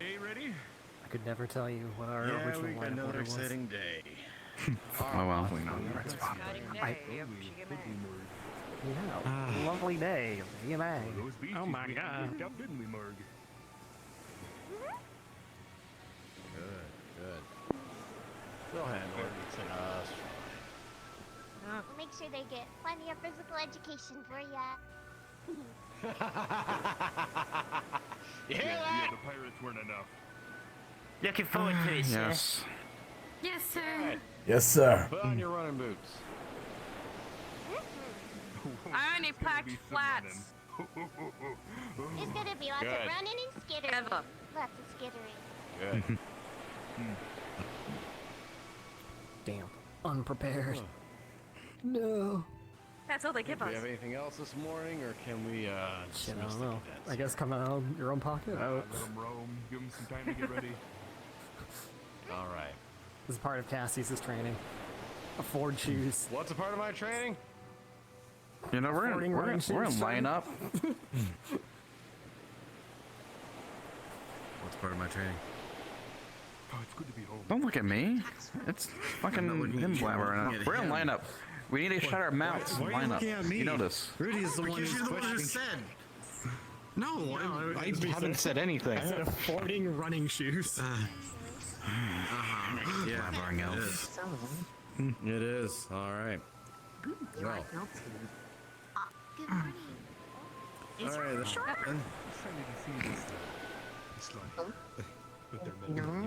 Okay, ready? I could never tell you what our original we got line of another order was. exciting day. Oh well, we know the right spot. Yeah, lovely day, VMA. Oh my god. Up, didn't we, Marg? Good. We'll handle it. It's in us. We'll make sure they get plenty of physical education for ya. You hear that? Yeah, the pirates weren't enough. Looking forward to it, sir. Yes. Yes, sir. Right. Yes, sir. Put on your running boots. I only packed flats. There's gonna be lots Good. of running and skittering. Ever. Lots of skittering. Good. Damn, unprepared. No. That's all they give Do us. we have anything else this morning, or can we, Shit, I dismiss don't the know. cadets? I guess come out of your own pocket. Let them roam. Give them some time to get ready. All right. This is part of Cassie's training. Afford shoes. What's a part of my training? You know, we're Affording running in shoes, line up. What's part of my training? Oh, it's good to be home. Don't look at me. It's fucking him blabbering. We're in lineup. We need to shut our mouths and Why are line you up. looking at me? You know this. Rudy is the one who's questioning. No, I haven't said anything. I said affording running shoes. Yeah, barring else. It is. All right. Well. Good morning. All right. Then.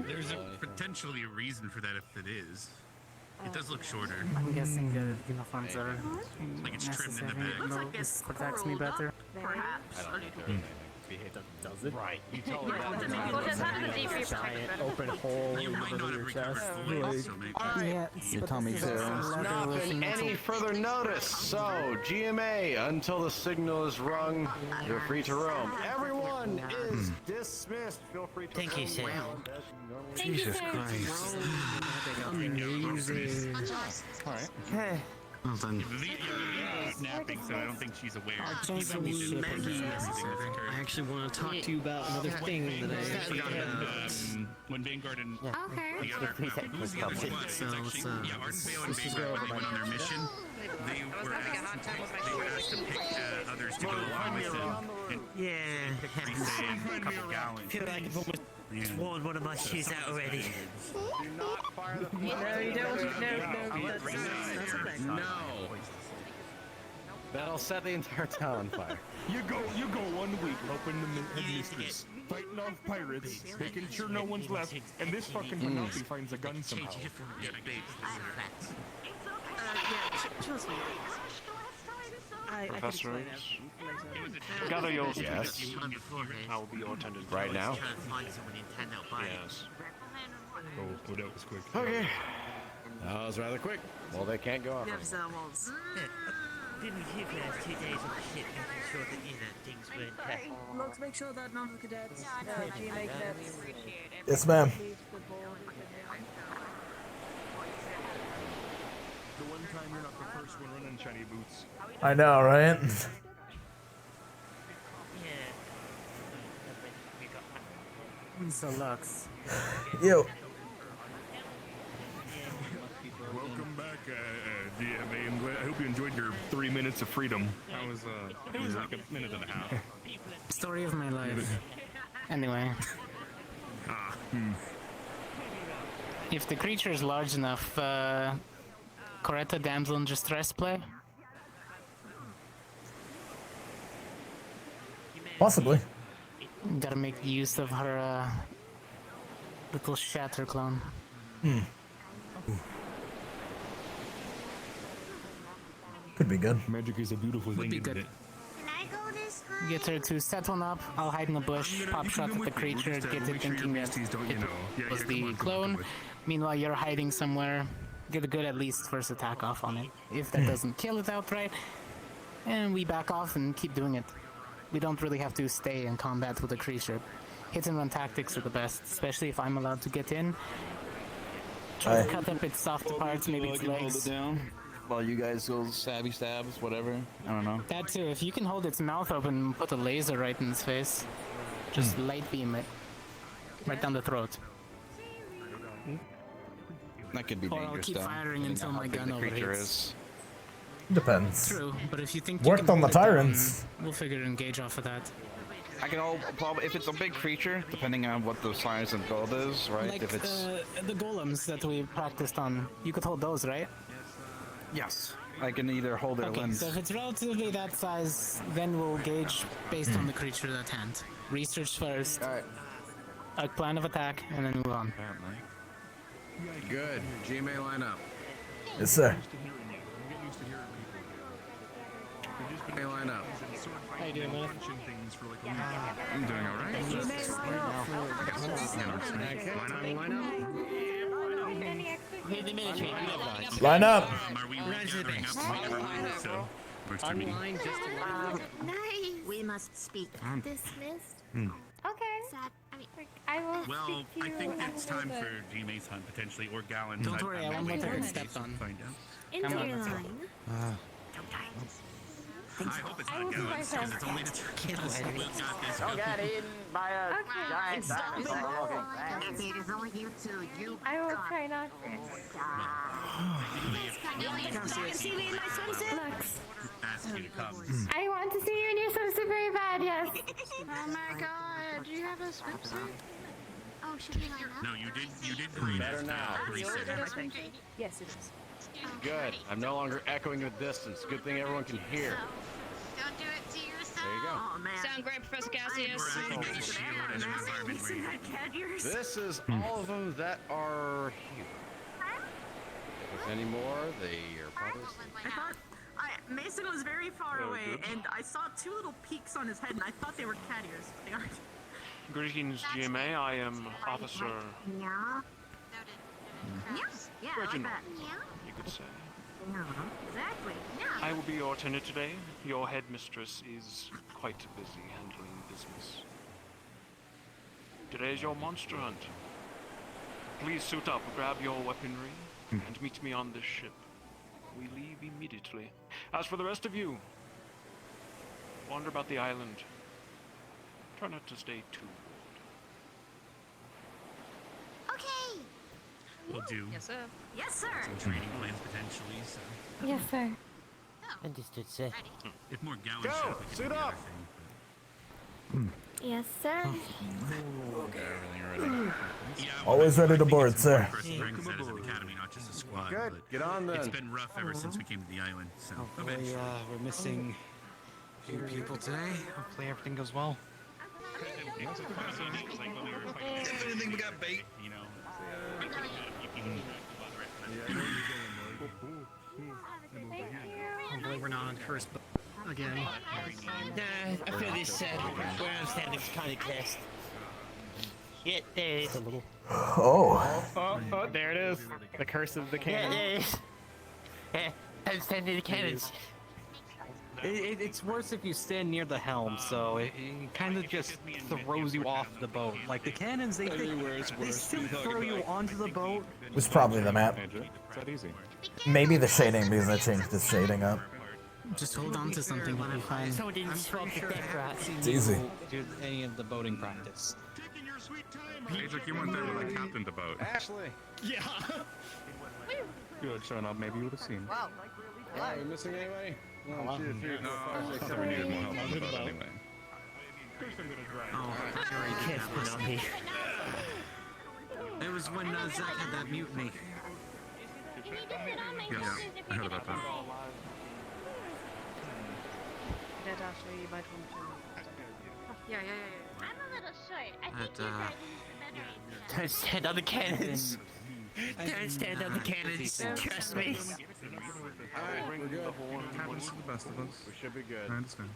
There's potentially a reason for that if it is. It does look shorter. I'm guessing the uniforms are Like it's trimmed in the necessary. back. No, this protects me better. Perhaps. I don't think there is anything. Does it? Right. You tell them Well, that. just how did the DP protect Giant better? open hole You in the might middle not of have your recovered chest. fully, so maybe. Yeah, Your tummy too. Not been any further notice. So, GMA, until the signal is rung, you're free to roam. Everyone is dismissed. Feel free to Thank you, sir. Jesus Christ. Amazing. Alright. Hey. Well then, Levius napping, so I don't think she's aware. Change the Even we did ship. everything with her. I actually want to talk to you about another thing that I forgot about. When Vanguard and Okay. the other, who's the other squad? So, It's actually, yeah, Arden Vale and Vanguard, when they went on their mission, they were asked to pick others to go along with them. And Yeah. they saved a couple I gallons. feel like I've almost worn one of my shoes out already. Do not fire the No, you don't. No. No. That'll set the entire town on fire. You go 1 week helping the headmistress, fighting off pirates, making sure no one's left, and this fucking Penelope finds a gun somehow. Change it from the big flats. Trust me. I can explain it. Gather yours. Yes. I will be your attendant. Right now? Trying to find someone in town that'll buy it. Yes. Oh, that was quick. Okay. That was rather quick. Well, they can't go off. Never someone's. Didn't we hear for the last 2 days on the ship making sure that, you know, things weren't Looks, make sure that none of the cadets, GMA cadets. Yes, ma'am. The one time you're not the first one running shiny boots. I know, right? So Lux. Yo. Welcome back, DMA. I hope you enjoyed your 3 minutes of freedom. That was, it was like a minute and a half. Story of my life. Anyway. If the creature is large enough, Coretta Damsel in Distress play? Possibly. Gotta make use of her little shatter clone. Could be good. Magic is a beautiful thing, isn't it? Can I go this way? Get her to set one up, I'll hide in the bush, pop shot at the creature, get it thinking that it was the clone. Meanwhile, you're hiding somewhere, get a good at least first attack off on it. If that doesn't kill it outright, and we back off and keep doing it. We don't really have to stay in combat with the creature. Hit and run tactics are the best, especially if I'm allowed to get in. Try to cut up its soft parts, maybe its legs. While you guys go stabby stabs, whatever. I don't know. That too, if you can hold its mouth open and put a laser right in its face, just light beam it. right down the throat. That could be Or I'll dangerous, keep though. firing depending until on how my big gun the creature overheats. is. Depends. True, but if you think Worked you can on the hold it down, tyrants. we'll figure to engage off of that. I can all probably if it's a big creature, depending on what the size and build is, right? Like if it's the golems that we practiced on, you could hold those, right? yes, I can either hold their Okay, limbs. so if it's relatively that size, then we'll gauge based on the creature at hand. Research first, All right. a plan of attack, and then move on. Good. GMA line up. Yes, sir. GMA line up. How you doing, man? I'm doing alright. Line up. Are we gathering up? So, works for me. Nice. We must speak. Dismissed. Okay. Sad. I mean, I will Well, speak to I you think in a it's little time bit. for G-Mace Hunt potentially, or Gallon. Don't worry, I won't let her get stepped stepped on. Find out. into Come on, your let's go. line. I hope it's I not will do my Gallon's, because best. it's only the two kids. We've got this. Don't get eaten by a Okay. giant dinosaur looking thing. It is only you two. You I will try not to. Ask you to come. I want to see you in your swimsuit very bad, yes. Oh my god, do you have a swimsuit? Oh, should we line up? No, you did great. Better now. Yes, it is. Good. I'm no longer echoing the distance. Good thing everyone can hear. Don't do it to yourself. There you go. Oh man. Sound great, Professor Cassius. We're acting as a shield in an environment where you This is all of them that are here. If there's any more, they are probably. I thought Mason was very far away, and I saw two little peaks on his head, and I thought they were cat ears, but they aren't. Greetings, GMA. I am Officer Yeah. Yeah, I like Reginald, that. Yeah. you could say. Exactly. Yeah. I will be your attendant today. Your headmistress is quite busy handling business. Today is your monster hunt. Please suit up, grab your weaponry, and meet me on this ship. We leave immediately. As for the rest of you, wander about the island. Try not to stay too Okay. We'll do Yes, sir. Yes, sir. some training plans potentially. So Yes, sir. Understood, sir. if more Gallon Go! showed up, we could Suit do the up! other thing. Yes, sir. Yeah, Always ready to board, sir. First spring set as an academy, not just a squad. Good. But Get on it's then. been rough ever since we came to the island. So Hopefully, we're missing a few people today. Hopefully everything goes well. I didn't think we got bait. You know. Hopefully we're not on curse again. Nah, I feel this where I'm standing is kind of cursed. Yeah, there it is. Oh. Oh, there it is. The curse of the Yeah, cannon. there it is. I'm standing the cannons. It's worse if you stand near the helm, so it kind of just throws you off the boat. Like the cannons, they still throw you onto the boat. It was probably the map. Maybe the shading because I changed the shading up. Just hold on to something, we'll be fine. Someone didn't swap the deck right. It's easy. Do any of the boating practice. Patrick, you weren't there when I captained the boat. Ashley. Yeah. You had shown up, maybe you would have seen. Are we missing anybody? No, I thought we needed more help on the boat anyway. You can't spin on me. It was when Zach had that mutiny. You need to sit on my Yeah, shoulders if I you're heard gonna about that. fly. That Ashley, you might want to. Yeah. I'm a little short. I think That, you guys better idea. Don't stand on the cannons. Don't stand on the cannons. Trust me. Alright, we're good. Happens to the best of us. We should be good. I understand.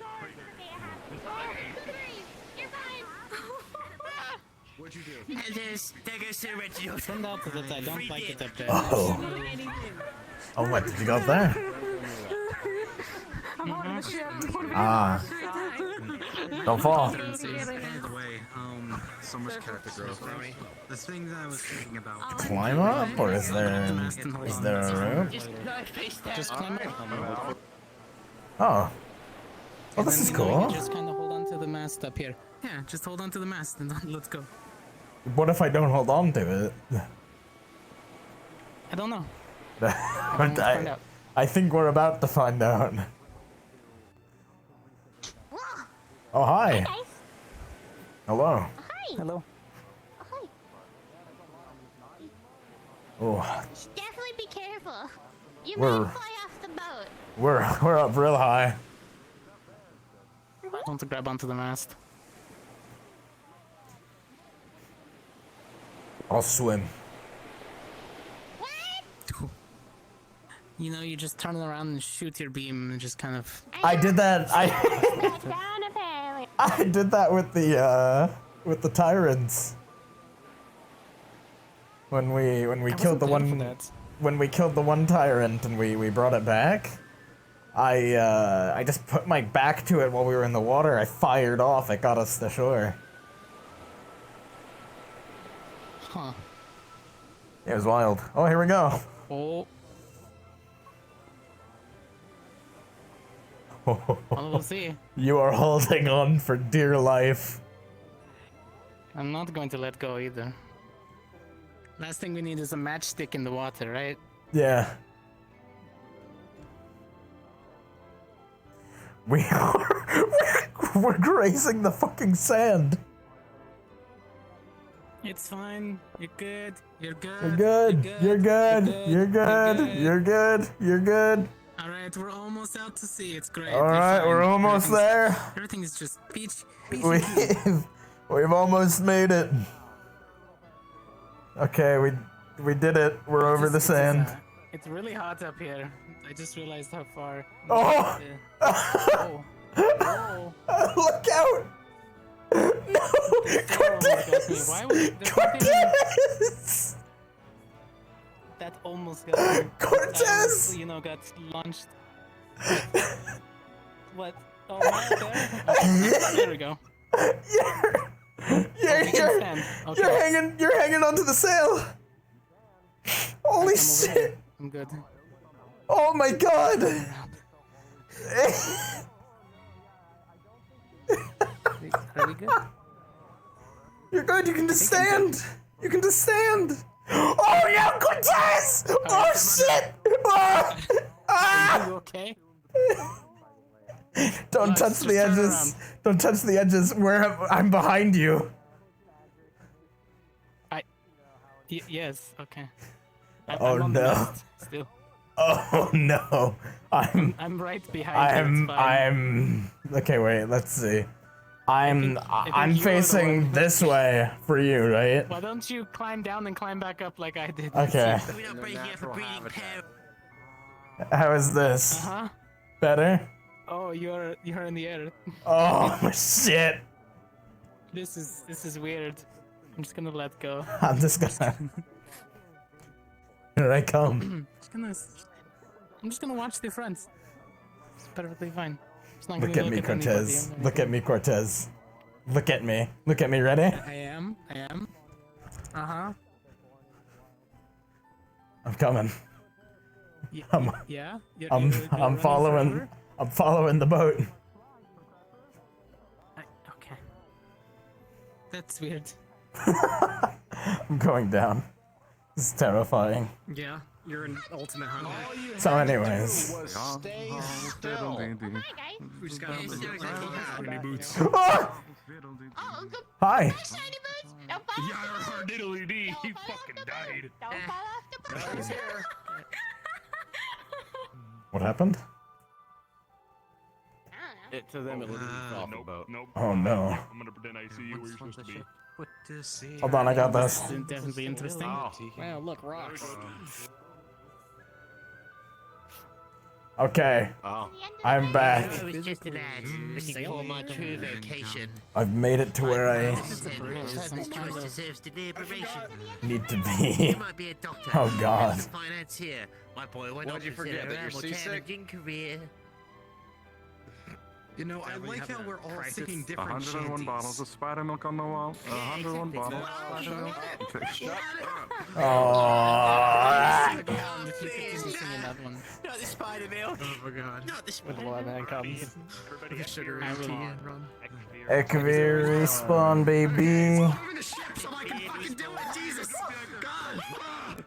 You're fine. What'd you do? And there goes Sir Reginald. Send out that I don't like it up there. Oh. Oh, what did you go up there? I'm on the ship. Ah. Don't fall. By the way, so much character growth. The thing that I was thinking about. Climb up, or is there a room? Just lie face down. Just climb up. Oh. Oh, this is cool. Just kind of hold on to the mast up here. Yeah, just hold on to the mast and then let's go. What if I don't hold on to it? I don't know. But find out. I think we're about to find out. Oh, hi. Hi, guys. Hello. Hi. Hello. Hi. Oh, Definitely be careful. You We're- might fly off the boat. we're up real high. I want to grab onto the mast. I'll swim. You know, you just turn around and shoot your beam and just kind of. I did that. Back down, apparently. I did that with the tyrants. When we killed the one when we killed the one tyrant and we brought it back, I just put my back to it while we were in the water. I fired off. It got us to shore. Huh. It was wild. Oh, here we go. Oh. Well, we'll see. You are holding on for dear life. I'm not going to let go either. Last thing we need is a matchstick in the water, right? Yeah. We're grazing the fucking sand. It's fine. You're good. You're good. You're good. You're good. You're good. You're good. You're good. All right, we're almost out to sea. It's great. All right, we're almost there. Everything is just peach. We've almost made it. Okay, we did it. We're over the sand. It's really hot up here. I just realized how far. Oh! Oh! Look out! No! Cortez! Why would Cortez! That almost got me. Cortez! You know, got launched. What? Oh, right there? Okay, there we go. You're hanging onto the sail. Holy shit! I'm good. Oh my god! Are we good? You're good. You can just stand. You can just stand. Oh yeah, Cortez! Oh shit! Ah! Are you okay? Don't touch the edges. Don't touch the edges. I'm behind you. Yes. Okay. Oh I'm on the no. mast still. Oh no. I'm right behind you. It's fine. Okay, wait. Let's see. I'm you're facing this way for you, right? Why don't you climb down and climb back up like I did? Okay. We're not breaking up for breeding pair. How is this? Uh-huh. Better? Oh, you're in the air. Oh shit. This is weird. I'm just gonna let go. I'm just gonna. Here I come. I'm just gonna watch the fronts. It's perfectly fine. It's not Look gonna at me, anybody Cortez. or Look at me, Cortez. Look at me. Look at me. Ready? I am. Uh-huh. I'm coming. Yeah. I'm following. I'm following the boat. Okay. That's weird. I'm going down. This is terrifying. Yeah, you're an ultimate hunter. So, anyways. Stay still. We just got on the boots. Ah! Hi. Shiny boots. Don't fall off Yar diddly dee, he fucking died. Don't fall off the boat. What happened? To them, it looks off the boat. Nope. Oh no. I'm gonna pretend I see you where you're supposed to be. Hold on, I got this. This is definitely interesting. Wow, look, rocks. Okay. Oh. I'm back. I was just a lad looking for my true vocation. I've made it to where I This choice deserves deliberation. need to be. You might be a doctor. Oh god. A financier. My boy, why not What'd you forget, consider that you're a more seasick? challenging career? You know, I like how we're all seeking different 101 shanties. bottles of spider milk on the wall. 101 bottles of spider milk. Okay, shut up. Oh. That one. Not the spider milk. Oh my god. Not the When spider the live man milk. comes. Everybody With sugar I and will- tea and rum. Ekavir respawn, baby. I'm in the ship, so I can fucking do it, Jesus! God! Fuck!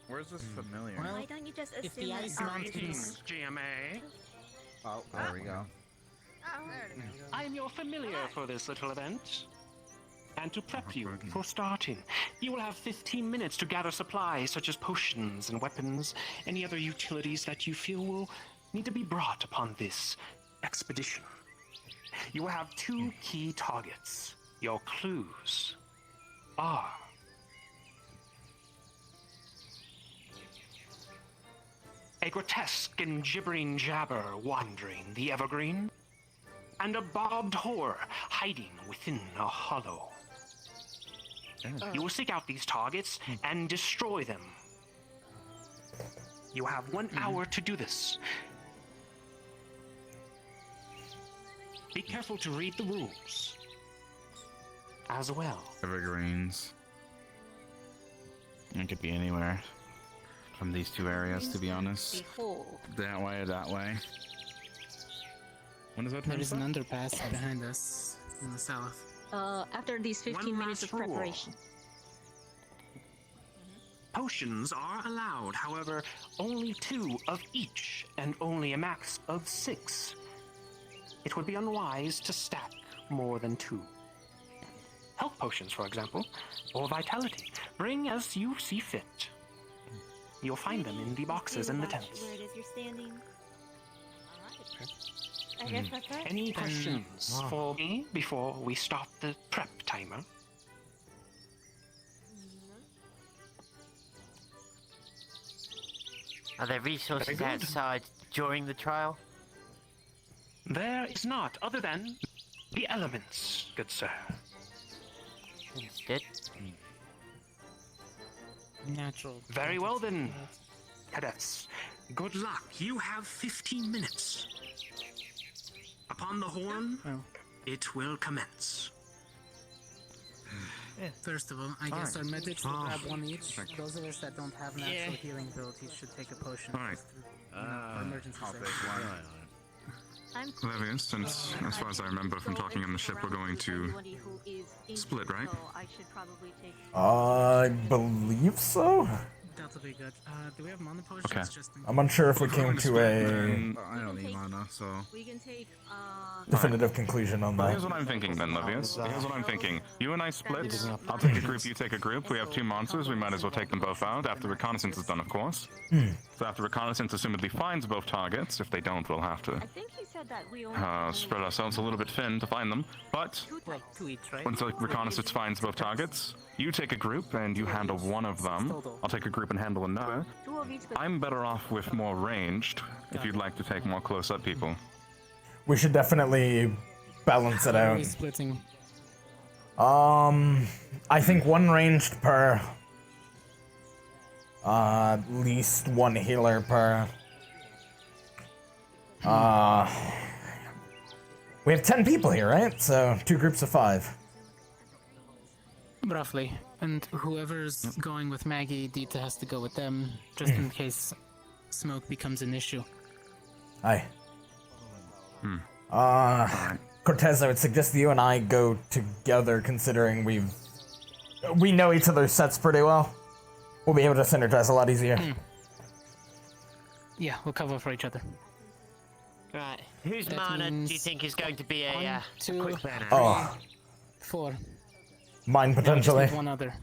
Where's this familiar? Well, Why don't you just if assume the that ice it's already mountains... GMA. Oh, there we go. I am your familiar for this little event. And to prep you for starting, you will have 15 minutes to gather supplies such as potions and weapons, any other utilities that you feel will need to be brought upon this expedition. You will have 2 key targets. Your clues are a grotesque and gibbering jabber wandering the evergreen, and a bobbed whore hiding within a hollow. You will seek out these targets and destroy them. You have 1 hour to do this. Be careful to read the rules as well. Evergreens. It could be anywhere from these 2 areas, to be honest. That way or that way. When does that turn? There is an underpass behind us in the south. After these 15 minutes of preparation. Potions are allowed, however, only 2 of each, and only a max of 6. It would be unwise to stack more than 2. Health potions, for example, or vitality. Bring as you see fit. You'll find them in the boxes in the tents. Where it is you're standing. I guess that's right. Any questions for me before we start the prep timer? Are there resources outside during the trial? There is not, other than the elements, good sir. Understood. Natural. Very well then, cadets. Good luck. You have 15 minutes. Upon the horn, it will commence. First of all, I guess our medics will grab 1 each. Those of us that don't have natural healing abilities should take a potion. Alright. For emergency I'll sake. take 1. Levius, since, as far as I remember from talking on the ship, we're going to split, right? I believe so. That'll be good. Do we have mana potions? Okay. Just in I'm unsure if we came to a I don't need mana, so... We can take, definitive conclusion on Well, that. here's what I'm thinking then, Levius. Here's what I'm thinking. You and I split. I'll take a group, you take a group. We have 2 monsters. We might as well take them both out after reconnaissance is done, of course. So after reconnaissance, assumedly finds both targets. If they don't, we'll have to I think he said that we only spread ourselves a little bit thin to find them. But like 2 each, right? once reconnaissance finds both targets, you take a group and you handle one of them. I'll take a group and handle another. I'm better off with more ranged, if you'd like to take more close-up people. We should definitely balance it How are out. we splitting? I think 1 ranged per. At least 1 healer per. We have 10 people here, right? So 2 groups of 5. Roughly. And whoever's going with Maggie, Dita has to go with them, just in case smoke becomes an issue. Aye. Cortez, I would suggest you and I go together, considering we know each other's sets pretty well. We'll be able to synergize a lot easier. Yeah, we'll cover for each other. Right. Whose That mana do you means think is going to be a 1, 2, quick burner? Oh, 4. mine Now we just potentially. need 1 other.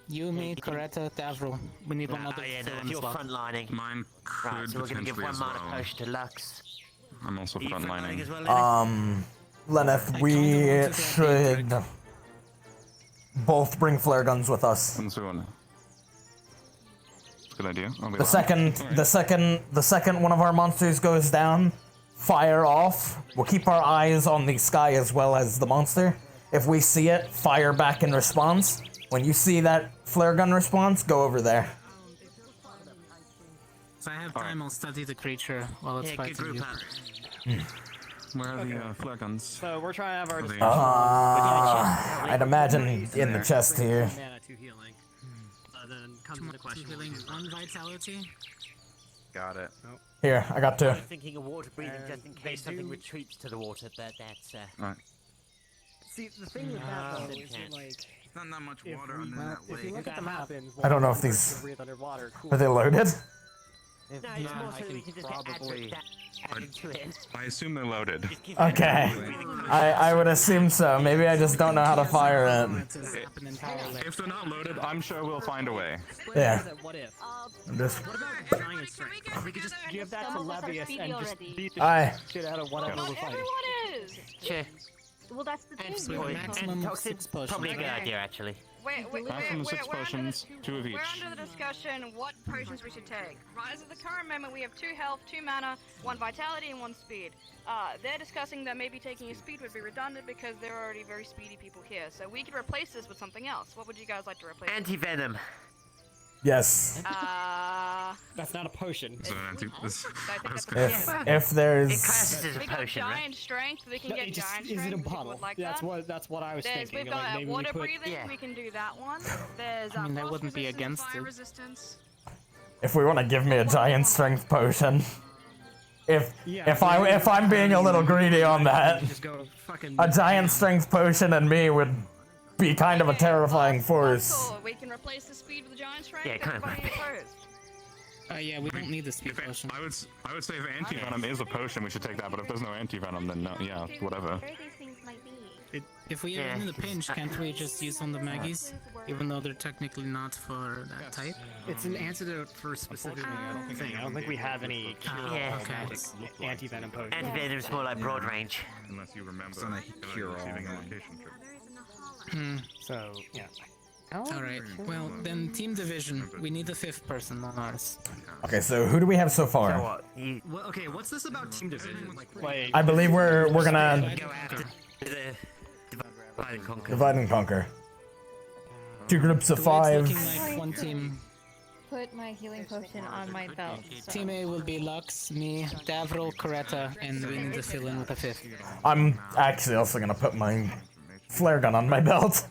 You, me, Coretta, Davro. We need 1 other. Oh, yeah, to fill no, in the you're slot. frontlining. Mine could Right, so we're going to give potentially 1 as mana well. potion to Lux. I'm also Are you frontlining as frontlining. well, Lenny? Lenneth, I we kinda want to should both bring flare guns with us. It's a good idea. I'll be The second one of our monsters goes down, fire off. We'll keep our eyes on the sky as well as the monster. If we see it, fire back in response. When you see that flare gun response, go over there. So I have time, I'll study the creature while it's Yeah, good fighting group you. up. Where are the flare guns? So we're trying to have our Are they- I'd imagine in the chest here. mana to healing. Then comes the question. Healing 1 vitality. Got it. Here, I got 2. I'm thinking of water breathing just in case something retreats to the water, but that's Right. See, the thing with that though is that, like, Not that much water under well, that if you lake. look at the map, I don't know if these are they loaded. No, it's more so we can just add to it. I assume they're loaded. Okay, I would assume so. Maybe I just don't know how to fire it. If they're not loaded, I'm sure we'll find a way. Yeah. What if? I'm just. What about giant strength? We could just give that to Levius and just beat the Aye. shit out of whatever we're fighting. Everyone is. Sure. Well, that's the thing. Maximum of 6 potions. Probably a good idea, actually. Maximum 6 potions, 2 of each. We're under the discussion what potions we should take. Right, as of the current moment, we have 2 health, 2 mana, 1 vitality, and 1 speed. They're discussing that maybe taking a speed would be redundant because there are already very speedy people here. So we could replace this with something else. What would you guys like to replace? Anti-venom. Yes. That's not a potion. If there's. It classes as a we got potion, giant right? strength. We can No, get it just giant is it strength. a if people bottle? would like That's that. what I was thinking. We've Like, got maybe water we put, breathing. We can do that one. There's I mean, I frost wouldn't be resistance, against fire it. resistance. If we want to give me a giant strength potion. If I'm being a little greedy on that, just go fucking a giant strength potion and me would be kind of a terrifying force. Cool. We can replace the speed with a giant strength. Yeah, kind of. Everybody opposed? Yeah, we don't need the speed potion. I would say if anti-venom is a potion, we should take that, but if there's no anti-venom, then no, yeah, whatever. Where these things might be. If we are in the pinch, can't we just use on the Maggies? Even though they're technically not for that type? It's an antidote for specific thing. I don't think we have any Yeah. anti-venom potions. Anti-venom is more like broad range. Unless you remember. It's not a cure-all. So, yeah. Alright, well, then team division. We need a 5th person on ours. Okay, so who do we have so far? what? Well, okay, what's this about team division? Like, I believe we're gonna Go after the divide and conquer. divide and conquer. 2 groups of The 5. way it's looking like one team. Put my healing potion on my belt. So. Team A will be Lux, me, Davril, Coretta, and we need to fill in with a 5th. I'm actually also gonna put my flare gun on my belt.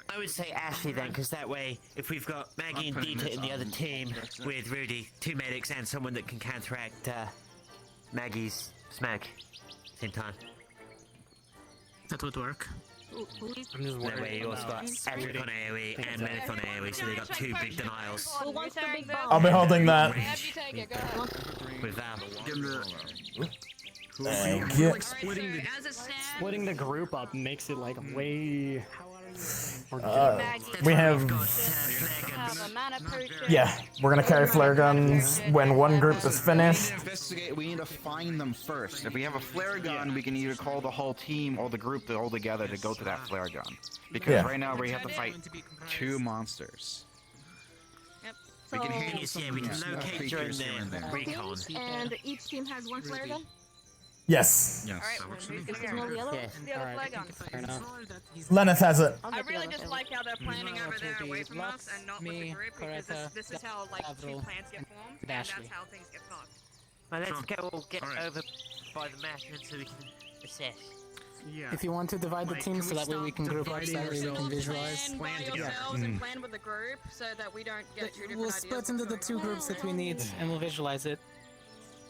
I would say Ashley then, because that way, if we've got Maggie and Dita in the other team with Rudy, 2 medics and someone that can counteract Maggie's smack, same time. That would work. I'm just That way you also got Adric on AoE and Menace on AoE, so they got 2 big denials. Who wants the big bomb? I'll be holding that. Have you take it, go ahead. With Val. Thank you. splitting the group up makes it like way. We have. Have a mana potion. Yeah, we're gonna carry flare guns when one group is finished. We need to find them first. If we have a flare gun, we can either call the whole team or the group to all together to go to that flare gun. Because right now we have to fight 2 monsters. We can handle we can locate during the recon. And each team has 1 flare gun? Yes. Alright, who's the other flag gun? Fair enough. Lenneth has it. I really just like how they're planning over there away from us and not with the group because this is how like 2 plans get formed and that's how things get fucked. Well, let's get over by the map and so we can assess. Yeah. If you want to divide the team so that way we can group up, so that way we can visualize. Plan by yourselves and plan with the group so that we don't get 2 different We'll ideas. split into the 2 groups that we need and we'll visualize it.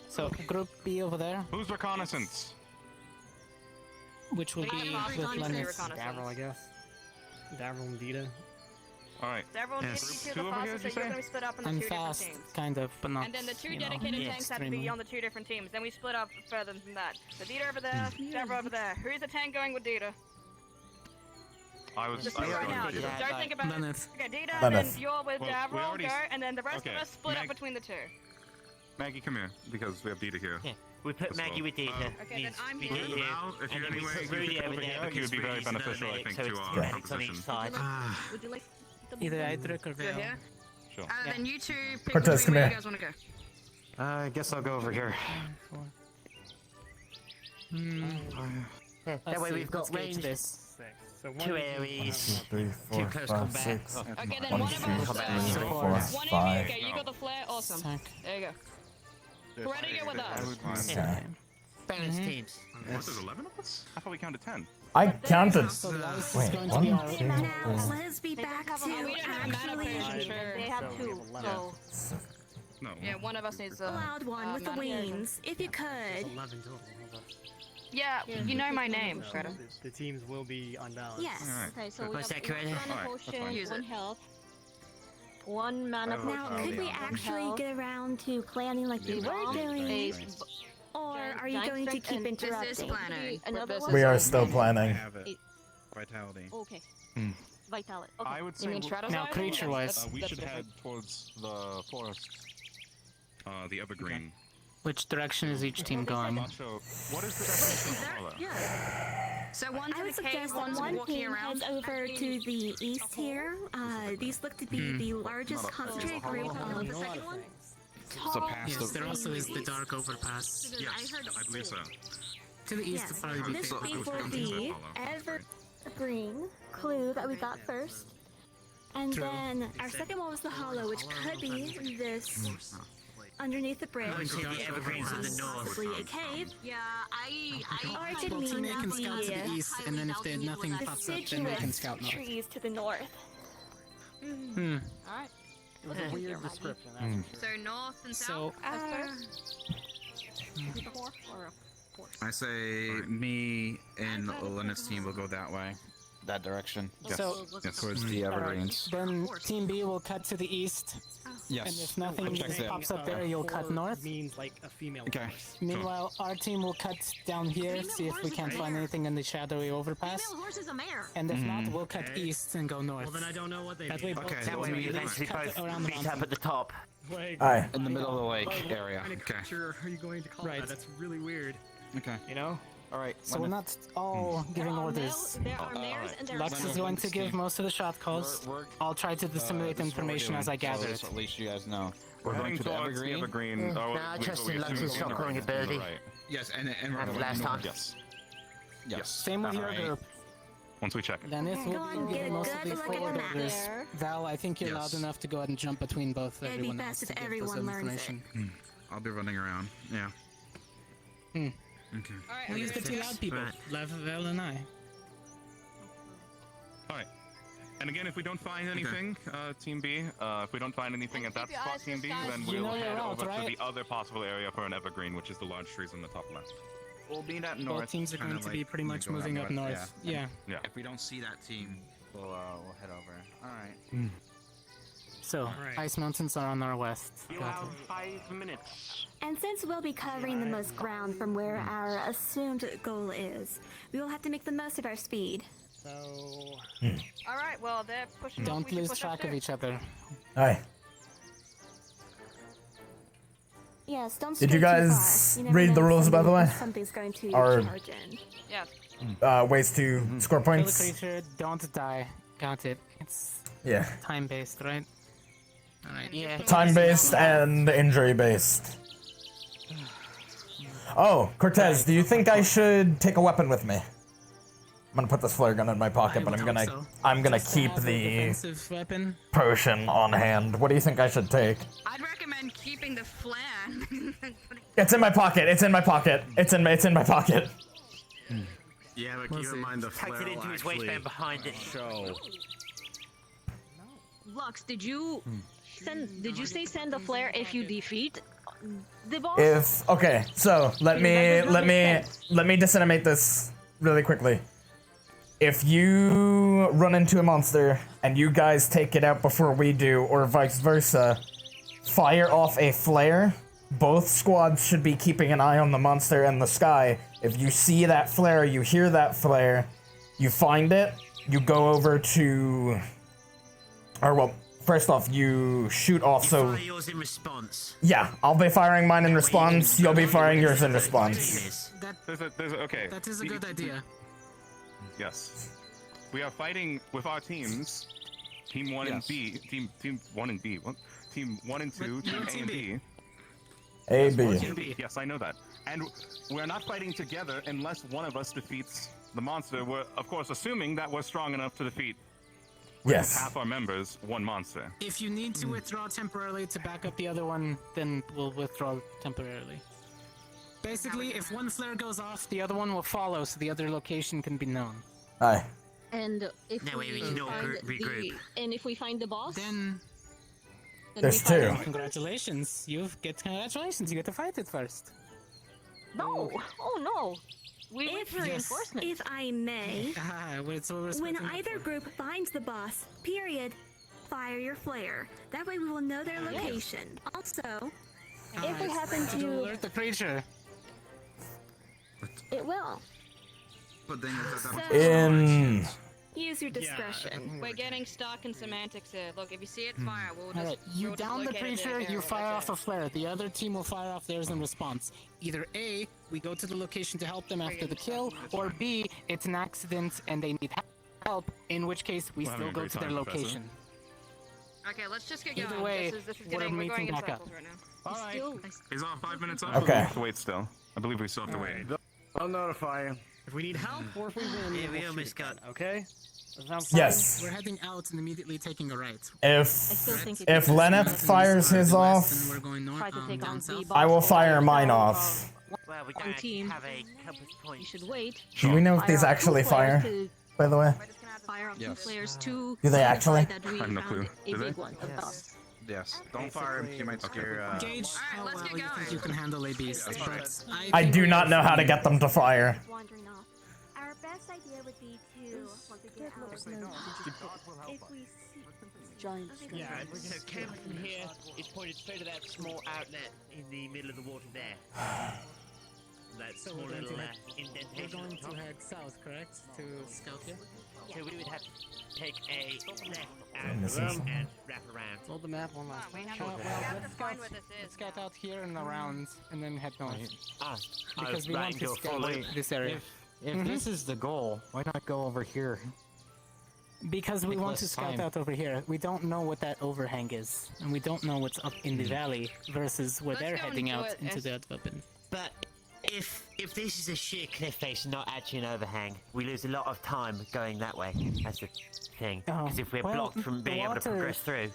So, group B over there, Who's reconnaissance? which will be with Lenneth. Davril, I guess. Davril and Dita. Alright. Several need to be 2 of the 2 over here, fastest, did so you you're say? going to be split up into I'm 2 different fast, teams. kind of, but not, And then the 2 you know, dedicated tanks have to be extremely. on the 2 different teams. Then we split up further than that. So Dita over there, Deborah over there. Who's the tank going with Dita? I was Just right now. going to Don't think about it. Lenneth. Okay, Dita, Lenneth. then you're with Well, we Deborah, already go, s- and then the rest of okay, us split up Meg- between the 2. Maggie, come here, because we have Dita here. Yeah, we put As Maggie well. with Dita. Okay, then I'm we here. get you, Val, if and you're then we anywhere put you could Rudy come over over there here, he because would be very Rudy's another beneficial, I medic, think, so to it's our 2 medics on each composition. side. Would you like Either Idric or You're Vale. here? Sure. Then you 2 pick Cortez, between where come you guys want to go. I guess I'll go over here. Yeah, that way we've got range. This. So 2 AoEs, 3, 4, 2 close 5, combat. 6. Okay, then 1, one 2, of 3, us. 4, One of you, 5. okay, you got the flare, awesome. There you go. Ready to go with us. Okay. Balance teams. What, there's 11 of us? I thought we counted 10. I counted. So Lux is Wait, going to be 1, our 2, 3. Let's be back to We don't have a mana potion, actually sure. They have 2, so. No. Yeah, one of us needs allowed one with the mana. wings, if you could. 11 total. Yeah, you know my name, Shredder. The teams will be unbalanced. Yes. Okay, so we Was that have correct? one mana Alright, potion, that's fine. Use one it. health. One mana potion. Now, could we actually health, get around to planning like we were doing? Or are you going to keep interrupting? Another We one? are still planning. have it. Vitality. Okay. Hmm. Vitality. Okay. I would You say mean we- Stratos Now, Island? creature-wise, we That's should different. head towards the forest. The evergreen. which direction is each team I'm going? not sure. What is the definition of color? So one's I in would the cave, suggest that one's one walking team around. heads over to the east here. These look to be the largest concentrated group of Yes, there also is the dark overpass. Yes, I believe so. To the east would probably be This would be for the evergreen clue that we got first. And True. then our second one was the hollow, which could be this underneath the bridge. I would say the evergreens in the north. Possibly a cave. Yeah, Or it could Well, mean then they can that scout to the east, and then if nothing pops up, then they can scout north. trees to the north. Hmm. Alright. It was a weird description. So north and So, south, I suppose? I say me and Lena's team will go that way. That direction. So- Yes, towards the evergreens. Then Team B will cut to the east. Yes. And if nothing Check that. pops up there, you'll cut north. Means like a female. Okay. Meanwhile, our team will cut down here, see if we can't find anything in the shadowy overpass. horse is a mare. And if not, we'll cut east and go north. Well, then I don't know what they That mean. way, both That way we eventually cut both around the meet up mountain. at the top. Wait, Aye. In the middle of the lake area. What kind of creature are you going to call Right. that? That's really weird. Okay. You know? Alright. So we're not all giving orders. There are mares and there are Lux is going to give most of the shot calls. I'll try to disseminate information as I gather it. So at least you guys know. We're going heading to the towards evergreen. the evergreen. Nah, I trust in Lux's shot calling ability. Right. Yes, and After last time. Yes. Yes. Same with your Alright. group. Once we check it. Then if Go we'll on, be get a giving most of good the look at forward the map orders. there. Val, I think you're Yes. loud enough to go ahead and jump between both It'd be everyone best else if to give everyone us learns it. information. I'll be running around. Yeah. Hmm. Okay. Alright, We'll use the two loud people, Val and I. Alright. And again, if we don't find anything, Team B, if we don't find anything at that keep your spot, eyes Team B, disguised. then You we'll know your head route, over right? to the other possible area for an evergreen, which is the large trees on the top left. We'll meet up north. Both teams are kinda going to be like pretty when we much go out moving up north. Yeah. Yeah. If we don't see that team, we'll head over. Alright. So, Ice Mountains are on our west. You Got have it. 5 minutes. And since we'll be covering the most ground from where our assumed goal is, we will have to make the most of our speed. So. Alright, well, they're pushing up, Don't we should lose push up track of too. each other. Aye. Yes, don't Did stray you too guys far. never read the know rules, by the way? Something's going to Or- charge in. Yeah. Ways to score Kill the points? creature, don't die. Got it. It's Yeah. time-based, right? Alright. Yeah. Time-based and injury-based. Oh, Cortez, do you think I should take a weapon with me? I'm gonna put this flare gun in my pocket, but I'm gonna Just to keep have a the defensive weapon. potion on hand. What do you think I should take? I'd recommend keeping the flare. It's in my pocket. It's in my pocket. It's in my pocket. Yeah, but keep in mind the Tucked flare it into will his actually waistband behind it. show. Lux, did you send the flare if you defeat the boss? If okay, so let me disseminate this really quickly. If you run into a monster and you guys take it out before we do, or vice versa, fire off a flare. Both squads should be keeping an eye on the monster in the sky. If you see that flare, you hear that flare, you find it, you go over to, or well, first off, you shoot off. So Fire yours in response. yeah, I'll be firing mine in response. You'll be firing yours in response. Okay. That is a good idea. Yes. We are fighting with our teams. Team 1 and B. Team 1 and B. What? Team 1 and 2. Team A and B. A, Yes, B. we're Team B. Yes, I know that. And we're not fighting together unless one of us defeats the monster. We're, of course, assuming that we're strong enough to defeat with Yes. half our members one monster. If you need to withdraw temporarily to back up the other one, then we'll withdraw temporarily. Basically, if one flare goes off, the other one will follow, so the other location can be known. Aye. And if That way we we can all find regroup. and if we find the boss, then There's two. Congratulations, you get to fight it first. No! Oh no! We went for reinforcements. If I may, we're when either group finds the boss, period, fire your flare. That way we will know their location. Also, if we happen to alert the creature, it will. But then Use your discretion. We're getting stuck in semantics here. Look, if you see it, fire. We'll just. Alright, you we'll just down the locate it creature, there, you fire that's off a flare. The other team will fire off theirs in response. Either A, we go to the location to help them after the kill, or B, it's an accident and they need help, in which case we still go to their location. Okay, let's just get Either going. way, this is we're getting, we're going meeting in back up. circles right now. Alright. He's on 5 minutes up. Okay. We have to wait still. I believe we still have to wait. I'll notify you. If we need help or if we win, Yeah, we we'll almost shoot got. again, okay? Does that sound Yes. We're heading out and immediately taking a right. If Lenneth fires his off, Try to take on the I will fire mine off. Well, we One don't team. have a compass point. You should wait. Do we know if these actually fire? By the way, Fire up 2 flares to do they actually? that we I have no found clue. a Do they? big one. A boss. Yes. Don't fire him. He might scare. Gage, how well do you think you can handle a beast? But I do not know how to get them to fire. Wandering off. Our best idea would be to figure out if we see Giant. Yeah, so camp from here is pointed straight to that small outlet in the middle of the water there. That small little indentation. We're going to head south, correct? To scout here? So we would have to take a left I'm out missing the room something. and wrap around. Hold the map one last time. Let's scout out here and around, and then head north. Because we right want to into a scout fully- this area. If this is the goal, why not go over here? Because we Take want less to scout time. out over here. We don't know what that overhang is, and we don't know what's up in the valley versus where they're heading out into the Adweapon. But if this is a sheer cliff face and not actually an overhang, we lose a lot of time going that way. That's the thing. Because if we're well, blocked from being able to progress through.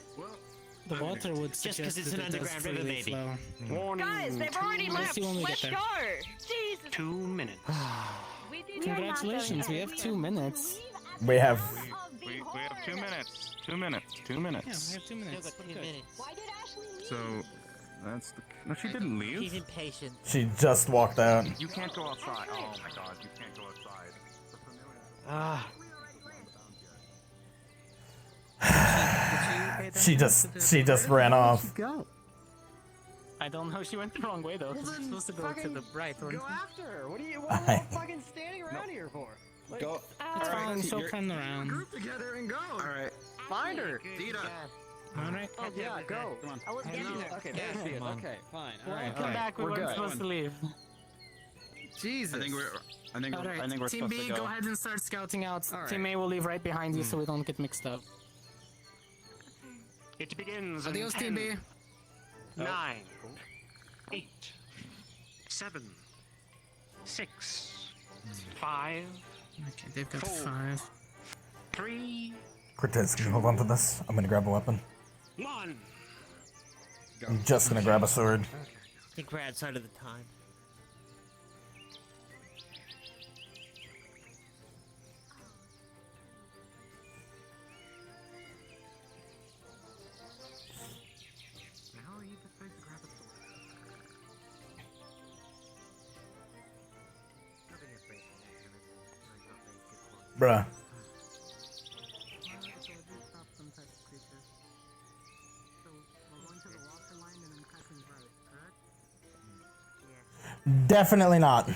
The water would Just suggest because it's that an it does underground river, freely maybe. flow. Warning. Guys, they've already We'll left. see when we Let's get go. there. Jesus. 2 minutes. Congratulations, we have 2 minutes. We have. We have 2 minutes. 2 minutes. 2 minutes. Yeah, we have 2 minutes. Still got 2 minutes. So that's the. No, she didn't leave. He's impatient. She just walked out. You can't go outside. Oh my god, you can't go outside. She just ran off. Go. I don't know, she went the wrong way though. Well, She's then supposed to go to fucking the right. Go after her. What are you fucking standing around here for? Like, Go. It's fine, she'll turn around. Group together and go. All right. Find her. Dita. Alright. Oh yeah, go. Come on. I was getting it. Okay, there she is. Come on. Okay, fine. All Well, right, come back, we we're weren't good. supposed to leave. Jesus. I think we're Alright, supposed Team B, to go. go ahead and start scouting out. All right. Team A will leave right behind you so we don't get mixed up. It begins. in Adios, 10, Team B. 9, 8, 7, 6, 5, Okay, they've got 4, 5. 3, Cortez, can you hold on to this? I'm gonna grab a weapon. 1. I'm just gonna grab a sword. I think we're outside of the time. How are you supposed to grab a sword? Bruh. Definitely not.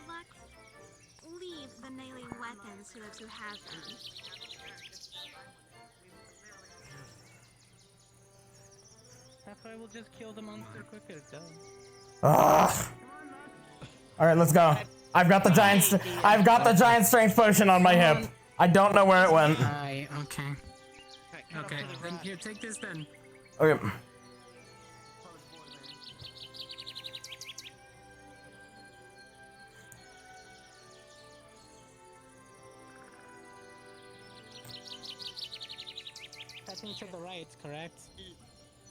Lex, leave the melee weapons to those who have them. That way we'll just kill the monster quicker, duh. Ugh. All right, let's go. I've got the giant strength potion on my hip. I don't know where it went. Aye, okay. Okay, then here, take this then. Okay. Heading to the right, correct?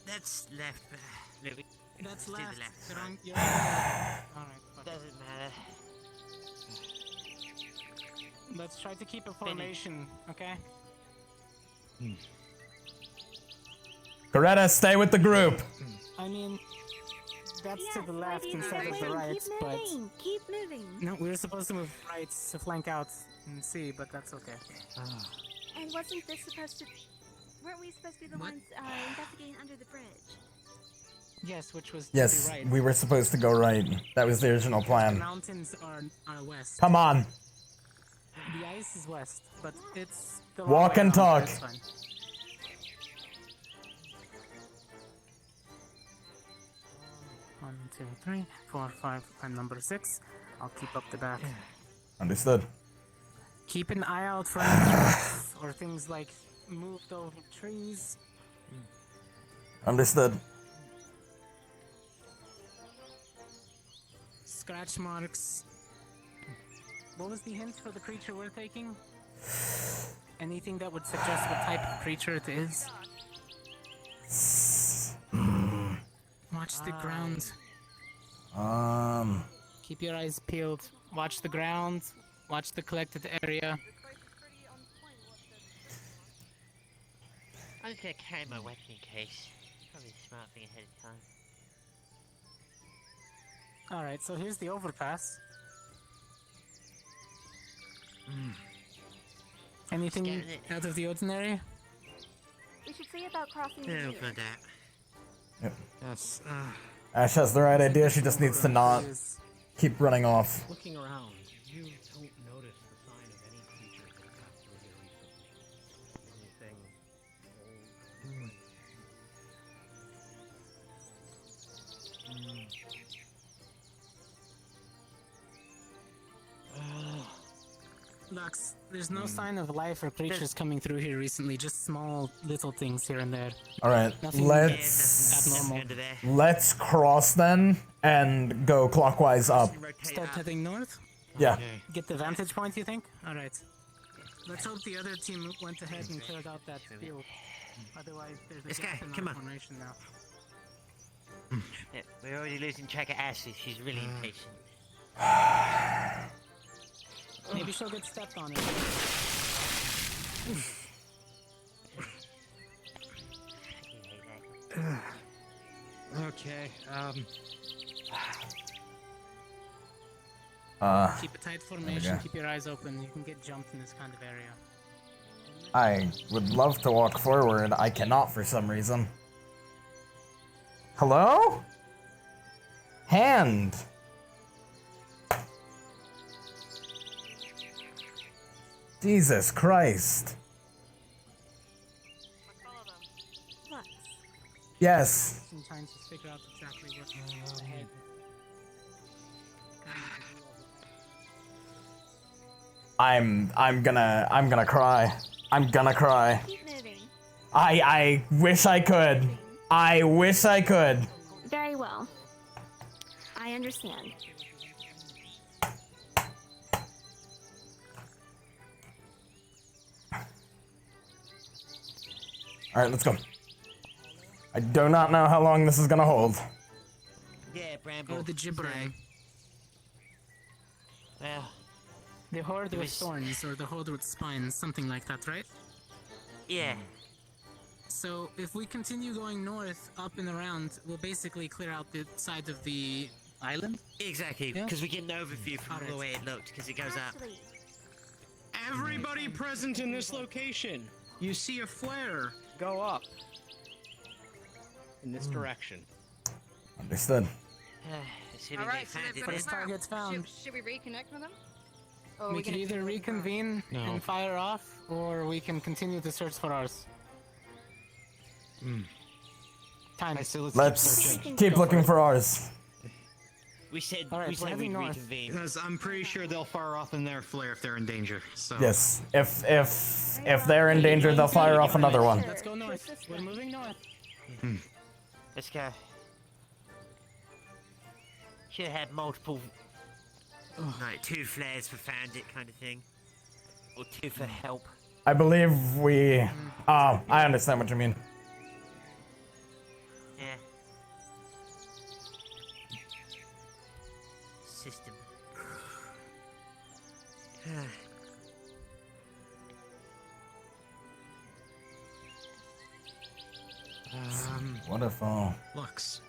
That's left. Louis. That's Do the left. left. You're on, you're on the left. Alright, fuck. Doesn't matter. Let's try to keep a formation, okay? Coretta, stay with the group. I mean, that's to the left instead of the right, but... Keep moving. No, we were supposed to move right to flank out and see, but that's okay. And wasn't this supposed to... Weren't we supposed to be the ones investigating under the bridge? Yes, which was Yes, to the right. we were supposed to go right. That was the original The plan. mountains are west. Come on. The ice is west, but it's the Walk long way and around, talk. so it's fine. One, two, 3, 4, 5, and number 6. I'll keep up the back. Understood. Keep an eye out for any traps or things like moved over trees. Understood. Scratch marks. What was the hint for the creature we're taking? Anything that would suggest what type of creature it is? Watch the ground. Keep your eyes peeled. Watch the ground. Watch the collected area. I'm gonna carry my weapon in case. Probably a smart thing ahead of time. Alright, so here's the overpass. Anything out of the ordinary? We should see about crossing the No, field. for that. Yep. Yes. Ash has the right idea. She just needs to not keep running off. Looking around, you don't notice the sign of any creature that passed through here recently. Anything Lux, there's no sign of life or creatures coming through here recently, just small little things here and there. Alright, Nothing abnormal. let's cross then and go clockwise up. Start heading north? Yeah. Get the vantage point, you think? Alright. Let's hope the other team went ahead and cleared out that field. Otherwise, there's a gap in our formation now. Yeah, we're already losing track of Ashley. She's really impatient. Maybe she'll get stepped on. Okay, Keep a tight formation, keep your eyes open. You can get jumped in this kind of area. I would love to walk forward. I cannot for some reason. Hello? Hand. Jesus Christ. Yes. Sometimes to figure out exactly what's ahead. I'm gonna cry. I'm gonna cry. Keep moving. I wish I could. I wish I could. Very well. I understand. Alright, let's go. I do not know how long this is gonna hold. Yeah, Bramble. Or the gibbering. Well, the horde with thorns or the horde with spines, something like that, right? yeah. So if we continue going north, up and around, we'll basically clear out the side of the island. Exactly, because we get an overview from the way it looked, because it goes up. everybody present in this location, you see a flare go up in this direction. Understood. Alright, so they've got First target's found. Should we reconnect with them? Or are We gonna can either keep moving reconvene and fire off, or we can continue to search for ours. Time. Let's keep looking for ours. We said Alright, we we're said heading we'd north. reconvene. Because I'm pretty sure they'll fire off in their flare if they're in danger. So Yes. If they're in danger, they'll fire off another one. Let's go north. We're moving north. Let's go. Should have had multiple, like 2 flares for found it kind of thing, or 2 for help. I believe we. Oh, I understand what you mean. Yeah. System. Waterfall. Lux.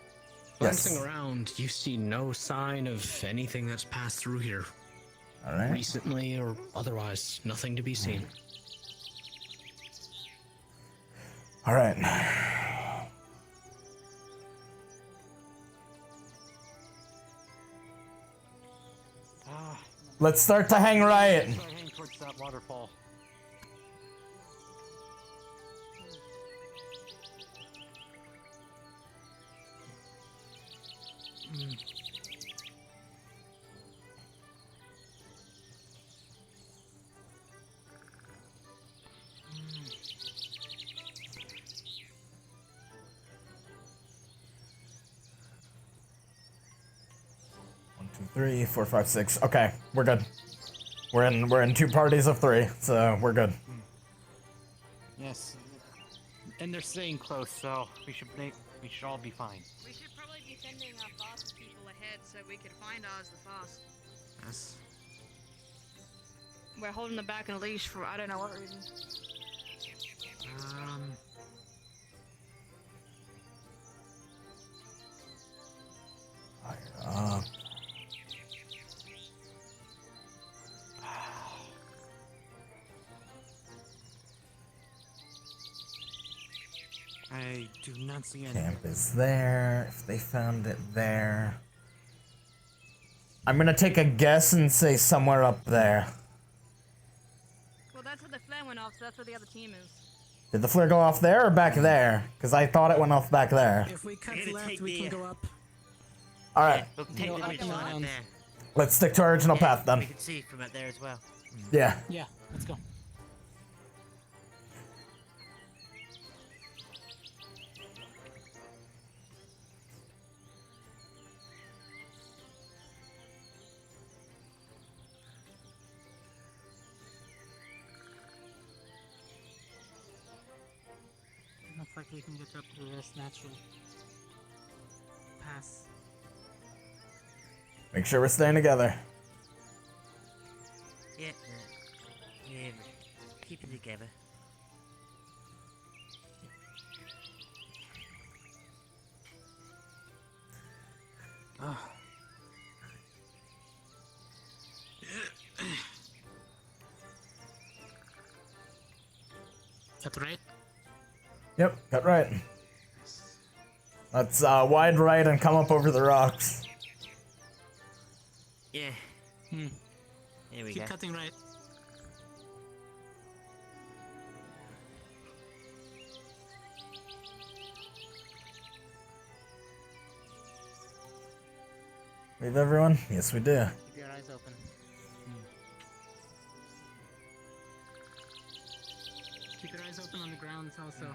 Yes. Glancing around, you see no sign of anything that's passed through here. All right. Recently or otherwise, nothing to be seen. All right. Let's start to hang riot. Start heading towards that waterfall. One, two, three, four, five, six. Okay, we're good. We're in 2 parties of 3, so we're good. Yes. And they're staying close, so we should all be fine. We should probably be sending our fast people ahead so we can find ours the fast. Yes. We're holding them back in a leash for I don't know what reason. I do not see any. Camp is there. If they found it there. I'm gonna take a guess and say somewhere up there. Well, that's where the flare went off, so that's where the other team is. Did the flare go off there or back there? Because I thought it went off back there. If we cut left, we can go up. Alright, We'll take the ridge line up there. let's stick to our original path then. We can see from up there as well. Yeah. Yeah, let's go. Looks like we can get up to this natural pass. Make sure we're staying together. Yeah, yeah, keep it together. Cut right? Yep, cut right. Let's wide right and come up over the rocks. Yeah. Here we Keep go. cutting right. Leave everyone? Yes, we do. Keep your eyes open. Keep your eyes open on the ground also.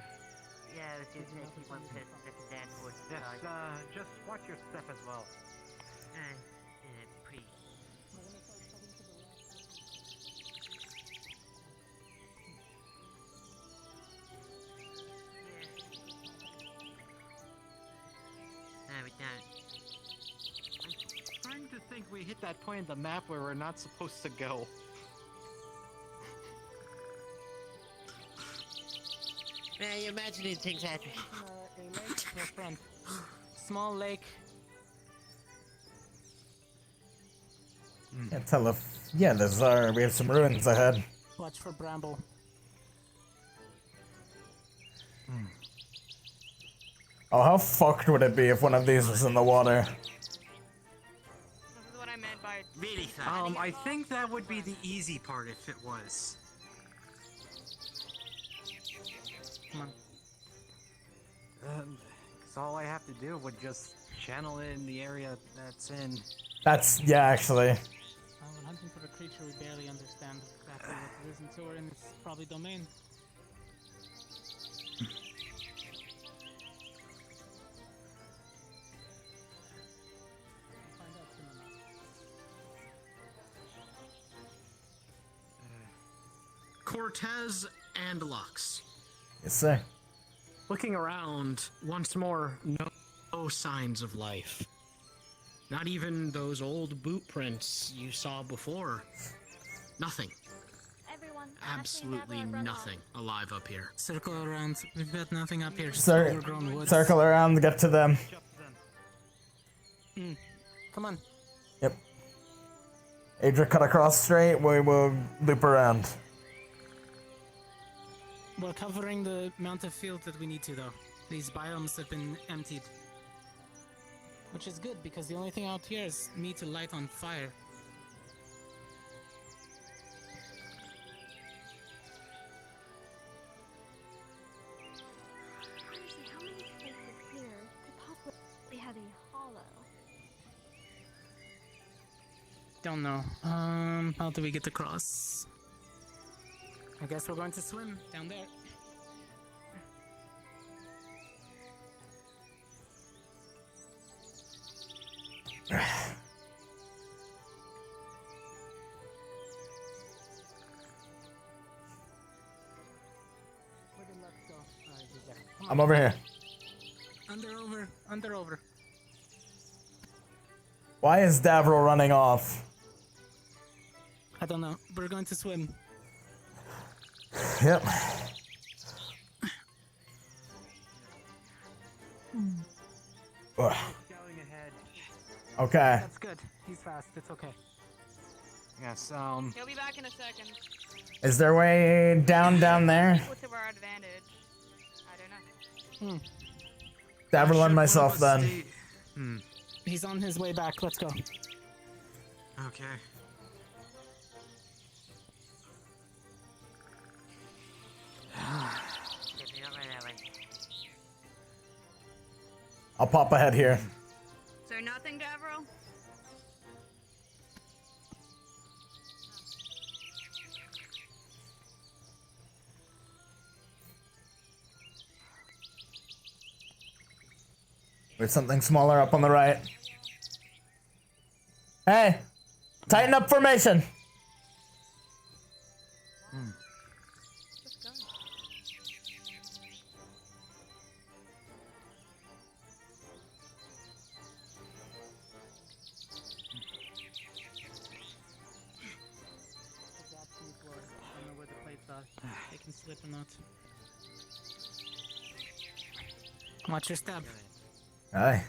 Yeah, I was gonna say keep on stepping down towards the side. Just watch your step as well. Pretty. No, we don't. I'm starting to think we hit that point in the map where we're not supposed to go. Man, you're imagining things, Adrian. A lake, my friend. Small lake. Can't tell if... Yeah, we have some ruins ahead. Watch for bramble. Oh, how fucked would it be if one of these was in the water? This is what I meant by really I think that would be the easy part if it was. Come on. Cause all I have to do would just channel it in the area that's in. That's... Yeah, actually. When hunting for a creature we barely understand exactly what it is until we're in its probably domain. We'll find out soon enough. Cortez and Lux. Yes, sir. Looking around, once more, no signs of life. Not even those old boot prints you saw before. Nothing. Everyone, absolutely nothing alive up here. Circle around. We've got nothing up here. Just Cir overgrown woods. circle around, get to them. Come on. Yep. Adra, cut across straight. We will loop around. We're covering the amount of field that we need to, though. These biomes have been emptied. Which is good, because the only thing out here is me to light on fire. Honestly, how many spaces here could possibly have a hollow? Don't know. How do we get across? I guess we're going to swim down there. I'm over here. Under over. Why is Davril running off? I don't know. We're going to swim. Yep. Ugh. Okay. That's good. He's fast. It's okay. Yes, He'll be back in a second. Is there a way down there? What's to our advantage? I don't know. Davril and myself then. He's on his way back. Let's go. Okay. I'll pop ahead here. So nothing, Davril? There's something smaller up on the right. Hey! Tighten up formation! They can slip or not. Watch your step. Aye.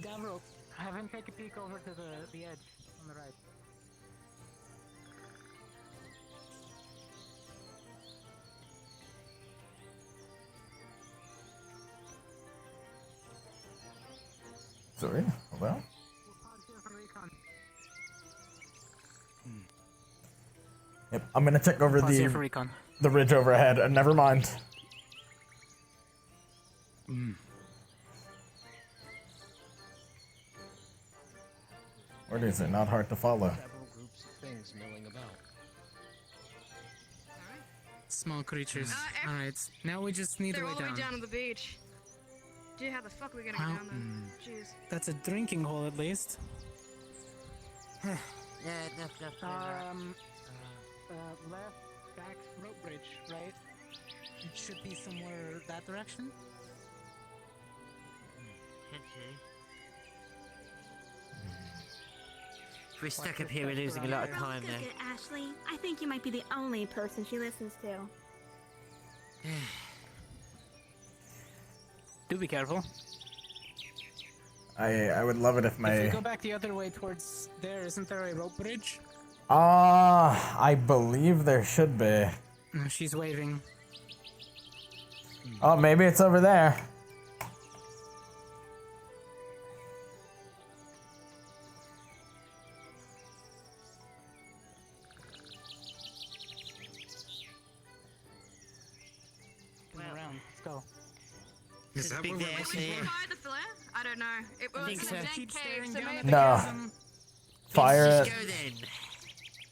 Davril, have him take a peek over to the edge on the right. Sorry, hold on. Yep, I'm gonna check over Pause here for recon. the ridge overhead. Never mind. What is it? Not hard to follow. Several groups of things milling about. Small creatures. Alright, now we just need They're a way all the way down. down to the beach. Dude, how the fuck are we gonna get down there? Jeez. That's a drinking hole at least. Yeah, Left back rope bridge, right? It should be somewhere that direction. If we're stuck up here, we're losing a lot of time Look there. at Ashley. I think you might be the only person she listens to. Do be careful. I would love it if If we my... go back the other way towards there, isn't there a rope bridge? I believe there should be. No, she's waving. Oh, maybe it's over there. Come around. Let's go. Is that where we're looking Did you for? fire the flare? I don't know. It was think in so. a dank Keep cave, staring so down maybe... at the No. chasm. Fire Let's it. just go then.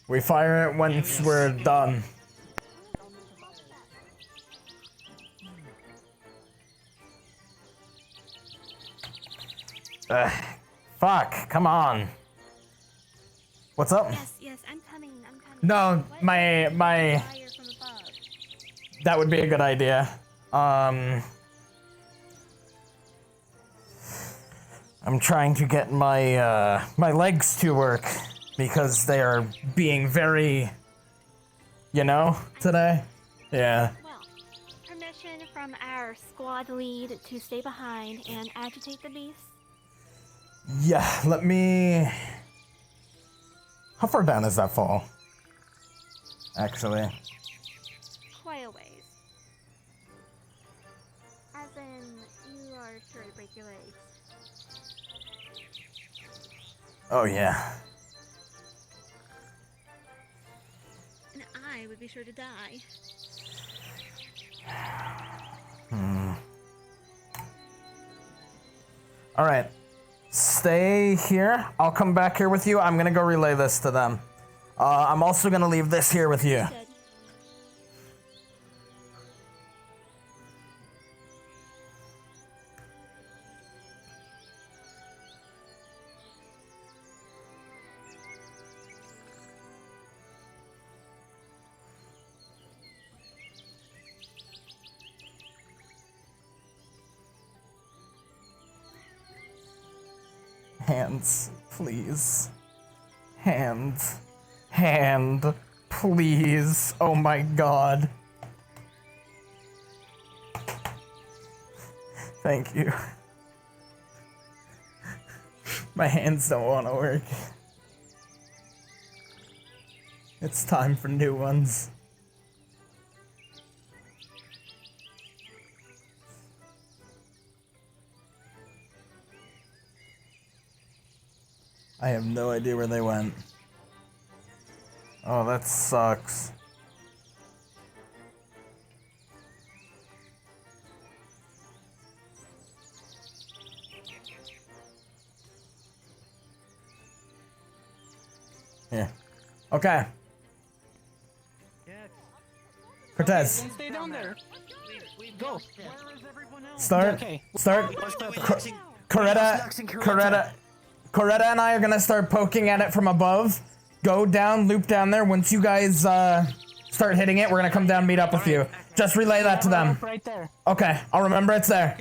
We fire it once we're done. Fuck, come on. What's up? Yes, I'm coming. No, my Fire from above. that would be a good idea. I'm trying to get my my legs to work. because they are being very, today. Yeah. Well, permission from our squad lead to stay behind and agitate the beast? Yeah, let me... How far down is that fall? Actually. Quite a ways. As in, you are sure to break your legs. Oh, yeah. And I would be sure to die. Alright. Stay here. I'll come back here with you. I'm gonna go relay this to them. I'm also gonna leave this here with you. Hands, please. Hand, please. Oh my god. Thank you. My hands don't want to work. It's time for new ones. I have no idea where they went. Oh, that sucks. Here. Okay. Cortez. Stay down there. Go. Start. Okay. Start. Coretta and I are gonna start poking at it from above. Go down, loop down there. Once you guys start hitting it, we're gonna come down, meet up with you. Just relay that to them. Right there. Okay, I'll remember it's there.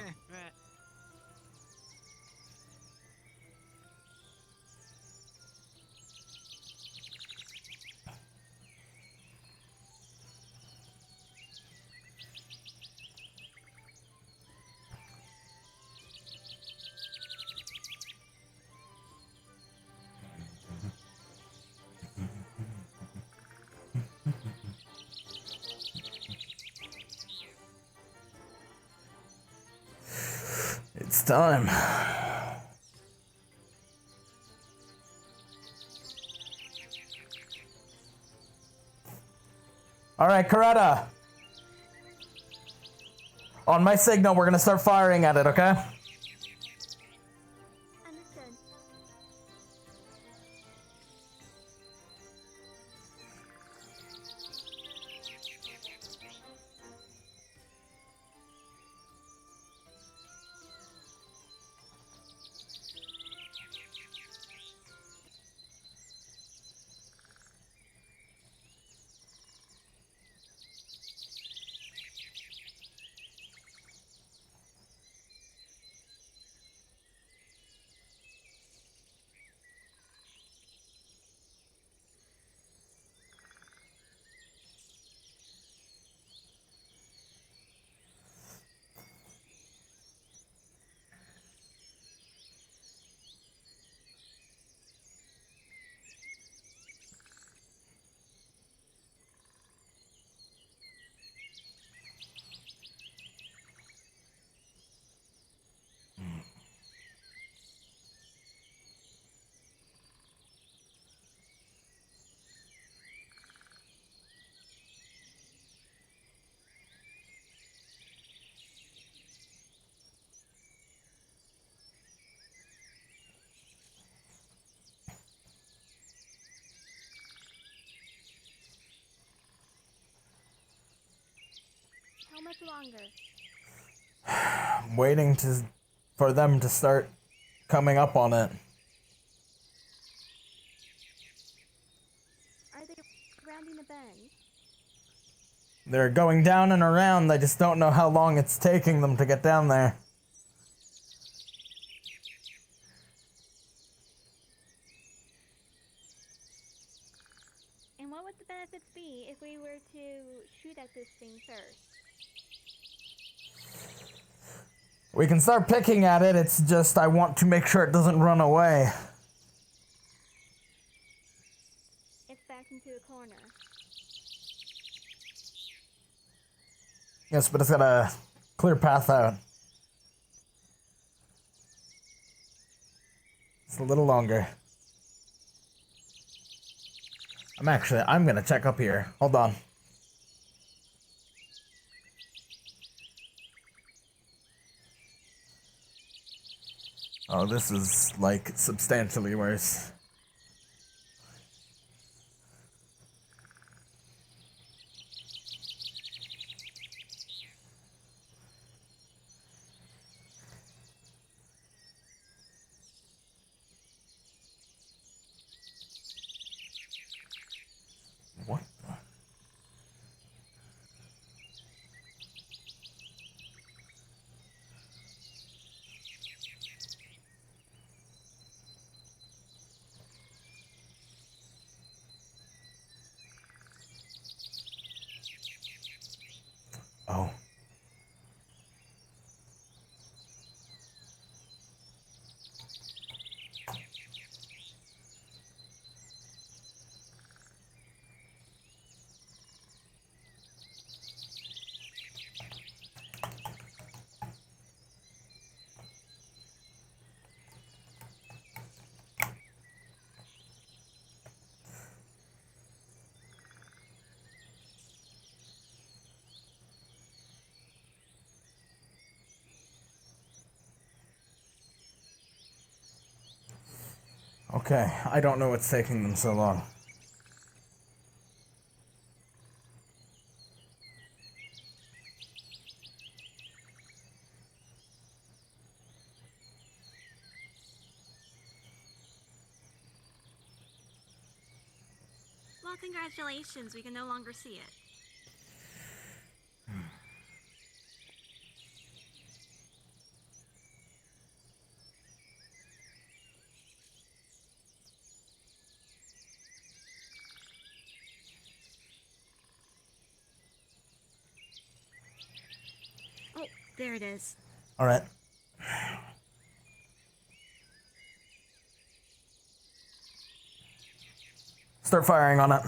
It's time. All right, Coretta. On my signal, we're gonna start firing at it, okay? Understood. How much longer? I'm waiting for them to start coming up on it. Are they rounding the bend? They're going down and around, I just don't know how long it's taking them to get down there. shoot at this thing first? We can start picking at it, it's just I want to make sure it doesn't run away. It's back into a corner. Yes, but it's got a clear path out. It's a little longer. I'm gonna check up here. Hold on. Oh, this is, like, substantially worse. What the? Oh. Okay, I don't know what's taking them so long. Well, congratulations. We can no longer see it. Oh, there it is. All right. Start firing on it.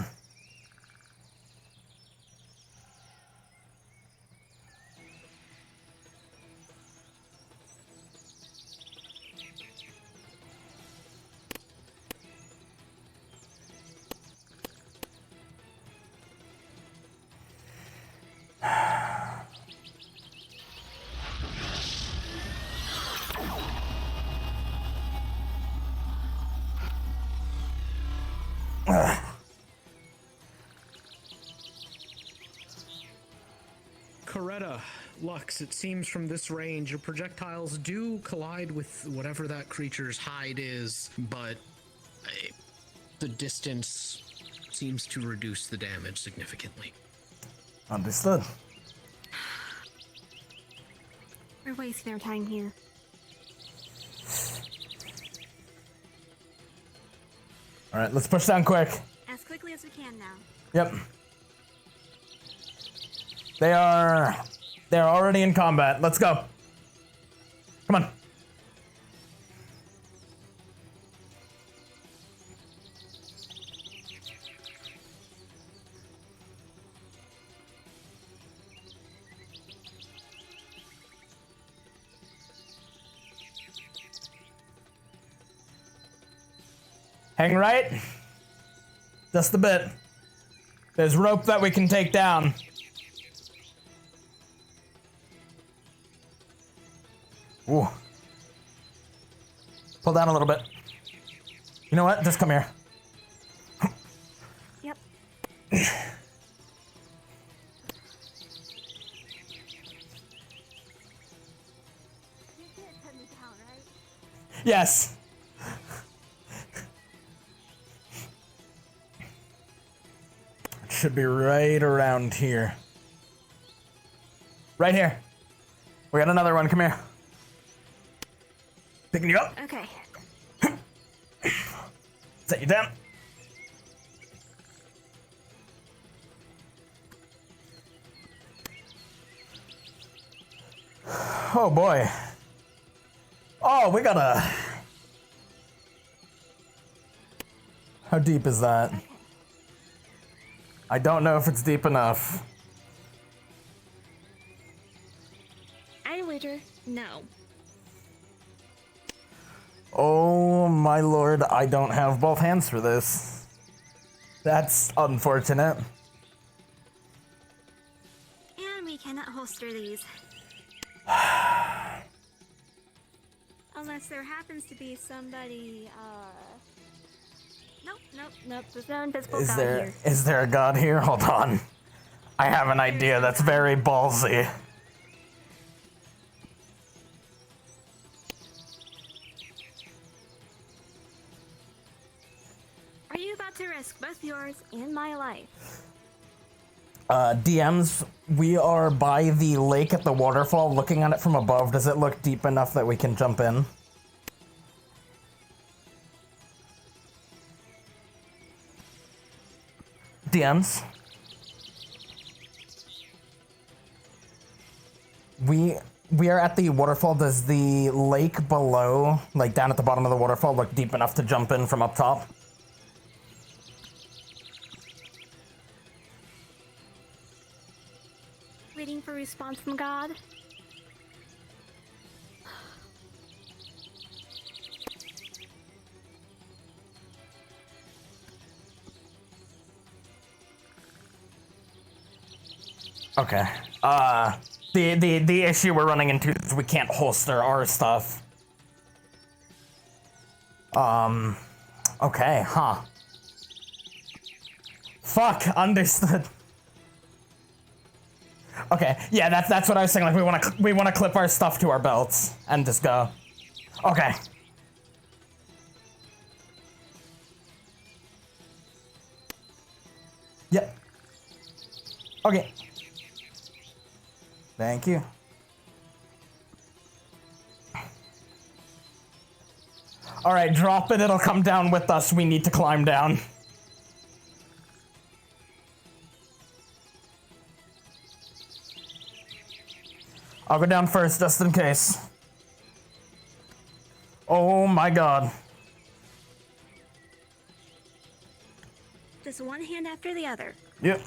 Coretta, Lux, it seems from this range, your projectiles do collide with whatever that creature's hide is, but the distance seems to reduce the damage significantly. Understood. We're wasting our time here. All right, let's push down quick. As quickly as we can now. Yep. They're already in combat. Let's go. Come on. Hang right. Just a bit. There's rope that we can take down. Ooh. Pull down a little bit. You know what? Just come here. Yep. Yes. It should be right around here. Right here. We got another one. Come here. Picking you up. Okay. Set you down. Oh boy. Oh, we gotta... How deep is that? I don't know if it's deep enough. I wager no. Oh my lord, I don't have both hands for this. That's unfortunate. And we cannot holster these. Unless there happens to be somebody, Nope. There's no invisible god here. Is there a god here? Hold on. I have an idea that's very ballsy. Are you about to risk both yours and my life? DMs, we are by the lake at the waterfall, looking at it from above. Does it look deep enough that we can jump in? DMs. We are at the waterfall. Does the lake below, like down at the bottom of the waterfall, look deep enough to jump in from up top? Waiting for a response from God? Okay. The issue we're running into is we can't holster our stuff. Okay, huh. Fuck, understood. Okay, yeah, that's what I was saying. Like we wanna clip our stuff to our belts and just go. Okay. Yep. Okay. Thank you. All right, drop it. It'll come down with us. We need to climb down. I'll go down first, just in case. Oh my god. Just one hand after the other. Yep.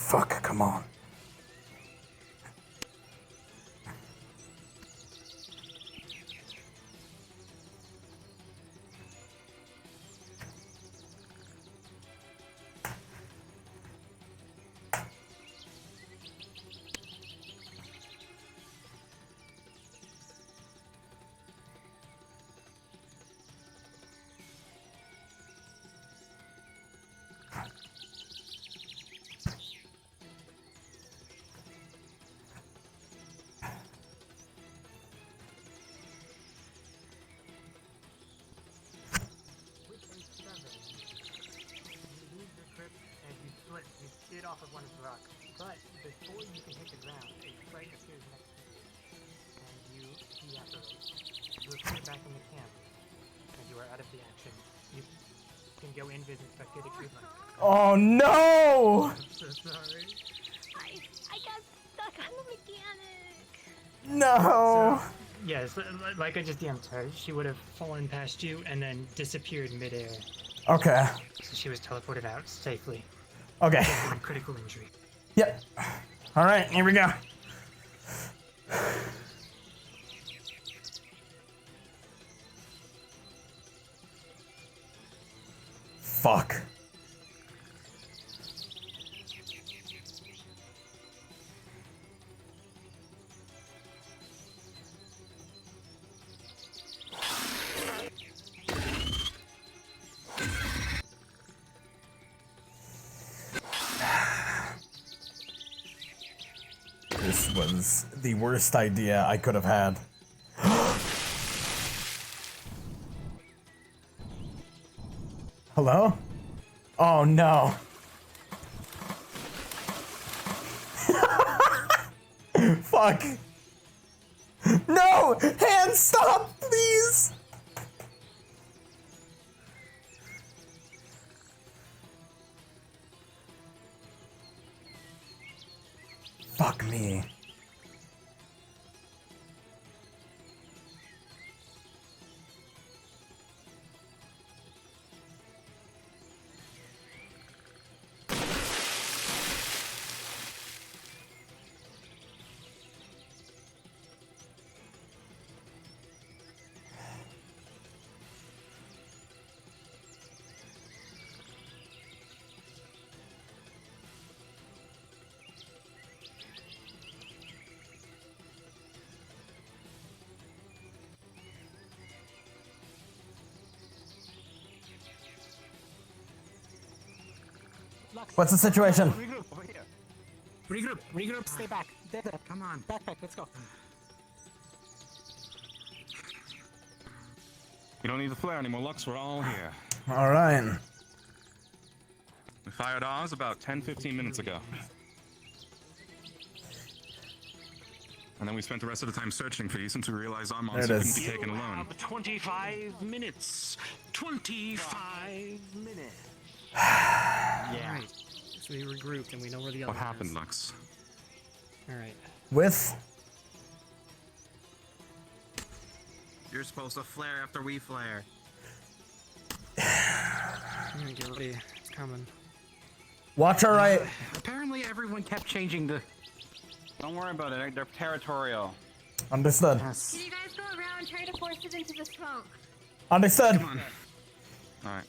Fuck, come on. Off of one of the rocks, but before you can hit the ground, a sprite appears next to you, and you deactivate. You appear back in the camp, and you are out of the action. You can go invis and spectate the treatment. Oh no! I'm so sorry. I got stuck on the mechanic. No! So, yes, like I just DM'd her, she would have fallen past you and then disappeared midair. Okay. So she was teleported out safely. Okay. Critical injury. Yep. All right, here we go. Fuck. This was the worst idea I could have had. Hello? Oh no. Fuck. No! Hands, stop, please! Fuck me. What's the situation? Regroup over here. Regroup, stay back. Come on. Backpack, let's go. You don't need the flare anymore, Lux. We're all here. Alright. We fired ours about 10-15 minutes ago. And then we spent the rest of the time searching for you since we realized our monster couldn't be taken alone. 25 minutes. 25 minutes. Yeah. Right. So we regrouped and we know where the other What happened, Lux? Alright. With? You're supposed to flare after we flare. Get ready. It's coming. Watch our right. Apparently everyone kept changing the... Don't worry about it. They're territorial. Understood. Can you guys go around and try to force it into the smoke? Understood. Come on. Alright.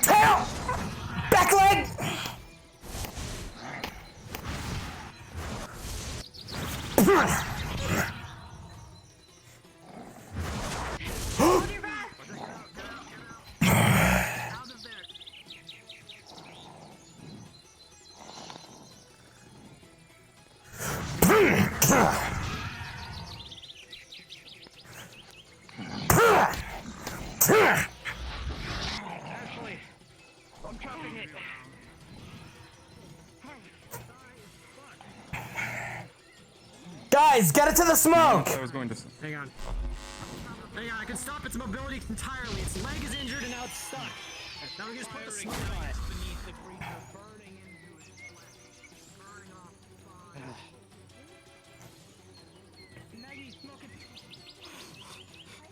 Tail! Back leg! Guys, get it to the smoke! I was going to... Hang on. Hang on, I can stop its mobility entirely. Its leg is injured and now it's stuck. Now we just put the smoke on it.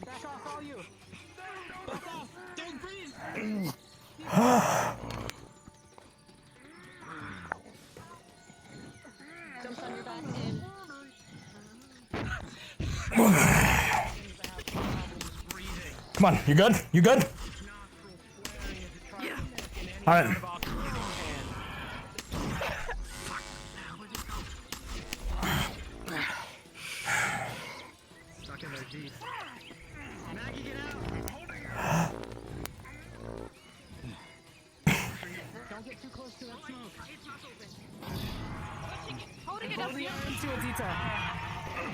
Back off, all you! Back off! Don't breathe! Jumps on your back in. Come on, you good? You good? Yeah. Alright. Stuck in there deep. Maggie, get out! Don't get too close to that smoke. Holding it Blow up. the air into it, Dita.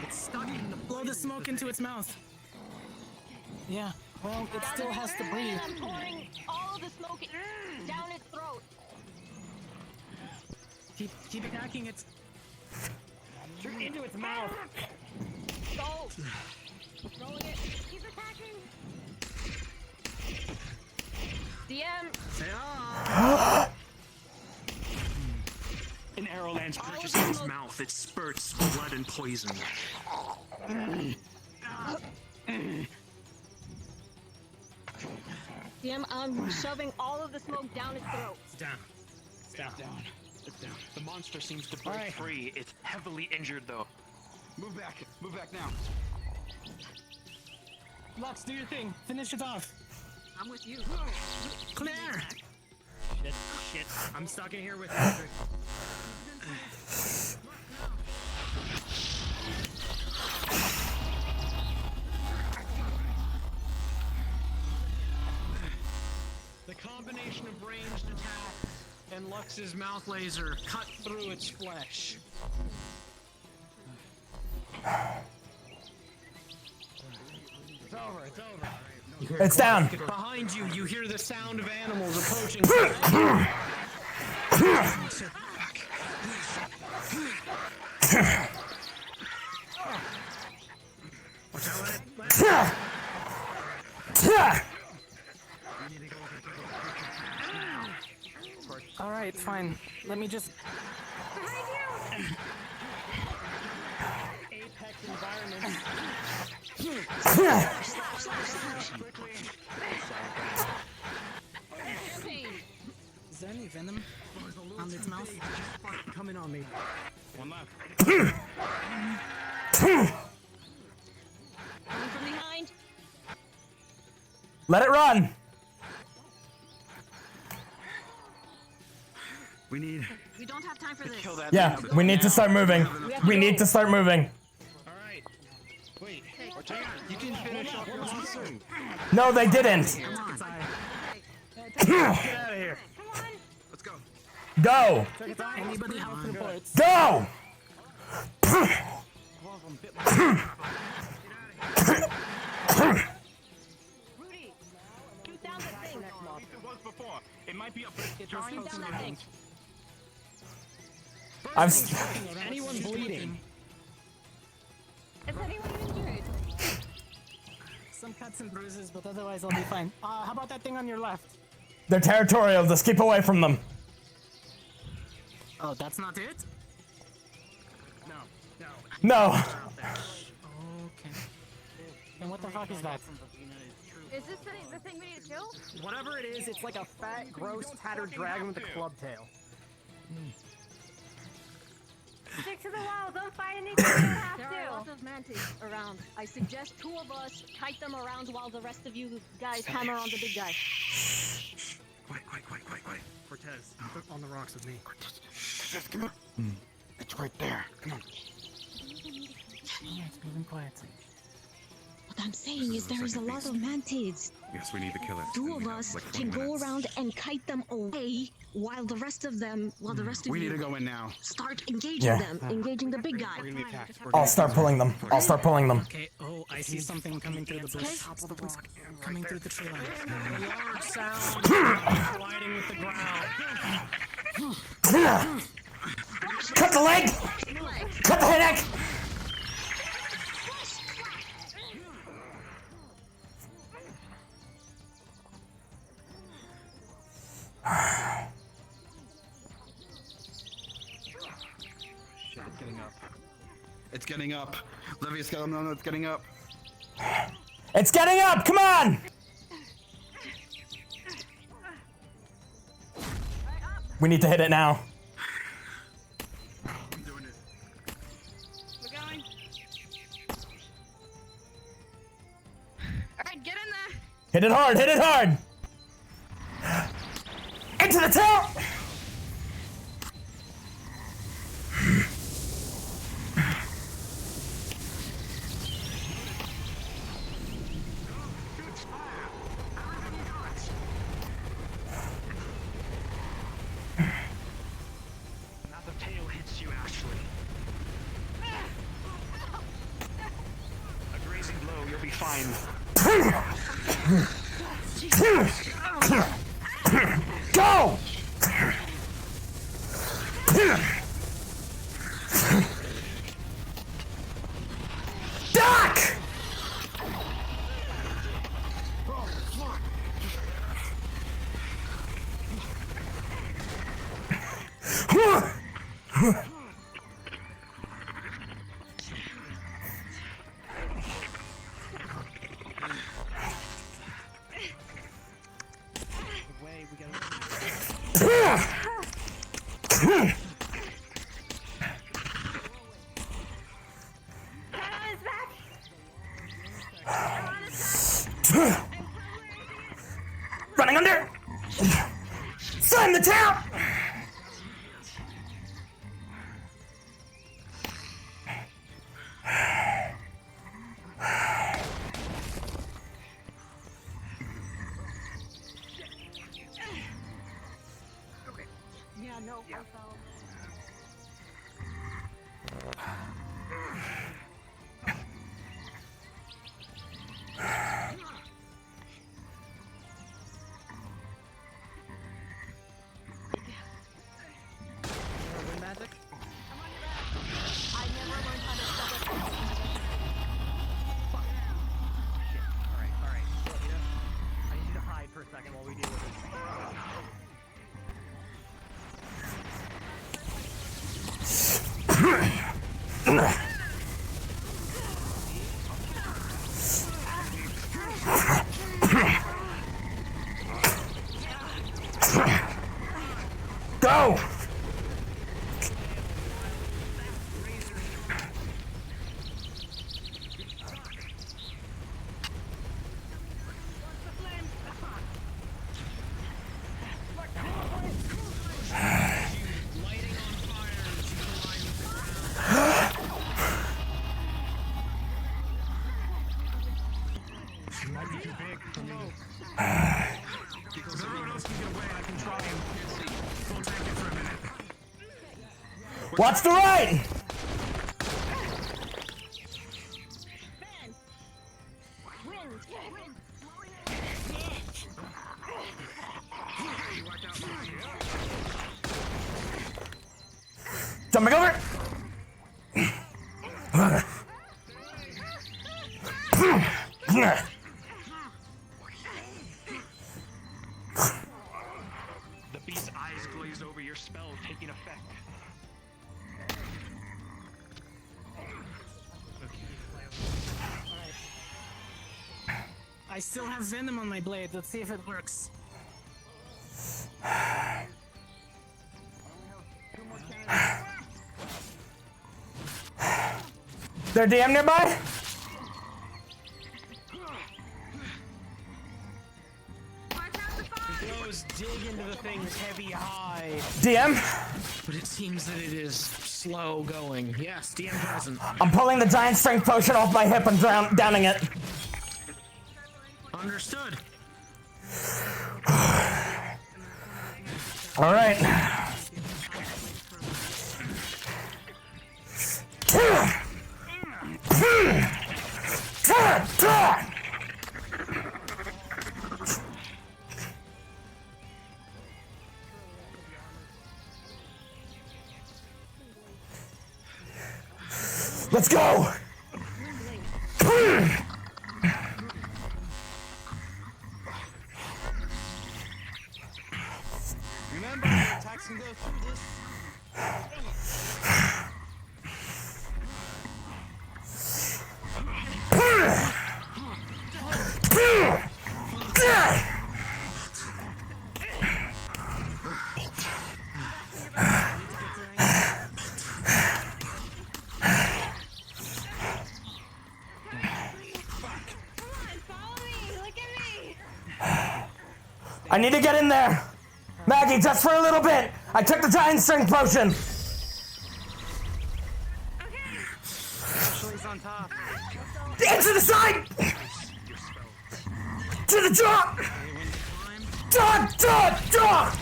It's stuck in the... Blow the smoke into its mouth. Yeah, well, it still has to breathe. I'm pouring all of the smoke down its throat. Keep attacking it. Into its mouth. assault! Throwing it. He's attacking! DM! An arrow lands Brutus in his mouth. It spurts blood and poison. DM, I'm shoving all of the smoke down his throat. It's down. It's down. It's down. The monster seems to break free. It's heavily injured, though. Move back. Move back now. Lux, do your thing. Finish it off. I'm with you. Claire! Shit. I'm stuck in here with Patrick. The combination of ranged attack and Lux's mouth laser cut through its flesh. It's over, it's over. It's down. Behind you, you hear the sound of animals approaching. Alright, fine. Let me just... Apex environment. Is there any venom on its mouth? Coming on me. One left. Coming from behind. Let it run. We need. We don't have time for this. Yeah, we need to start moving. We need to start moving. Alright. Wait. You can finish off your monster. No, they didn't. Get out of here. Let's go. Go. Anybody health reports? Go. Rudy, shoot down the thing. It was before. It might be up. Shoot down that thing. Anyone bleeding? Is anyone injured? Some cuts and bruises, but otherwise I'll be fine. How about that thing on your left? They're territorial. Just keep away from them. Oh, that's not it? No. Okay. And what the fuck is that? Is this the thing we need to kill? Whatever it is, it's like a fat, gross, tattered dragon with a club tail. Stick to the wall. Don't fight anything. You don't have There are lots of mantis around. I suggest 2 of us kite them around while the rest of you guys hammer on the big guy. Quiet. Cortez, on the rocks with me. Cortez, come on. It's right there. Come on. Yeah, it's moving quiet. What I'm saying is there is a lot of mantids. Yes, we need to kill it. 2 of us can go around and kite them away while the rest of We need you to go in now. start engaging Yeah. them, engaging the big guy. I'll start pulling them. I'll start pulling them. Okay, oh, I see something coming through the bush. Coming through the tree line. A large sound colliding with the ground. Cut the leg. Cut the neck. Shit, it's getting up. It's getting up. Levius got him. No, it's getting up. It's getting up. Come on. We need to hit it now. I'm doing it. We're going. Alright, get in there. Hit it hard. Hit it hard. Into the tail. Now the tail hits you, Ashley. A grazing blow, you'll be fine. Go! Die! Running under! Slam the town! Yeah, no, I fell. Magic? I never learned how to stop it. Alright. I need you to hide for a second while we deal with this. Go! Watch the right! Jumping over! The beast's eyes glazed over, your spell taking effect. I still have venom on my blade. Let's see if it works. There DM nearby? Those dig into the thing's heavy hide. DM? But it seems that it is slow going. Yes, DM present. I'm pulling the giant strength potion off my hip and downing it. Understood. All right. Let's go! Remember, attacks can go through this. I need to get in there! Maggie, just for a little bit! I took the giant strength potion! Ashley's on top. Into the side! To the top! Dog!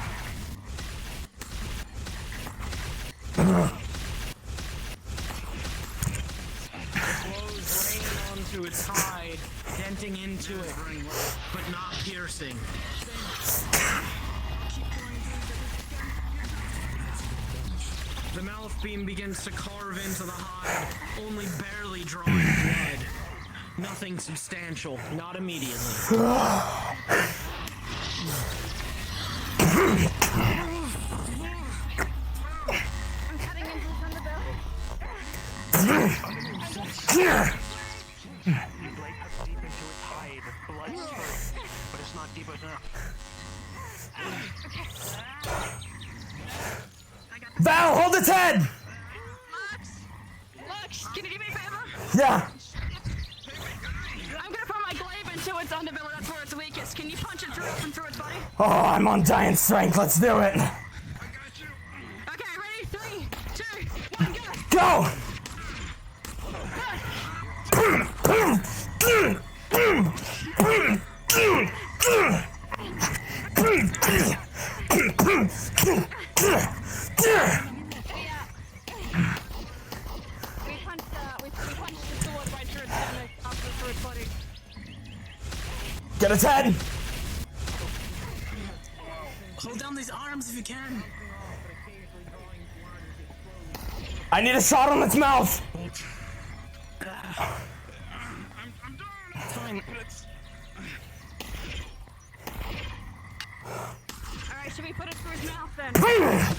Flows rain onto its hide, denting into it, but not piercing. The mouth beam begins to carve into the hide, only barely drawing blood. Nothing substantial, not immediately. Val, hold its head! Lux, can you do me a favor? Yeah. I'm gonna put my glaive into its underbelly, that's where it's weakest. Can you punch it through up and through its body? Oh, I'm on giant strength. Let's do it. Okay, ready? 3, 2, 1, go! Go! We punched the sword right through its stomach, up through its body. Get its head! Hold down these arms if you can. I need a shot on its mouth! Fine. Alright, should we put it through his mouth then? Come on.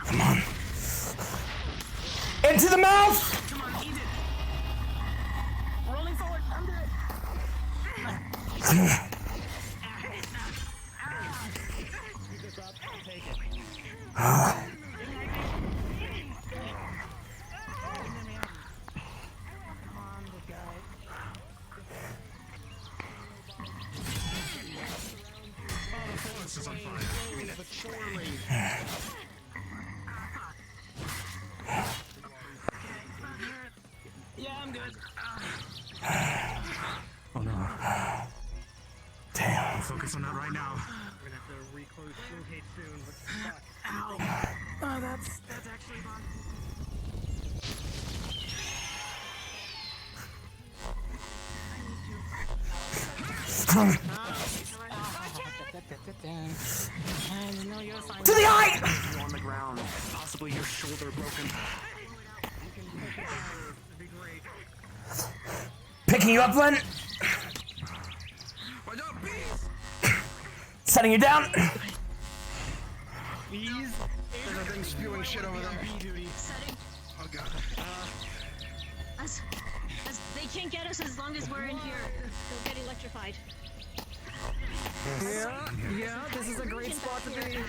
Come on. Into the mouth! Come on, eat it. Rolling forward, under it. Yeah, I'm good. Oh no. Damn. Focus on that right now. We're gonna have to reclose Flugate soon. What's the fuck? Ow. Oh, that's actually fun. To the eye! On the ground. Possibly your shoulder broken. Picking you up, Len. Setting you down. Bees? There's a thing spewing shit over there. Setting. Oh god. As they can't get us as long as we're in here. They'll get electrified. Yeah, this is a great spot to be. Can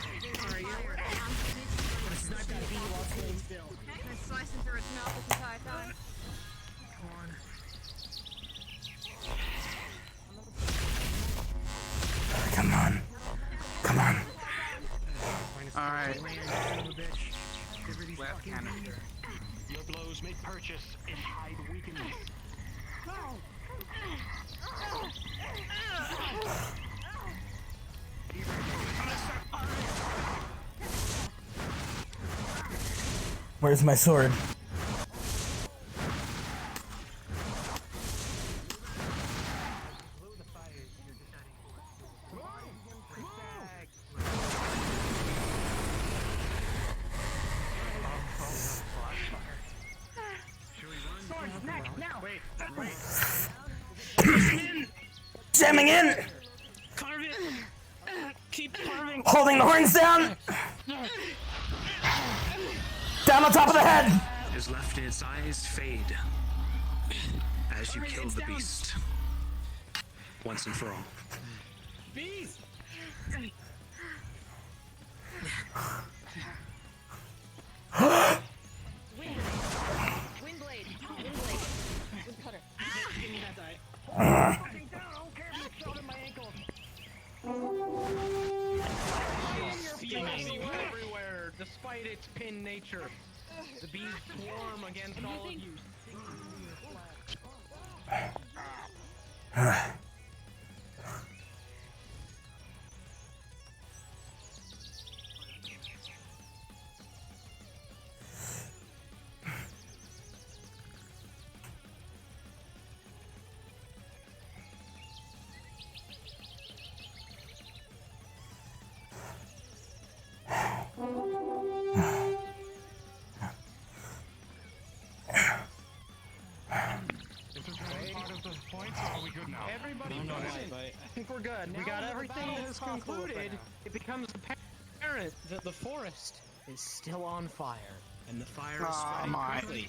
I slice him through its mouth this entire time? Come on. Come on. Alright. Left canister. Your blows may purchase and hide weakness. Where's my sword? Jamming in! Carve it! Keep carving! Holding the horns down! Down on top of the head! His left its eyes fade as you kill the beast. Once and for all. Bees! Windblade. Woodcutter. Give me that die. Fucking down, I don't care if it's shot in my ankle. Bees everywhere, despite its pin nature. The bees swarm against all of you. Everybody, I think we're good. We got everything that is concluded. It becomes apparent that the forest is still on fire, and the fire is spreading quickly.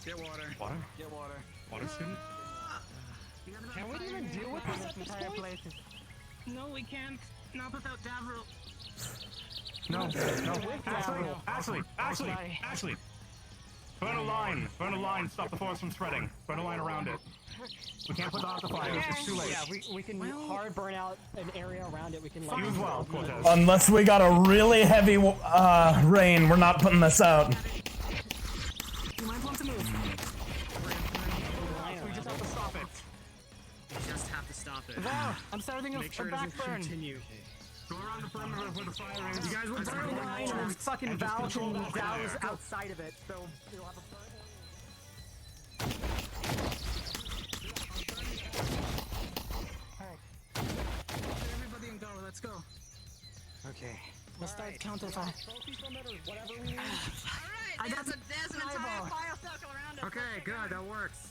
Get water. Water? Get water. Water student? Can we even deal with this at this point? No, we can't. Not without Davril. No. Ashley. Burn a line. Stop the forest from spreading. Burn a line around it. We can't put out the fires. It's too late. Yeah, we can hard burn out an area around it. We can. You as well, Cortez. Unless we got a really heavy rain, we're not putting this out. You might want to move. We just have to stop it. You just have to stop it. Val, I'm starting a Make sure it back doesn't burn. continue. Go around the perimeter where the fire is. You guys will burn a line and fucking Val can douse outside of it, so you'll have a burn. Everybody in go. Let's go. Okay. We'll start counter-fire. I got the There's an entire fire circle around us. Okay, good. That works.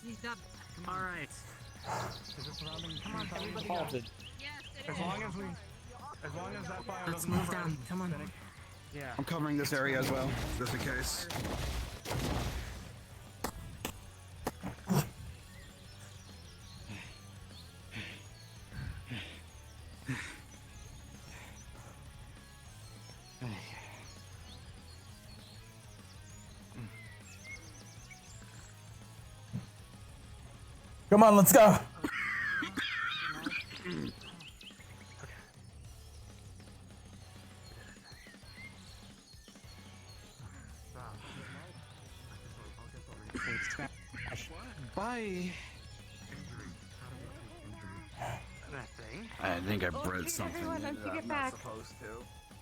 All right. Is it surrounding? Come on, everybody. Halted. Yes, it As is. long as that fire Let's doesn't move spread, down. Come on. Yeah. I'm covering this area as well, just in case. Come on, let's go. Bye. I think I bred something Everyone, that once you get I'm back. not supposed to.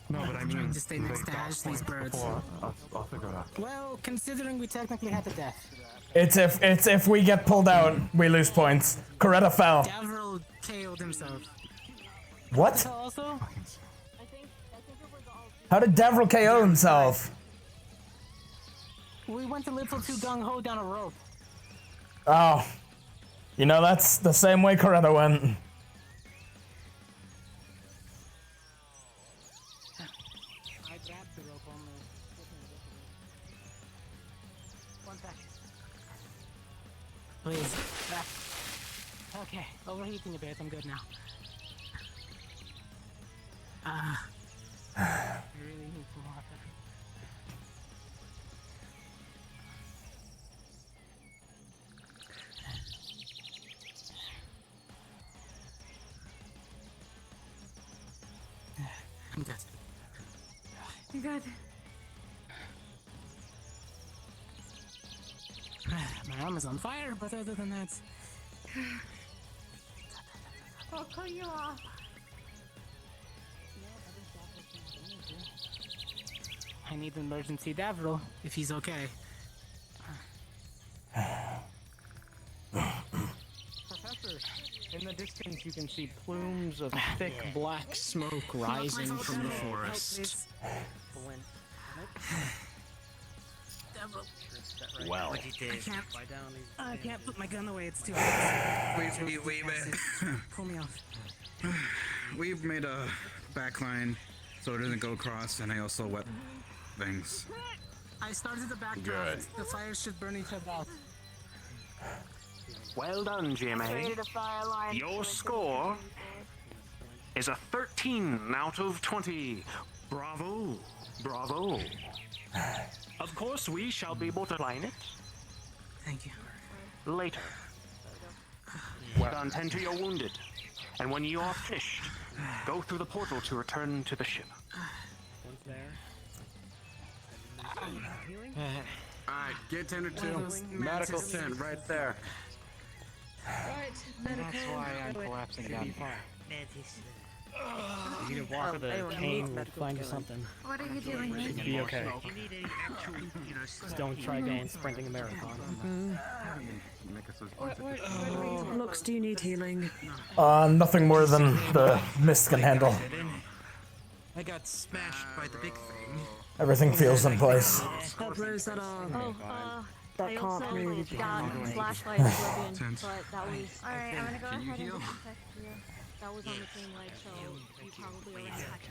No, but I I'm trying mean, to stay next to Ash, these birds. I'll figure it out. Well, considering we technically had the death. It's if we get pulled out, we lose points. Coretta fell. Davril KO'd himself. What? Also? How did Davril KO himself? We went a little too gung-ho down a rope. Oh. You know, that's the same way Coretta went. I grabbed the rope on the... One sec. Please. Okay, overheating a bit. I'm good now. I really need some water. I'm good. You good? My arm is on fire, but other than that... I'll pull you off. I need emergency Davril, if he's okay. Professor, in the distance you can see plumes of thick black smoke rising from the forest. Well. What'd you do? I can't put my gun away, it's too hot. Wait. Pull me off. We've made a backline so it doesn't go across, and I also wet things. I started the back Good. draft. The fires should burn each other out. Well done, GMA. Created a fire line. Your score is a 13 out of 20. Bravo. Bravo. Of course, we shall be able to line it Thank you. later. Well done, tend to your wounded. And when you are finished, go through the portal to return to the ship. One's there. Alright, get tender 2. Medical tent right there. Right, That's why I'm collapsing down far. You need to walk with they a will cane, need we'll find you something. What are you doing? You'll be okay. You need an actual, Just don't try again sprinting a marathon. Lux, do you need healing? Nothing more than the mist can handle. I got smashed by the big thing. Everything feels in place. Help those that are I that also can't move. got flashlight oblivion, Tense. but that was... Alright, I'm gonna go Can you ahead and heal? disinfect you. That was on the same leg, so you probably already touched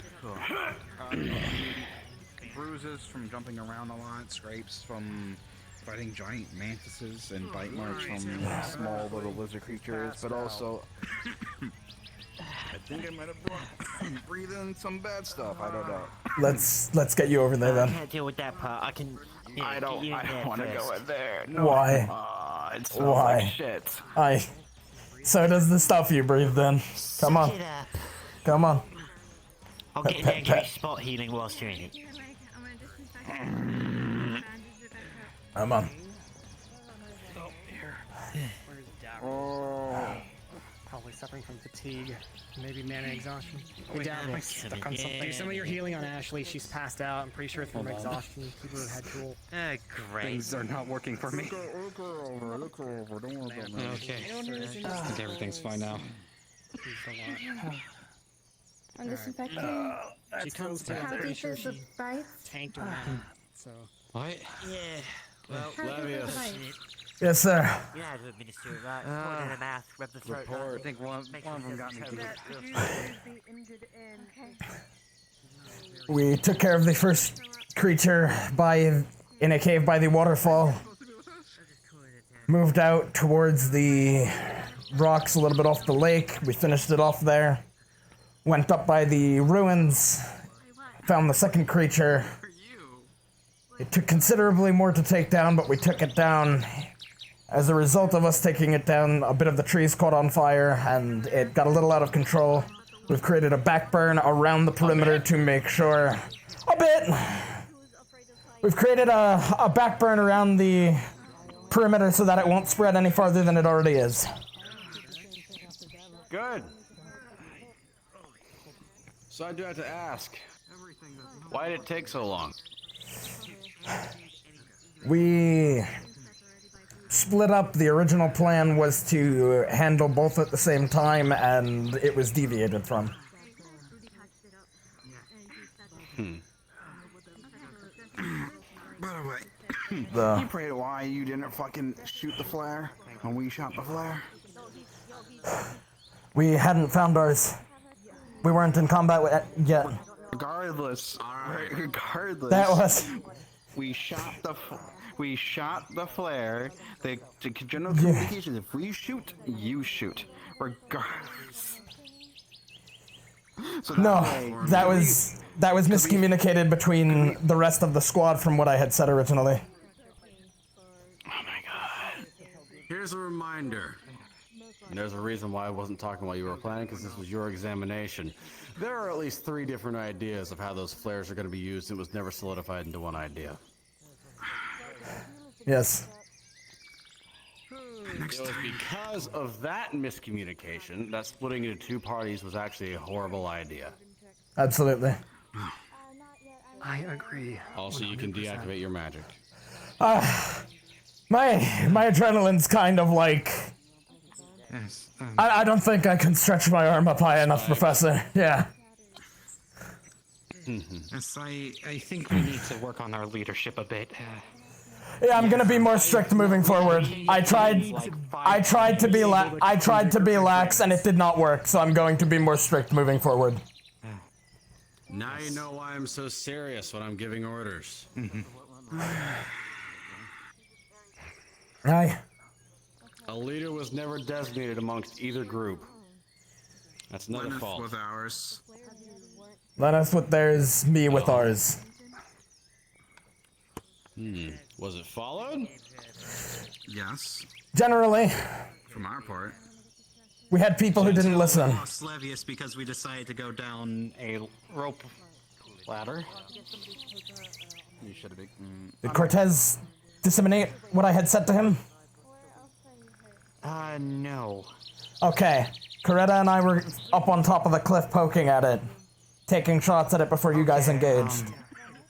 it. bruises from jumping around a lot, scrapes from fighting giant mantises, and bite marks from small little lizard creatures, but also I think I might have breathed in some bad stuff. I don't know. Let's get you over there I then. can't deal with that part. I can. Yeah, I don't want to go in there. No. Why? It smells like shit. So does the stuff you breathed in. Come on. Suck it up. Come on. I'll get in there and give you spot healing whilst you're in it. Come on. Oh. Probably suffering from fatigue, maybe mana exhaustion. You're down, like, stuck on something. Some of your healing on Ashley, she's passed out. I'm pretty sure it's from exhaustion. People have had trouble. Great. Things are not working for me. Look over. Don't worry about me. Okay. I think everything's fine now. I'm disinfecting. She comes to How deep is the bite? tanked around. So. What? Yeah. Well, Levius. Yes, sir. You had to administer it, right? Pour it in the mouth, rub the throat. Report. I think one of them got me too. We took care of the first creature in a cave by the waterfall. Moved out towards the rocks a little bit off the lake. We finished it off there. Went up by the ruins. Found the second creature. It took considerably more to take down, but we took it down. As a result of us taking it down, a bit of the trees caught on fire, and it got a little out of control. We've created a backburn around the perimeter to make sure... A bit! We've created a backburn around the perimeter so that it won't spread any farther than it already is. Good. So I do have to ask, why did it take so long? We split up. The original plan was to handle both at the same time, and it was deviated from. By the way, can you pray why you didn't fucking shoot the flare when we shot the flare? We hadn't found ours. We weren't in combat yet. Regardless, That was... We shot the flare. The general communication: if we shoot, you shoot. Regardless. So that was miscommunicated between the rest of the squad from what I had said originally. Oh my god. Here's a reminder. And there's a reason why I wasn't talking while you were planning, because this was your examination. There are at least 3 different ideas of how those flares are going to be used. It was never solidified into one idea. Yes. It was because of that miscommunication that splitting into 2 parties was actually a horrible idea. Absolutely. I agree. Also, you can deactivate your magic. My adrenaline's kind of like... Yes. I don't think I can stretch my arm up high enough, Professor. Yeah. Yes, I think we need to work on our leadership a bit. Yeah, I'm gonna be more strict moving forward. I tried to be lax, and it did not work. So I'm going to be more strict moving forward. Now you know why I'm so serious when I'm giving orders. Aye. A leader was never designated amongst either group. That's another fault. With ours. Let us with theirs, me with ours. Was it followed? Yes. Generally. From our part. We had people who didn't listen. We lost Levius because we decided to go down a rope ladder. You should have been. Did Cortez disseminate what I had said to him? No. Okay. Coretta and I were up on top of the cliff poking at it. Taking shots at it before you guys engaged.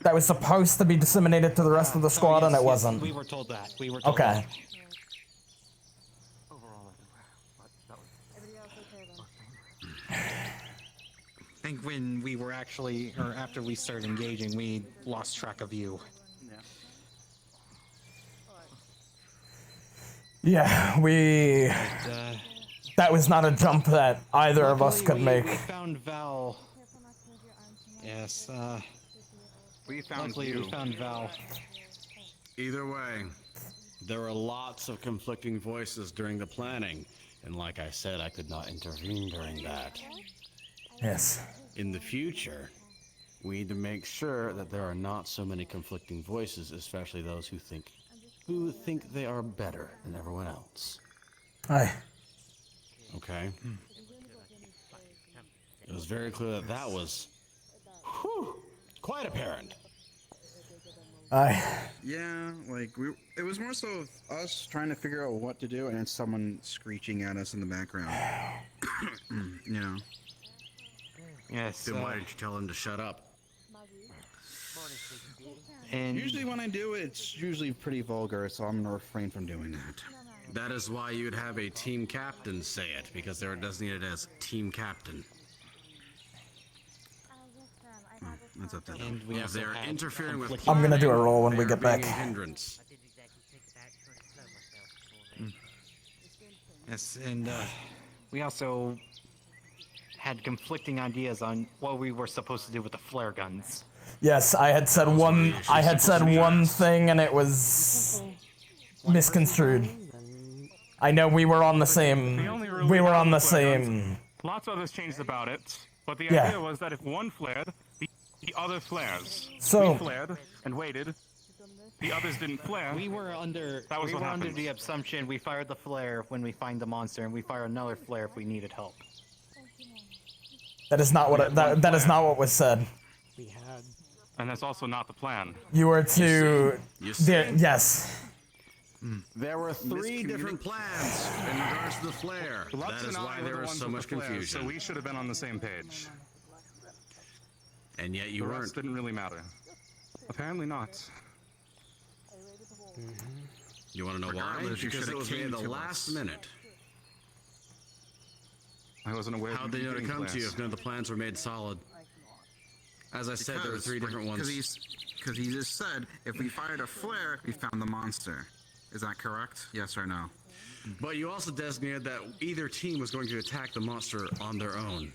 That was supposed to be disseminated to the rest of the squad, and it wasn't. We were told that. We were told okay. I think when we were actually, or after we started engaging, we lost track of you. Yeah, we... that was not a jump that either of us could make. We found Val. Yes, We found Luckily, you. we found Val. Either way, there were lots of conflicting voices during the planning, and like I said, I could not intervene during that. Yes. In the future, we need to make sure that there are not so many conflicting voices, especially those who think they are better than everyone else. Aye. Okay? It was very clear that that was quite apparent. Aye. Yeah, like it was more so of us trying to figure out what to do, and then someone screeching at us in the background. You know. Yes. Then why didn't you tell him to shut up? And usually when I do it, it's usually pretty vulgar, so I'm gonna refrain from doing that. That is why you'd have a team captain say it, because they're designated as team captain. That's up to them. And we If also they're had interfering with I'm gonna do a roll when we they're get being back. a hindrance. Yes, and we also had conflicting ideas on what we were supposed to do with the flare guns. Yes, I had said one. I had said one thing, and it was misconstrued. I know we were on the same. We were on the same. Lots of others changed about it, but the Yeah. idea was that if one flared, the other flares. So- we flared and waited. The others didn't flare. We were under. That was we what were under happened. the assumption we fired the flare when we find the monster, and we fire another flare if we needed help. That is not what. That is not what was said. We had. And that's also not the plan. You were to. You see? Yes. There were 3 different plans in regards to the flare. Lux That is and I why were there the was ones so with much the flares, confusion. So we should have been on the same page. And yet you the weren't. rest didn't really matter. Apparently not. You want to know why? Regardless, you Because should've it was made came at the to last us. minute. I wasn't aware. How'd they know to come to you if none of the plans were made solid? As I said, there were 3 different ones. Because he just said if we fired a flare, we found the monster. Is that correct? Yes or no? But you also designated that either team was going to attack the monster on their own.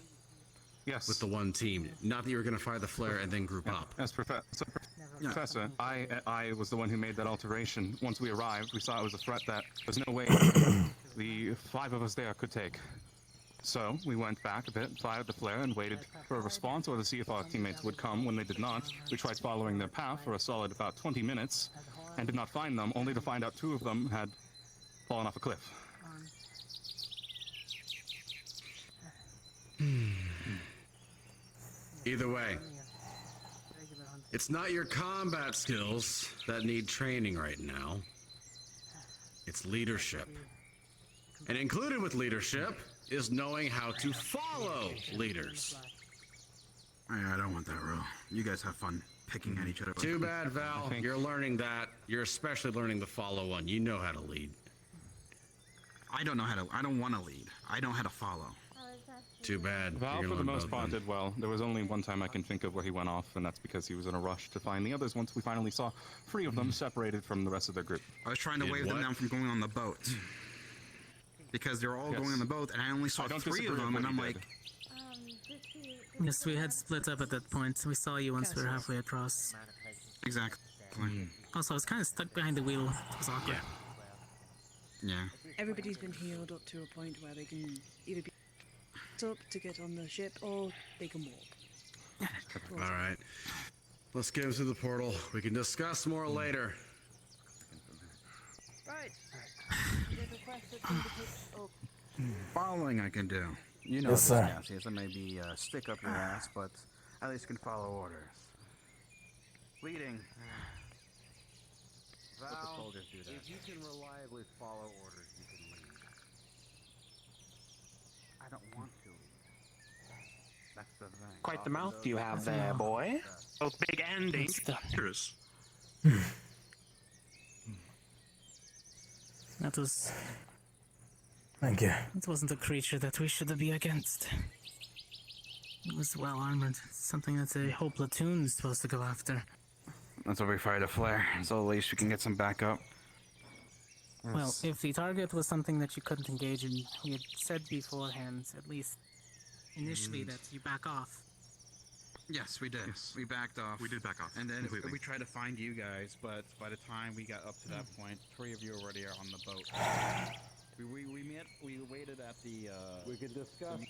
Yes. With the one team. Not that you were going to fire the flare and then group up. As Professor, I was the one who made that alteration. Once we arrived, we saw it was a threat that there's no way the 5 of us there could take. So we went back a bit, fired the flare, and waited for a response or to see if our teammates would come. When they did not, we tried following their path for a solid about 20 minutes and did not find them, only to find out 2 of them had fallen off a cliff. Either way, it's not your combat skills that need training right now. It's leadership. And included with leadership is knowing how to follow leaders. I don't want that, Ro. You guys have fun picking at each other. Too bad, Val. You're learning that. You're especially learning the follow one. You know how to lead. I don't know how to. I don't want to lead. I know how to follow. Too bad. Val, You're for gonna the learn most both part, then. did well. There was only one time I can think of where he went off, and that's because he was in a rush to find the others once we finally saw 3 of them separated from the rest of their group. I was trying to wave them down from going on the boat. Because they're all going on the boat, and I only saw 3 of them, and I'm like... Yes, we had split up at that point. We saw you once we were halfway across. Exactly. Also, I was kind of stuck behind the wheel. It was awkward. Yeah. Everybody's been healed up to a point where they can either be up to get on the ship or they can walk. All right. Let's get him through the portal. We can discuss more later. Right. Following I can do. You know Yes, this, sir. Cassius. It may be stick up your ass, but at least you can follow orders. Leading. Let the soldiers do that. If you can reliably follow orders, you can lead. I don't want to lead. That's the thing. Quite the mouth you have there, boy. Both big and dangerous. That was. Thank you. It wasn't a creature that we should be against. It was well armored. Something that a whole platoon is supposed to go after. That's why we fired a flare, so at least we can get some backup. Well, if the target was something that you couldn't engage in, we had said beforehand, at least initially, that you back off. Yes, we did. Yes. We backed off. We did back off. And then completely. we tried to find you guys, but by the time we got up to that point, 3 of you already are on the boat. We waited at the We could discuss.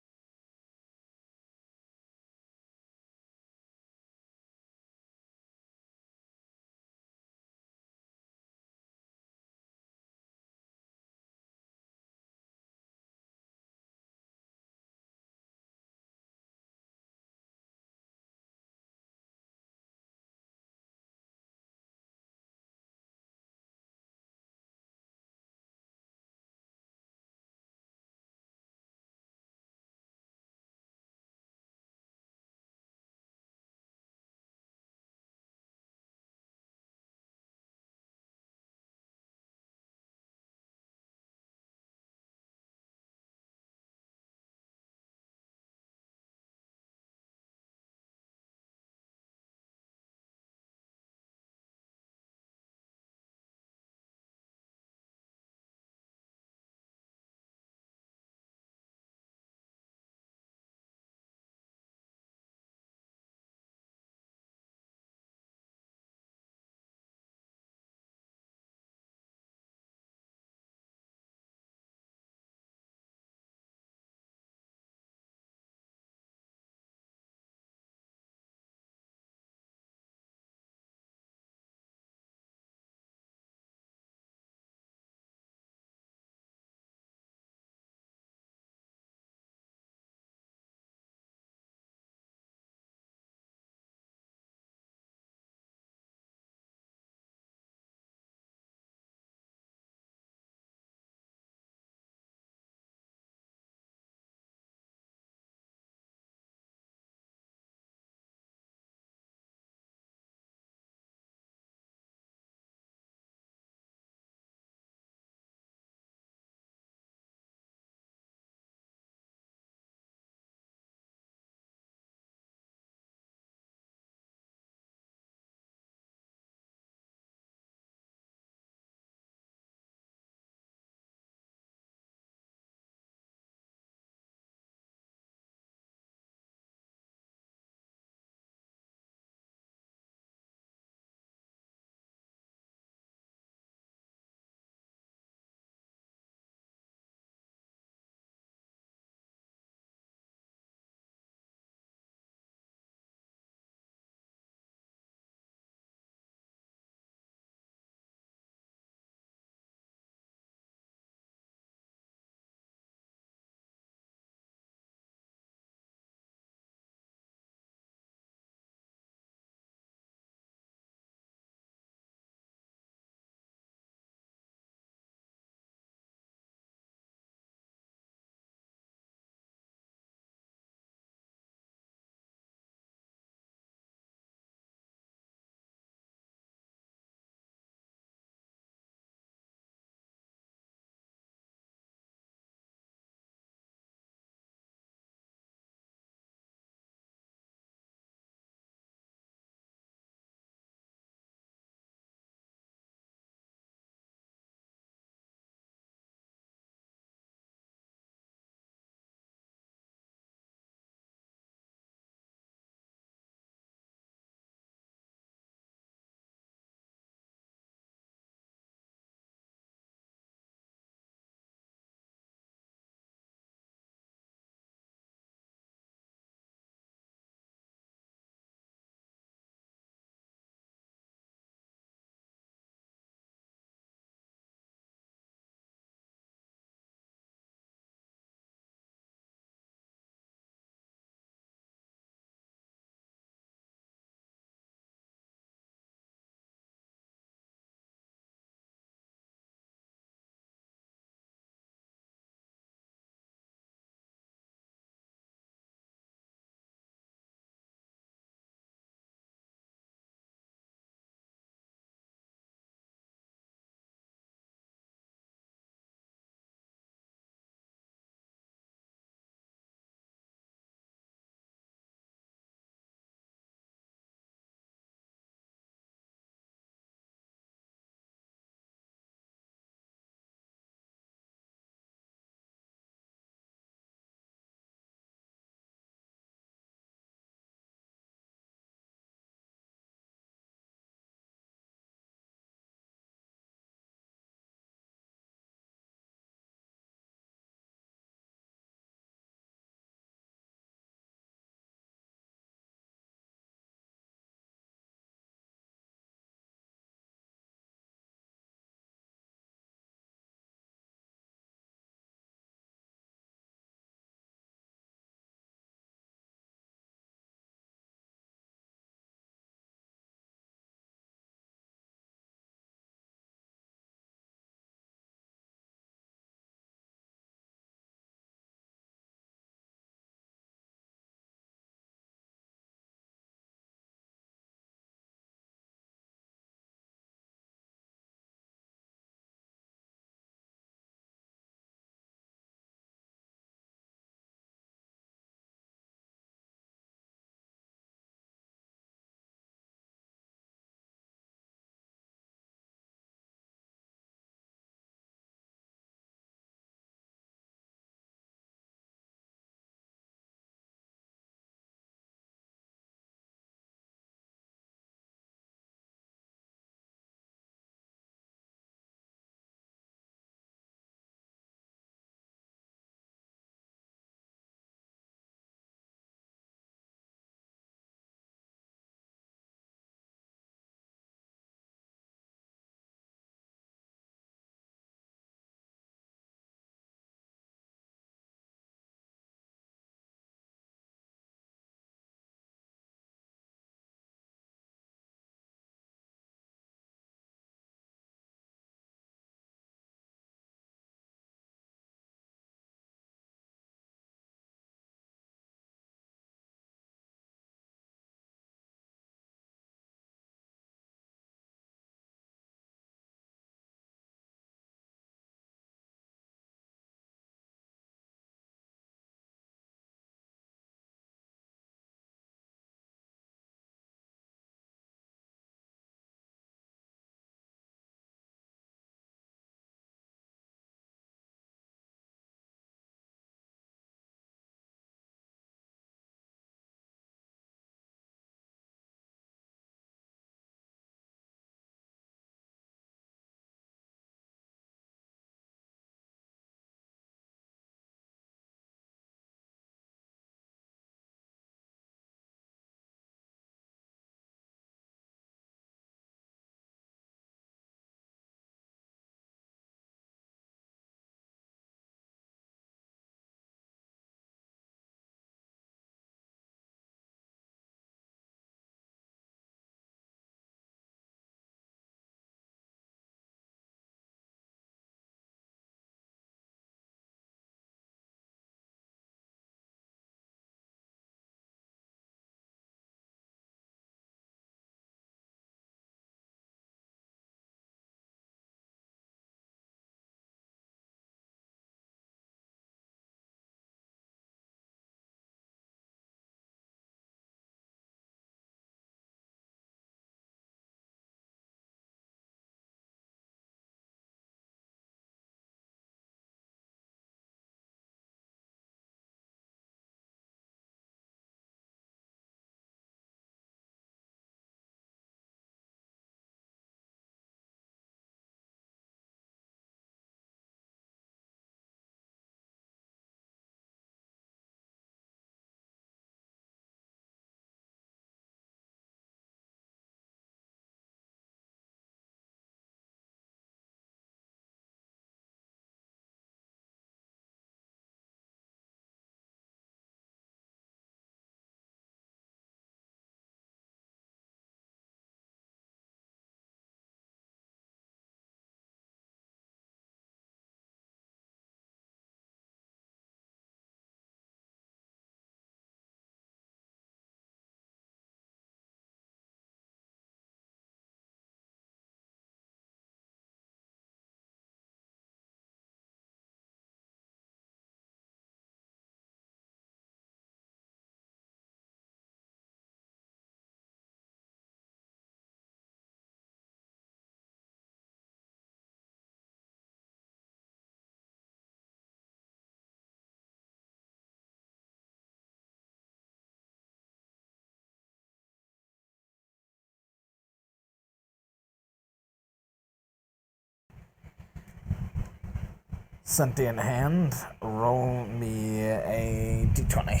Sentient hand, roll me a d20.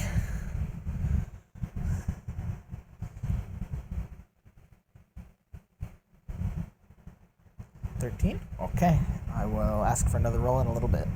$13? Okay, I will ask for another roll in a little bit.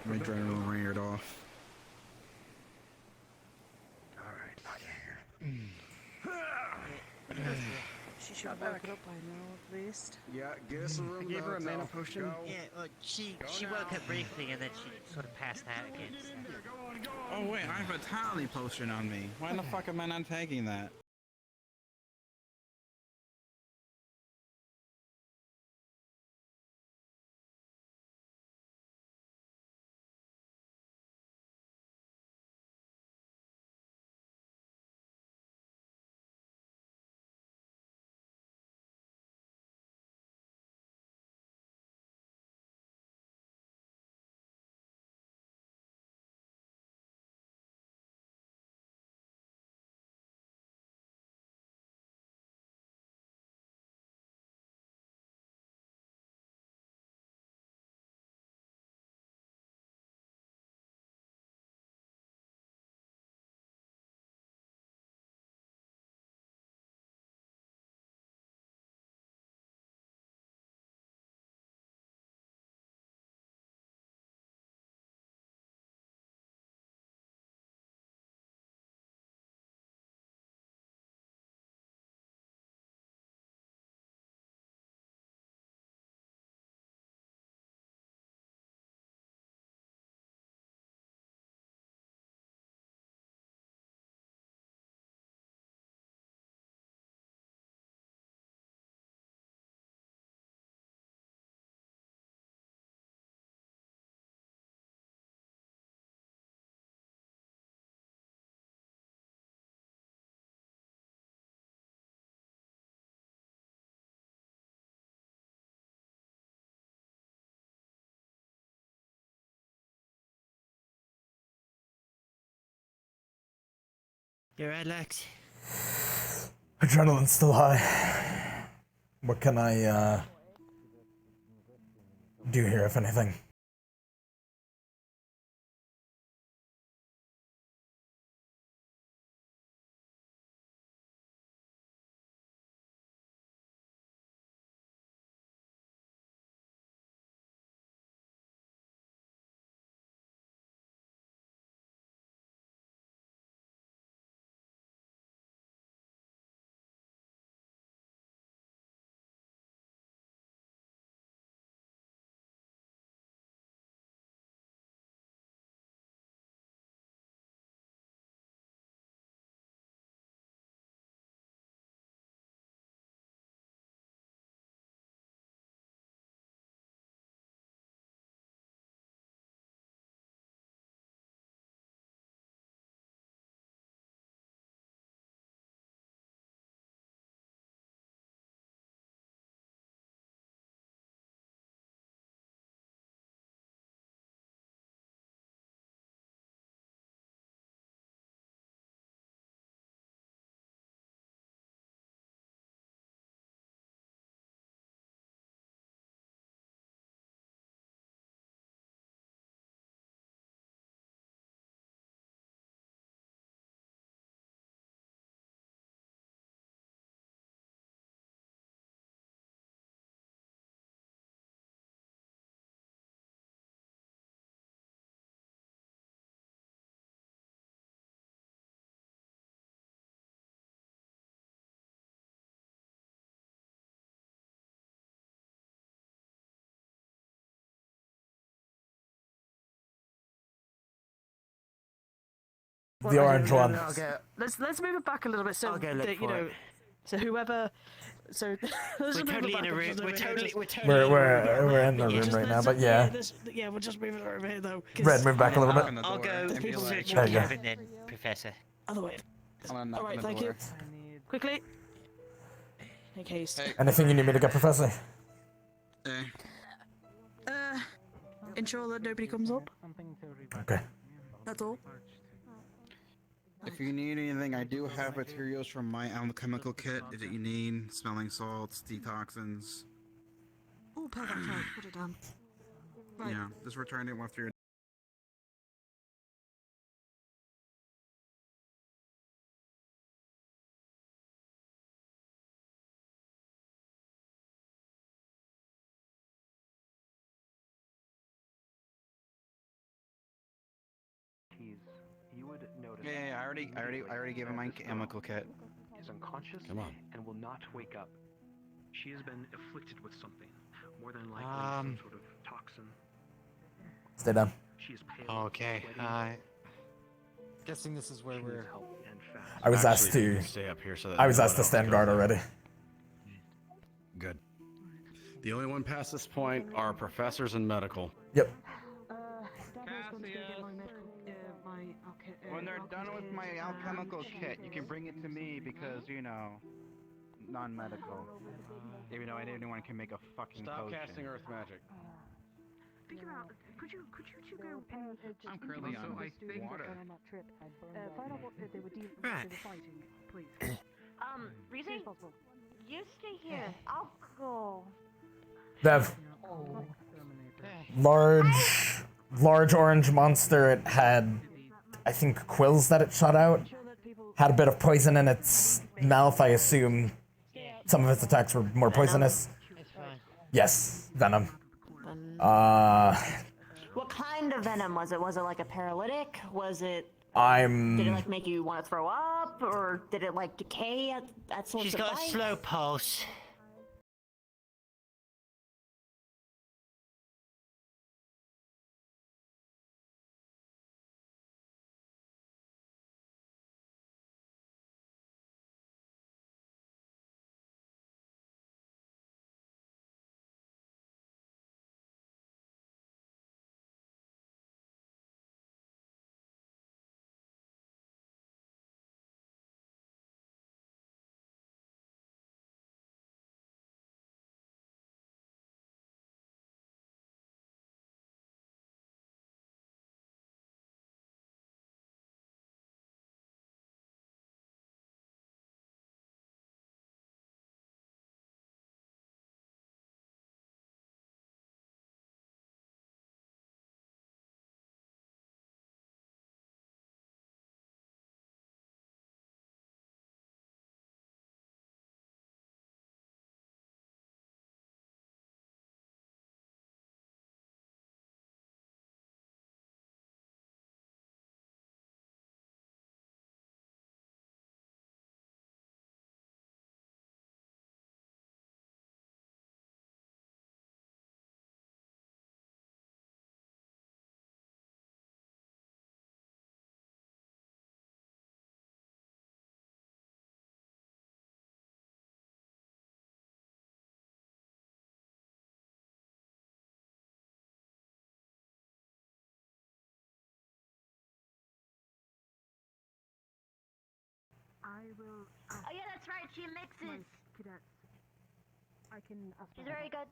My adrenaline reared off. She should have woken up by now, at least. Yeah, get us a room. I gave her a mana potion. Yeah, look, she woke up briefly and then she sort of passed out again. So. Oh wait, I have a tally potion on me. Why the fuck am I not taking that? You're right, Lex. Adrenaline's still high. What can I do here, if anything? The orange one. Okay, let's move it back a little bit. So I'll go look that, you for know, it. so whoever, so let's We're just move totally it back in a up room. just a We're bit, totally. just- We're totally. We're in the room right now, but yeah. Yeah, we'll just move it over here though. 'cause- Red, move back a little bit. I'll go search There your you go. cabin then, Professor. Other way. All right, thank you. Quickly. In case. Anything you need me to get, Professor? Ensure that nobody comes up. Okay. That's all. If you need anything, I do have materials from my alchemical kit that you need. Smelling salts, detoxins. Oh, perfect. Right, put it down. Right. Yeah, just return it after you're You would notice. Yeah, I already gave him my chemical kit. Is unconscious Come on. and will not wake up. She has been afflicted with something, more than likely some sort of toxin. Stay down. She is pale. Okay. Guessing this is where we're. I was asked Actually, you to. can stay up here so that I was no asked one to stand else guard goes already. there. Good. The only one past this point are professors and medical. Yep. When they're done with my alchemical kit, you can bring it to me because, you know, non-medical. Even though anyone can make a fucking Stop potion. casting earth magic. Figure out. Could you two go and I'm currently on water. find out what they were dealing Right. fighting, please? Reese, you stay here. I'll go. Dev. Large orange monster. It had, I think, quills that it shot out. Had a bit of poison in its mouth, I assume. Some of its attacks were more poisonous. Yes, venom. What kind of venom was it? Was it like a paralytic? Was it? I'm. Did it like make you want to throw up, or did it like decay at sorts She's of got a bites? slow pulse. I will. Oh yeah, that's right. She mixes. Cadets. I can. She's very good.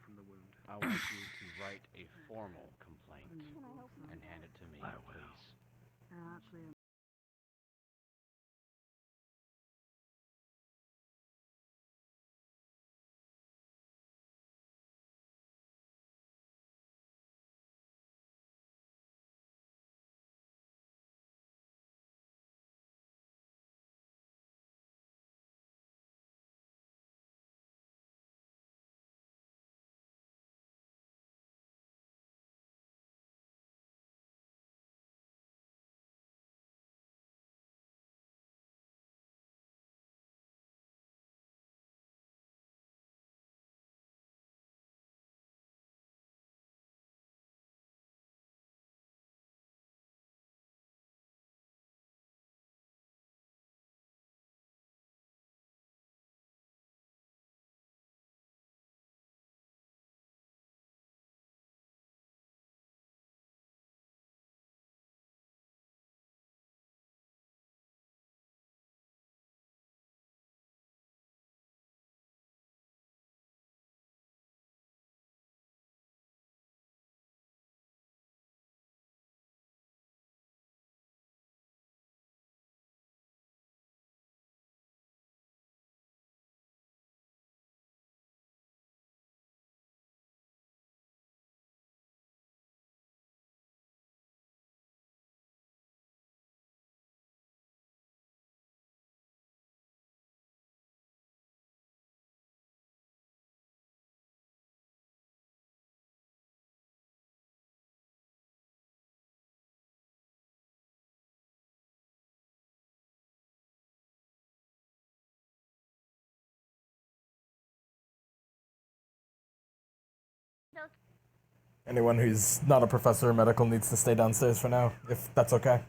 From the wound. I want you to write a formal complaint and hand it to me, please. Actually. Anyone who's not a professor of medical needs to stay downstairs for now, if that's okay.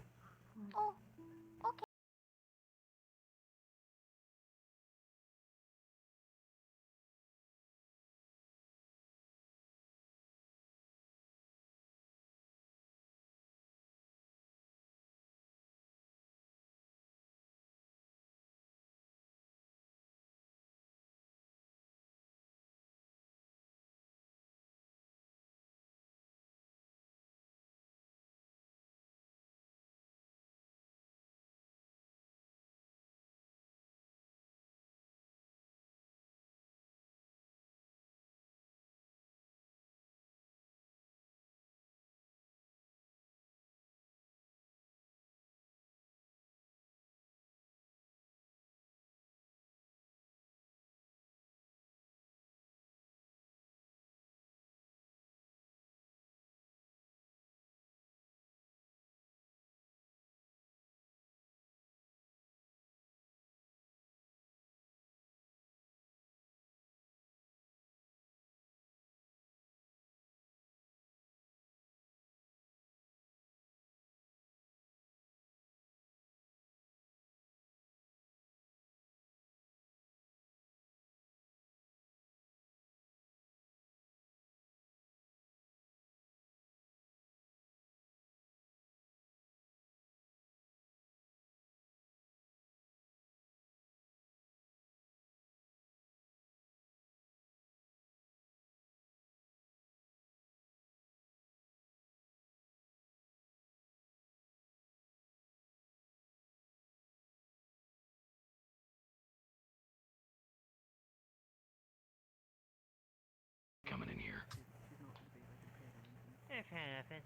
nothing.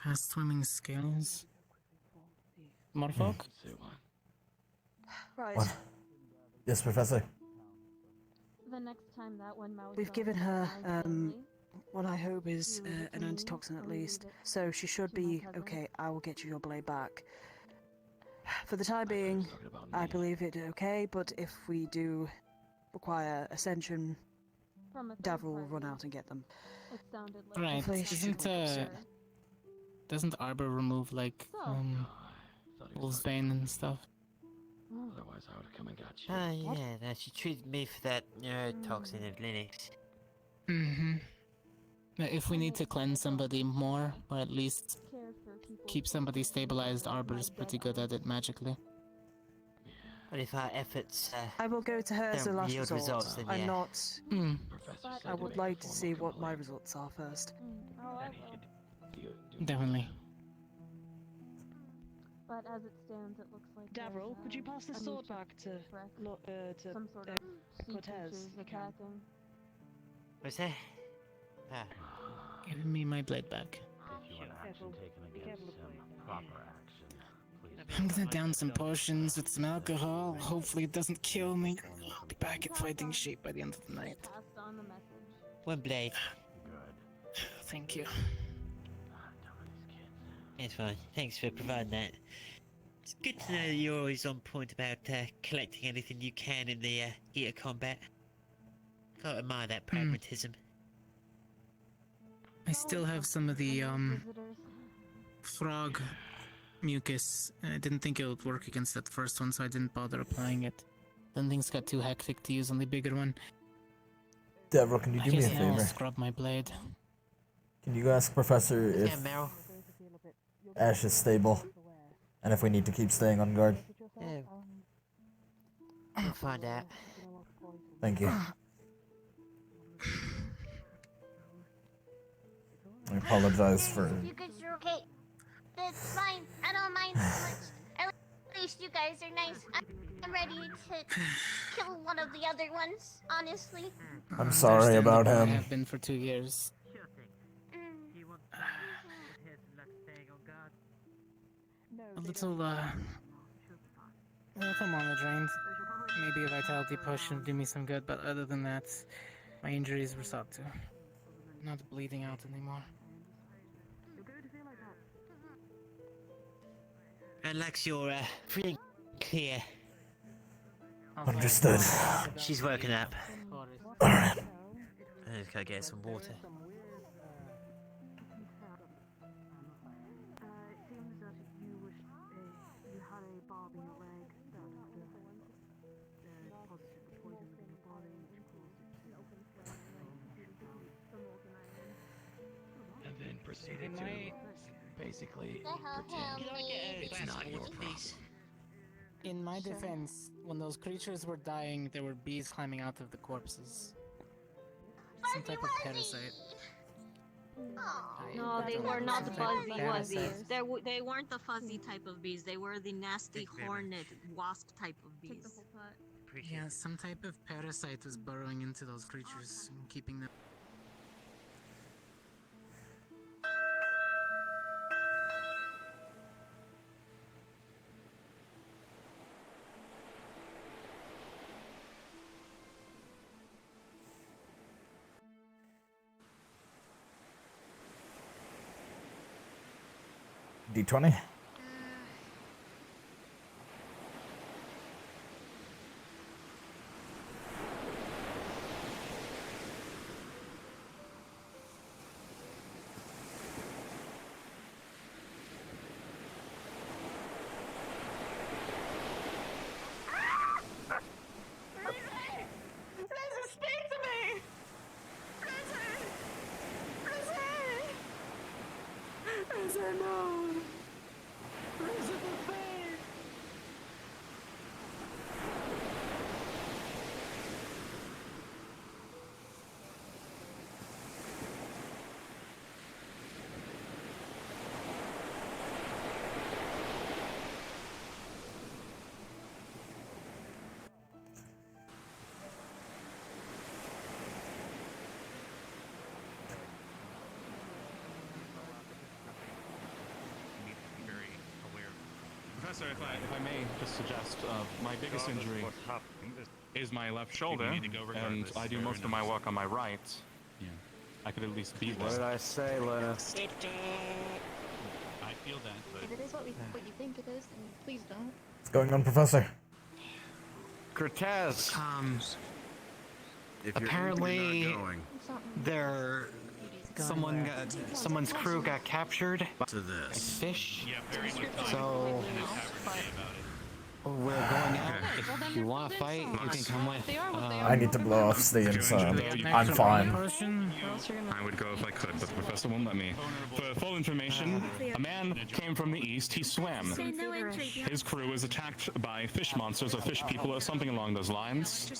Fast swimming skills. More folk? Right. What? Yes, Professor. The next time that one mouse We've given her what I hope is an antitoxin at least, so she should be okay. I will get you your blade back. For the time being, I believe it okay, but if we do require Ascension, Davil will run out and get them. Right, Hopefully she isn't, won't be sorry. doesn't Arbor remove, like, Wolf's Bane and stuff? Otherwise, I would have come and got you. Oh, yeah, no, she treated me for that neurotoxin of Linux. Mm-hmm. If we need to cleanse somebody more, or at least keep somebody stabilized, Arbor is pretty good at it magically. But if our efforts I will go to her as a don't last yield resort. results, then I'm yeah. not. I would like to see what my results are first. Definitely. But as it stands, it looks like Davil, could you pass the sword back to some sort of sea Cortez? creatures attacking. What's that? Ah. Give me my blade back. I'm gonna down some potions with some alcohol. Hopefully it doesn't kill me. I'll be back in fighting shape by the end of the night. Passed on the message. One blade. Thank you. It's fine. Thanks for providing that. It's good to know that you're always on point about collecting anything you can in the heat of combat. I admire that pragmatism. I still have some of the, frog mucus. I didn't think it would work against that first one, so I didn't bother applying it. Then things got too hectic to use on the bigger one. Deborah, can you do me a I guess now I'll favor? scrub my blade. Can you ask Professor if Meryl. Ash is stable, and if we need to keep staying on guard? Yeah. We'll find out. Thank you. I apologize for... You guys are okay. That's fine. I don't mind so much. At least you guys are nice. I'm ready to kill one of the other ones, honestly. I'm sorry about I him. have been for 2 years. A little mana drained. Maybe a vitality push would do me some good, but other than that, my injuries were sought to. Not bleeding out anymore. And Lex, you're free and clear. Understood. She's woken up. Alright. I just gotta get some water. popping your leg, that deposits the poison within your body, which causes And then proceeded to basically pretend it's not your problem. In my defense, when those creatures were dying, there were bees climbing out of the corpses. Some type of parasite. No, they were not Some type of fuzzy parasite. wuzzies. They weren't the fuzzy type of bees. They were the nasty hornet wasp type of bees. Yeah, some type of parasite was burrowing into those creatures and keeping them. D20. Professor, if I may just suggest, my biggest injury is my left shoulder, and I do most of my work on my right. Yeah. I could at least be there. What did I say, Linus? I feel that, but... If it is what you think it is, then please don't. What's going on, Professor? Cortez! Apparently, someone's crew got captured by fish. So we're going out. If you want to fight, you can come with. I need to blow off steam, so I'm fine. I would go if I could, but the professor won't let me. For full information, a man came from the east, he swam. His crew was attacked by fish monsters or fish people or something along those lines.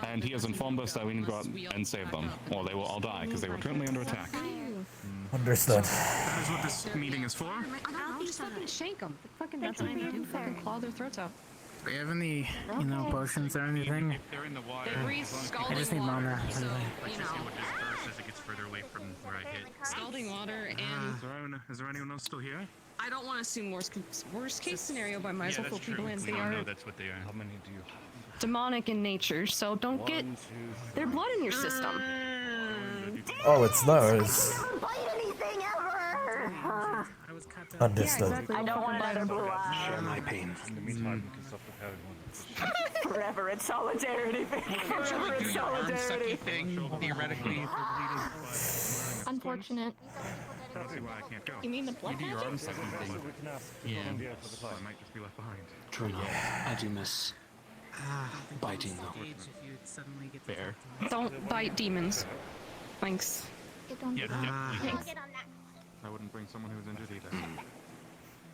And he has informed us that we need to go out and save them, or they will all die, because they were currently under attack. Understood. That is what this meeting is for. I'll just fucking shake them. That's what I do. Fucking claw their throats out. Do we have any, potions or anything? They breathe scalding I just need water, mana. so, Really. you know. As it gets further away from where I hit. Scalding water and... Is there anyone else still here? I don't want to assume worst case scenario, but I might as well pull people in. They are that's what they are. How many do you have? demonic in nature, so don't get their blood in your system. Oh, it's those. Never bite anything ever. Understood. Yeah, exactly. I don't want another blue eye. Share my pain. In the meantime, you can self-repair one. Forever in solidarity. Forever in solidarity. Thing, theoretically. Unfortunate. I don't see why I can't go. You mean the blood You do your magic? own second thing. Yeah. So I might just be left behind. True enough. I do miss biting though. Fair. Don't bite demons. Thanks. Get on Yeah, the definitely. Get on that. I wouldn't bring someone who's injured either.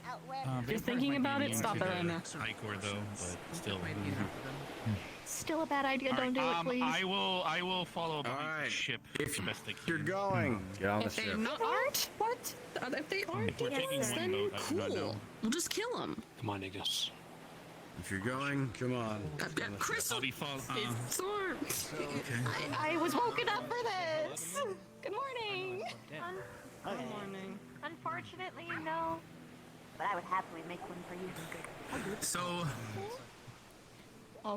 Outwit. If you're thinking about it, stop it right now. Icor though, but still. Still a bad idea. Don't do it, please. I will follow the ship If best I can. you're going, get on the If they ship. aren't, what? If they aren't If we're taking demons, one then boat, I do not know. cool. We'll just kill them. Come on, Ignis. If you're going, come on. Crystal, I'll be following. Thorn. I was woken up for this. Good morning. Good morning. Unfortunately, no. But I would happily make one for you. So,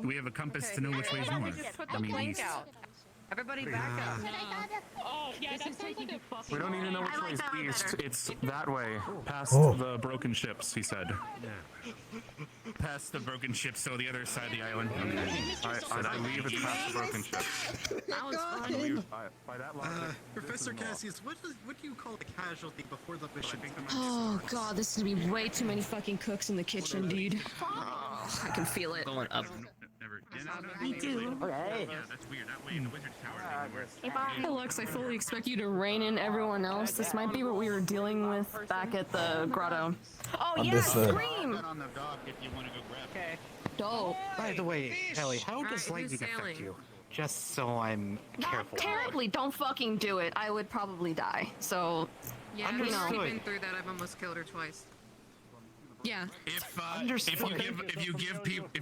we have a compass to know which way is Everybody north. just put the plank out. Everybody back up. Oh, yeah, that sounds like a We don't need to know which I way like is that one east. better. It's that way, past Oh. the broken ships, he said. past the broken ship, so the other side of the island. I believe it's past the broken ship. That was fun. By that logic, Professor Cassius, what do you call a casualty before the mission? Oh god, this is gonna be way too many fucking cooks in the kitchen, dude. Oh, I can feel it. Going up. Me too. Okay. Yeah, that's weird. That way in the wizard's tower. Hey Lux, I fully expect you to rein in everyone else. This might be what we were dealing with back at the grotto. Oh yeah, scream! Okay. Dope. By the way, Ellie, how does lightning affect you? Just so I'm careful. Terribly, don't fucking do it. I would probably die. So, Yeah, you know. I've been through that. I've almost killed her twice. Yeah. If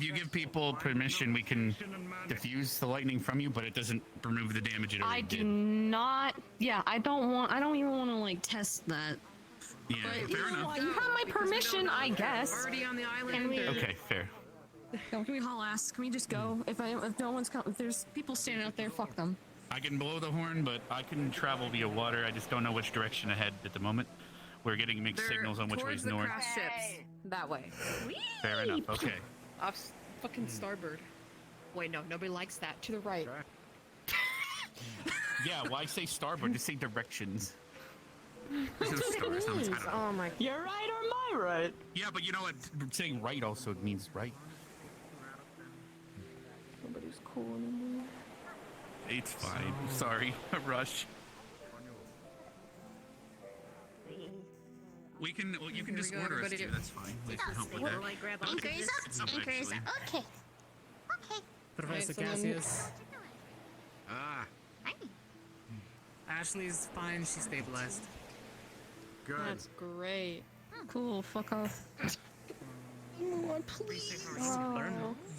you give people permission, we can diffuse the lightning from you, but it doesn't remove the damage it I already do did. not. Yeah, I don't even want to like test that. Yeah, fair enough. You have my permission, I guess. Already on the island. Can we? Okay, fair. Can we haul ass? Can we just go? If no one's coming, if there's people standing out there, fuck them. I can blow the horn, but I can travel via water. I just don't know which direction ahead at the moment. We're getting mixed signals on which way's north. Crash ships. That way. Fair enough. Okay. Off fucking starboard. Wait, no, nobody likes that. To the right. Yeah, why say starboard? Just say directions. There's no stars. No, it's not. Oh my. You're right or am I right? Yeah, but you know what? Saying right also means right. Nobody's cool anymore. It's fine. Sorry. A rush. You can just order us too. That's fine. We can help with that. Anchors up. Anchors up. Okay. Okay. Professor Right, someone- Cassius. Ah. Ashley's fine. She's stabilized. Good. That's great. Cool. Fuck off. Please.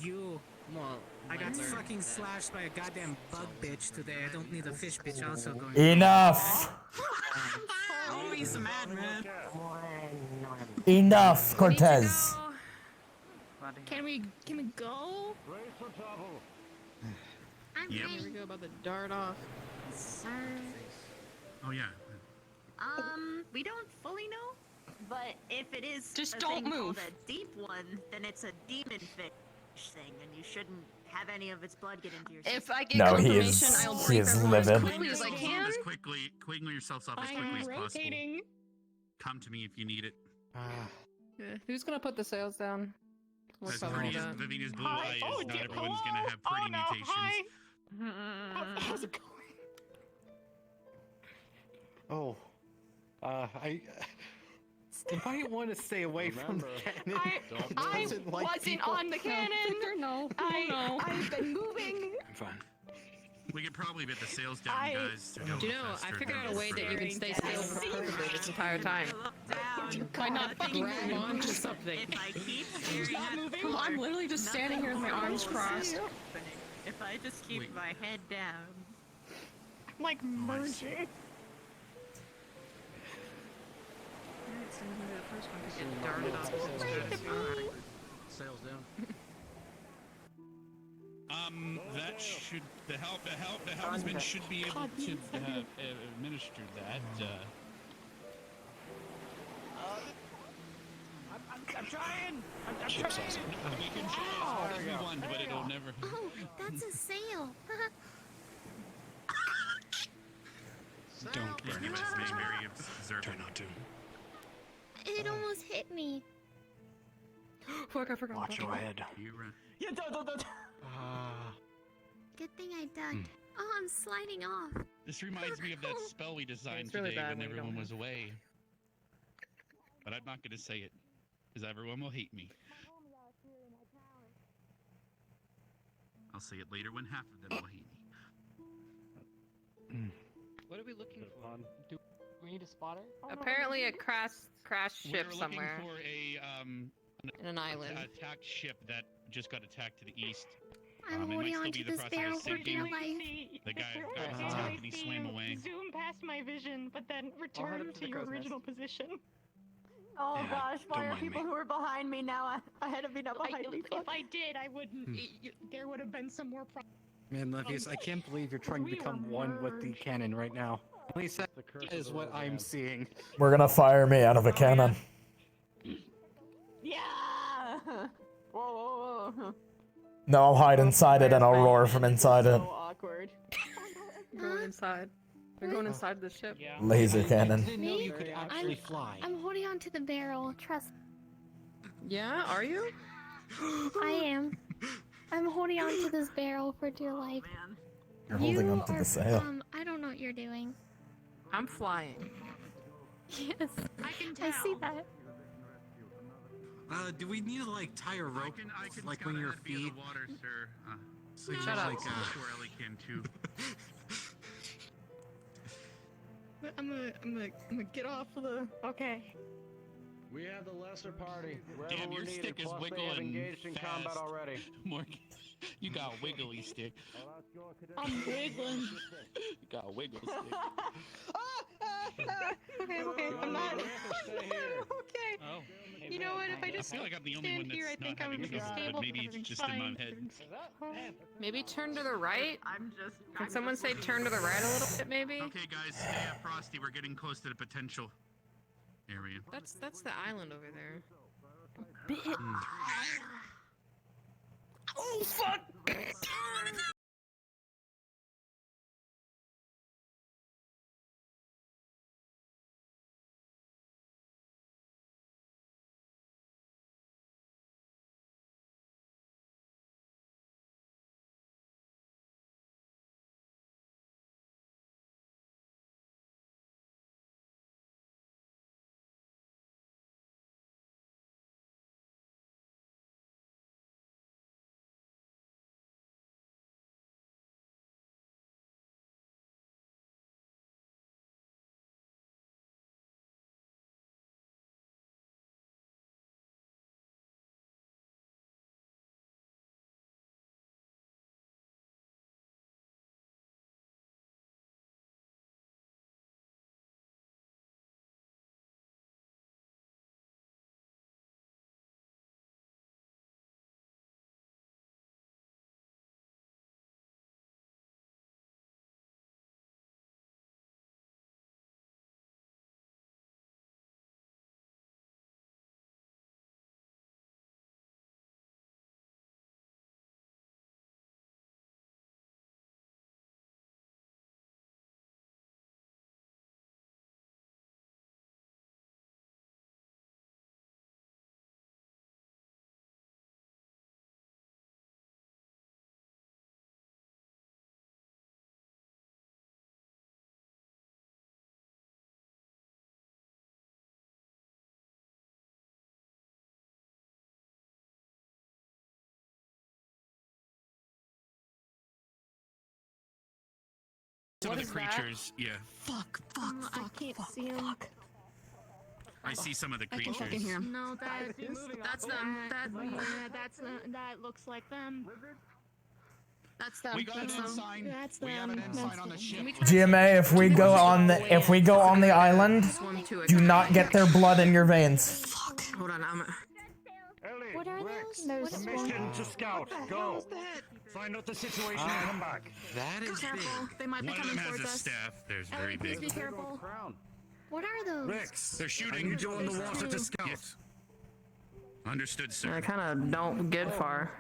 You. Well, I got fucking slashed by a goddamn bug bitch today. I don't need a fish bitch also going. Enough! Oh, he's a madman. Enough, Cortez. Can we go? I'm Yep. ready. Here we go about the dart off. Sir. Oh yeah. We don't fully know, but if it is Just a don't thing called move. a deep one, then it's a demon fish thing, and you shouldn't have any of its blood get into your system. If I get No, he confirmation, is- I'll he break is her livid. as quickly as I can. Quickly yourselves off as quickly as possible. Come to me if you need it. Yeah. Who's gonna put the sails down? As What's pretty as Vivina's blue eye is, not everyone's gonna have pretty mutations. How's it going? Oh, I might want to stay away from the cannon. I Doesn't like wasn't people. on the cannon. No. I've been moving. I'm fine. We could probably get the sails down, guys. To go Do you know, I figured out a way that you can stay still perfectly this entire time. Why not grab onto something? If I keep staring at Moving? I'm literally just standing here with my arms crossed. If I just keep my head down. I'm like merging. Sails down. That should the helmsman should be able to have administered that. I'm trying. I'm Chips trying. awesome. We can try as hard as we want, but it'll never. Oh, that's a sail. Don't burn him as being very observant. Try not to. It almost hit me. Fuck, I forgot. Watch your head. Yeah, don't. Good thing I ducked. Oh, I'm sliding off. This reminds me of that spell we designed It's really today bad when when you everyone don't was away. But I'm not going to say it, because everyone will hate me. I'll say it later when half of them will hate me. What are we looking for? Do we need a spotter? Apparently, a crash ship We're somewhere looking for in an island. attacked ship that just got attacked to the east. I'm It might holding still on be to the this process barrel of for sinking. dear life. The guy got attacked and he swam away. Zoom past my vision, but then return up to to the your crow's original nest. position. Oh Yeah, gosh, why don't are mind people me. who are behind me now ahead of me, not behind me? If I did, I wouldn't. There would have been some more problems. Man, Levius, I can't believe you're trying to become one with the cannon right now. At least that is what I'm seeing. We're gonna fire me out of a cannon. Yeah. Whoa, No, I'll hide inside it and I'll roar from inside it. So awkward. Going inside. They're going inside the ship. Yeah. Laser cannon. Me? You could actually fly. I'm holding on to the barrel. Trust. Yeah, are you? I am. I'm holding on to this barrel for dear life. You're holding onto the sail. I don't know what you're doing. I'm flying. Yes, I see that. Do we need to like tie a rope, like when your feet? Water, sir. So you Shut up. like where Ellie can too. I'm gonna get off of the. Okay. We have the lesser party. Damn, your stick is wiggling engaged in combat already. Morgan, you got a wiggly stick. I'm wiggling. You got a wiggle stick. Okay, I'm not. Okay. Oh. You know what? If I just feel like I'm the only one stand here, I that's think not I'm having gonna be trouble, stable. but maybe it's just in my head. Maybe turn to the right. Can someone say turn to the right a little bit, maybe? Okay, guys, stay up, Frosty. We're getting close to the potential area. That's the island over there. Oh fuck! Some What of the is that? creatures, yeah. Fuck, I can't see him. I see some of the I can creatures. fucking hear him. No, That's them. That looks like them. That's them. We got an That's them. ensign. That's We have an them. ensign on the ship. GMA, if we go on the island, do not get their blood in your veins. Hold on, What are those? Those Mission to scout. Go. Find out the situation and come back. That is Careful. They might be One of coming them has towards a us. staff. There's very Please big. be careful. What are those? Rex, They're shooting. you join the There's water to two. scout. Yes. Understood, I sir. kind of don't get far.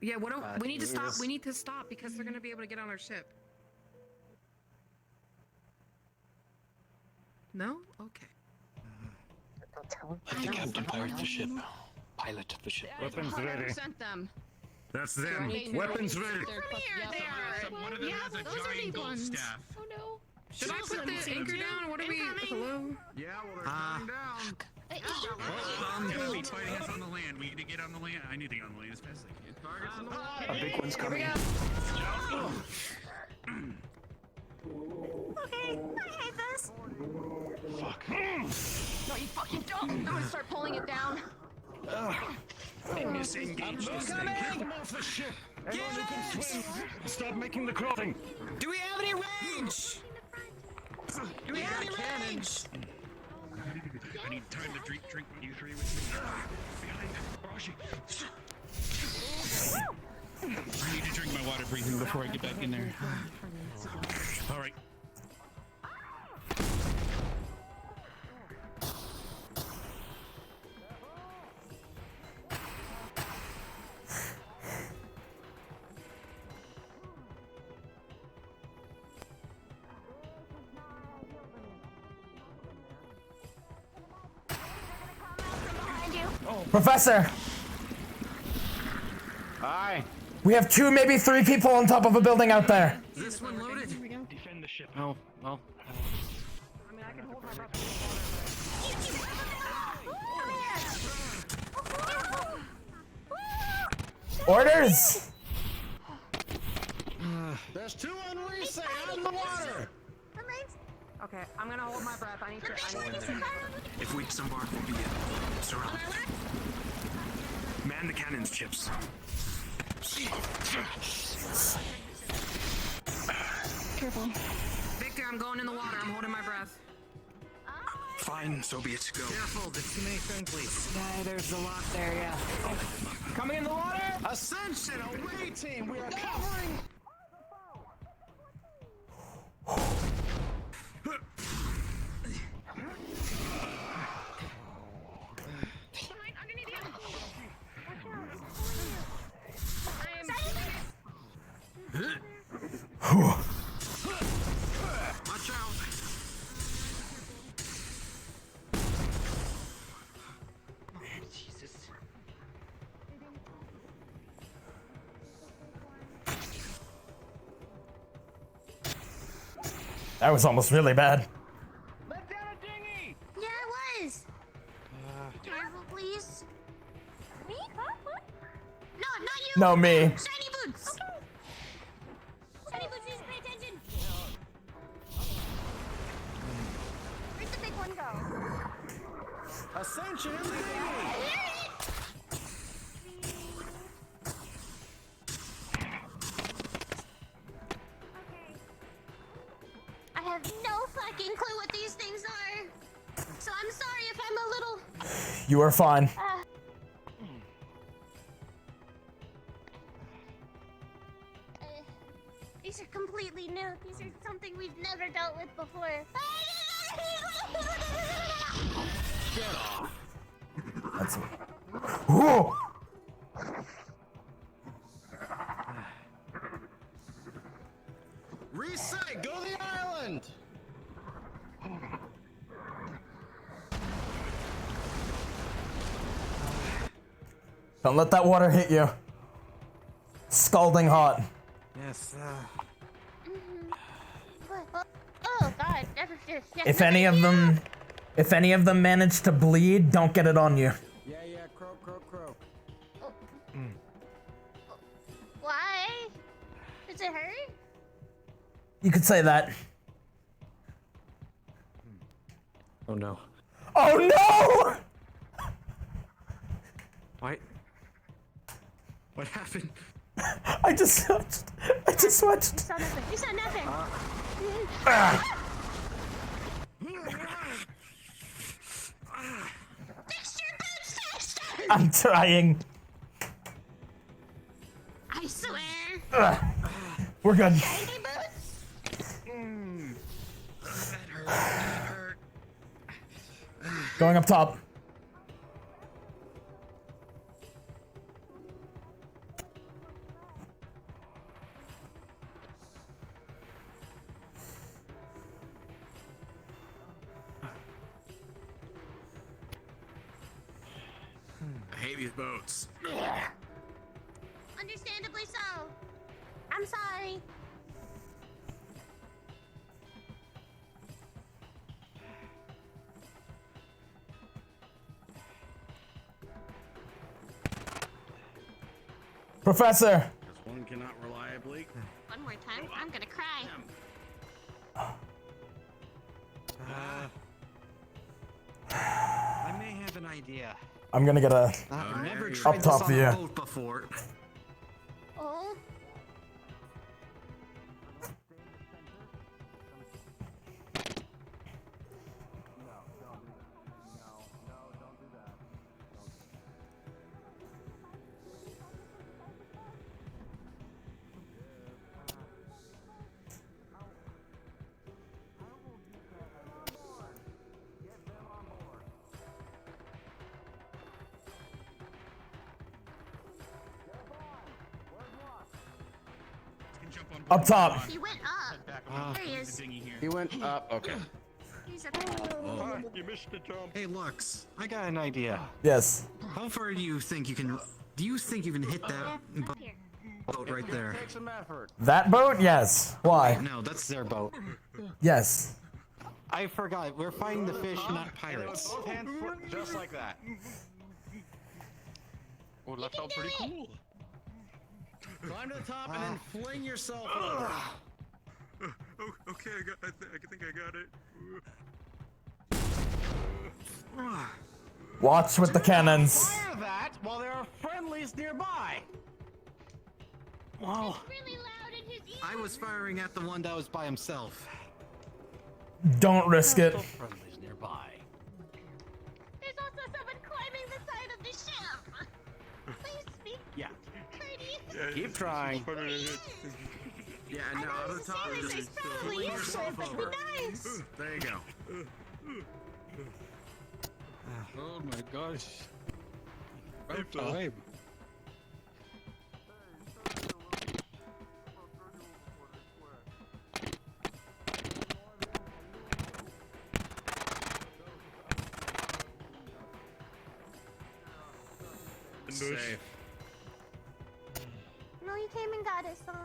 Yeah, what don't we need to stop? We need to stop because they're gonna be able to get on our ship. No? Okay. Let the captain pilot the ship. Pilot the ship. Weapons ready. Sent them. That's them. Weapons ready. One of them has a giant gold staff. Oh no. Should I put the anchor down? What are we? Hello? Yeah, well, they're coming down. They're be fighting us on the land. We need to get on the land. I need to get on the land as fast as I can. Targets on the land. A big one's coming. Okay, I hate this. Fuck. No, you fucking don't. I'm gonna start pulling it down. Disengage this thing. Get them off the ship. Everyone who can swim, stop making the crossing. Do we have any range? Do we have any range? I need time to drink you three with me. Behind. Rashi. I need to drink my water breathing before I get back in there. All right. Professor! Aye. We have 2, maybe 3 people on top of a building out there. Is this one loaded? Defend the ship. Oh, well. I mean, I can hold my breath. Orders! There's 2 on reset out in the water. Okay, I'm gonna hold my breath. I need to. If we disembark, we'll be surrounded. Man the cannons, Chips. Careful. Victor, I'm going in the water. I'm holding my breath. Fine, so be it. Go. Careful, there's too many friendlies. Yeah, there's the lock there, yeah. Coming in the water. Ascension, away team. We are covering. Watch out. Jesus. That was almost really bad. Yeah, it was. Careful, please. Me? No, not you. No, me. Shiny boots. Shiny boots, please pay attention. Where'd the big one go? Ascension and Dinghy. I have no fucking clue what these things are. So I'm sorry if I'm a little. You are fine. These are completely new. These are something we've never dealt with before. Get off. That's Whoa! Reset. Go to the island. Don't let that water hit you. Scalding hot. Yes, Oh God! If any of them manage to bleed, don't get it on you. Yeah, croak. Why? Does it hurt? You could say that. Oh no. Oh no! What happened? I just watched. You saw nothing. You saw nothing. Fix your boots faster! I'm trying. I swear. We're good. Shiny boots. That hurt. Going up top. I hate these boats. Understandably so. I'm sorry. Professor. This one cannot reliably. One more time, I'm gonna cry. I may have an idea. I'm gonna get a I've never up tried top this on a view. boat before. Oh. Up top. He went up. There he is. He went up. Okay. He's a You missed the jump. Hey, Lux, I got an idea. Yes. How far do you think you can? Do you think you can hit that boat right there? Take some effort. That boat? Yes. Why? No, that's their boat. Yes. I forgot. We're fighting the fish, not pirates. Just like that. Oh, that felt pretty cool. Climb to the top and then fling yourself over. Oh, okay, I think I got it. Watch with the cannons. Fire that while there are friendlies nearby. Wow. Really loud in his ear. I was firing at the one that was by himself. Don't risk it. Friendlies nearby. There's also someone climbing the side of the ship. Please speak. Yeah. Courteous. Keep trying. Yeah, and now on the top, It's probably fling useless, yourself but over. nice. There you go. Oh my gosh. About time. Safe. No, you came and got us on.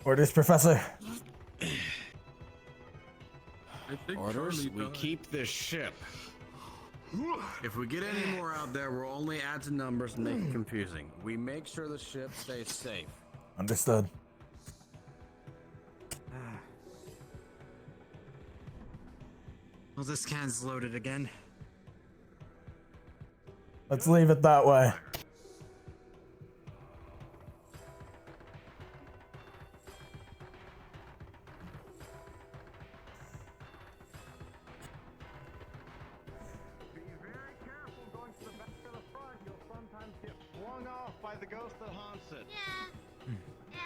Orders, Professor. Orders, we keep this ship. If we get any more out there, we'll only add to numbers and make it confusing. We make sure the ship stays safe. Understood. Well, this can's loaded again. Let's leave it that way. Flung off by the ghost that haunts it. Yeah.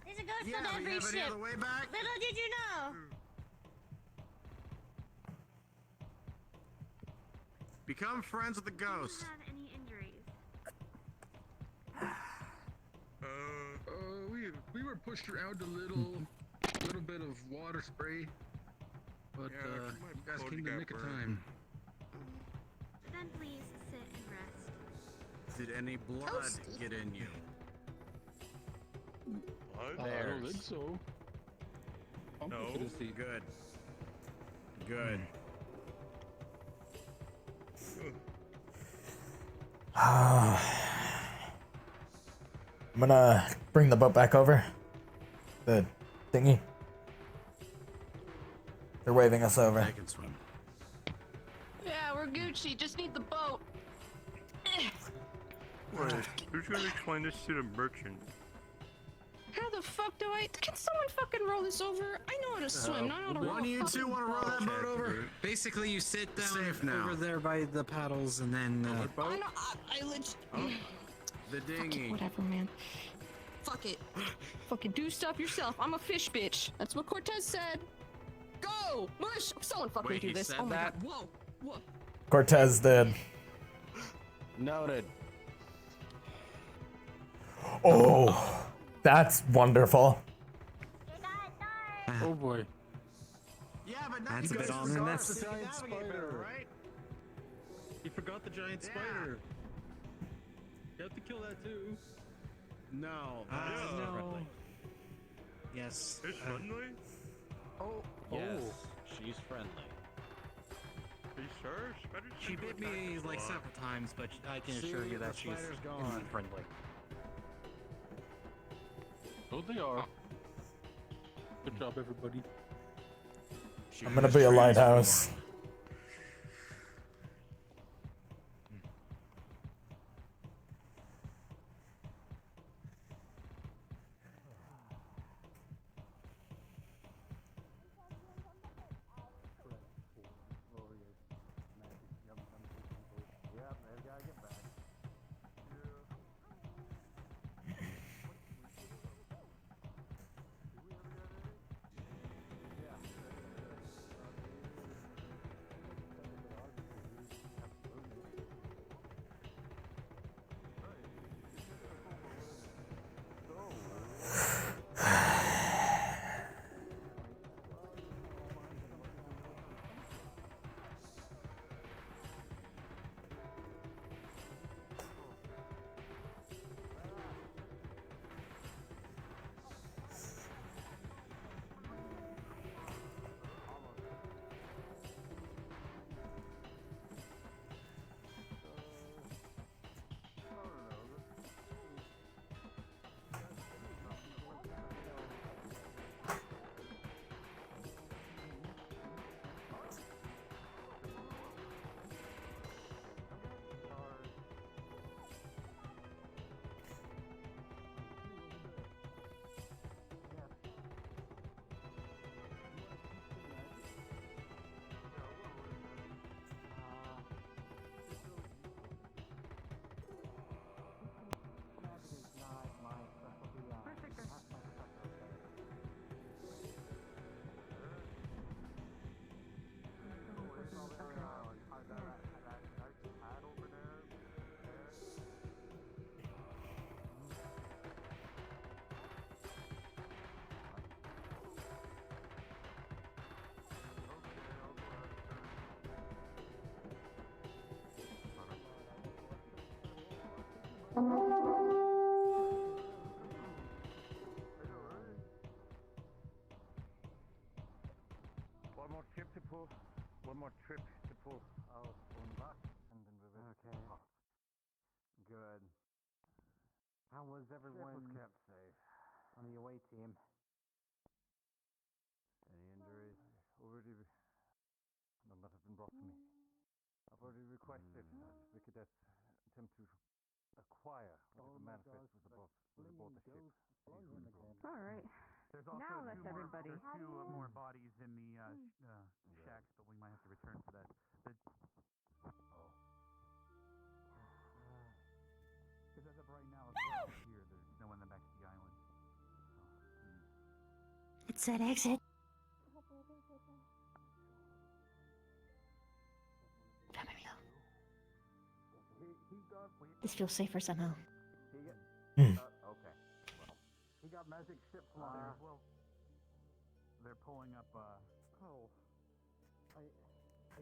There's a ghost Yeah, on we every have any ship. other way back? Little did you know. Become friends with the ghost. Have any injuries? We were pushed around a little bit of water spray, but you guys came to nick of time. Then please sit and rest. Did any blood Toasty. get in you? I don't think so. No. Good. Good. I'm gonna bring the boat back over. The thingy. They're waving us over. I can swim. Yeah, we're Gucci. Just need the boat. Wait, who's gonna explain this to the merchant? How the fuck do I? Can someone fucking row this over? I know how to swim, not how to row. One of you two want to row that boat over? Basically, you sit down over there by the paddles and then. I know. I legit. The Fuck dinghy. it, whatever, man. Fuck it. Fucking do stuff yourself. I'm a fish bitch. That's what Cortez said. Go! Mush! Someone fucking Wait, do he this. said Oh my that? god. Whoa! Whoa! Cortez did. Noted. Oh, that's wonderful. Oh boy. Yeah, but That's you a bit guys ominous. forgot the giant spider, right? You forgot the giant spider. You have to kill that too. No. No. Yes. It's friendly? Oh. Yes. She's friendly. Are you sure? Spiders She seem to bit me attack like a lot. several times, but I can assure you that she's friendly. Oh, they are. Good job, everybody. I'm gonna be a lighthouse. One more trip to pull. One more trip to pull. I'll phone back and then we will. Okay. Good. How was everyone? Was kept safe on the away team. Any injuries? Already. None that have been brought to me. I've already requested that Vicadets attempt to acquire whatever manifest was aboard the ship. All right. There's also Now that's everybody. There's two more bodies in the shacks, but we might have to return for that. Because as of right now, as well here, there's no one back to the island. It said exit. Come here, go. This feels safer somehow. Okay. Well, he got magic ship flyer. Well, they're pulling up. I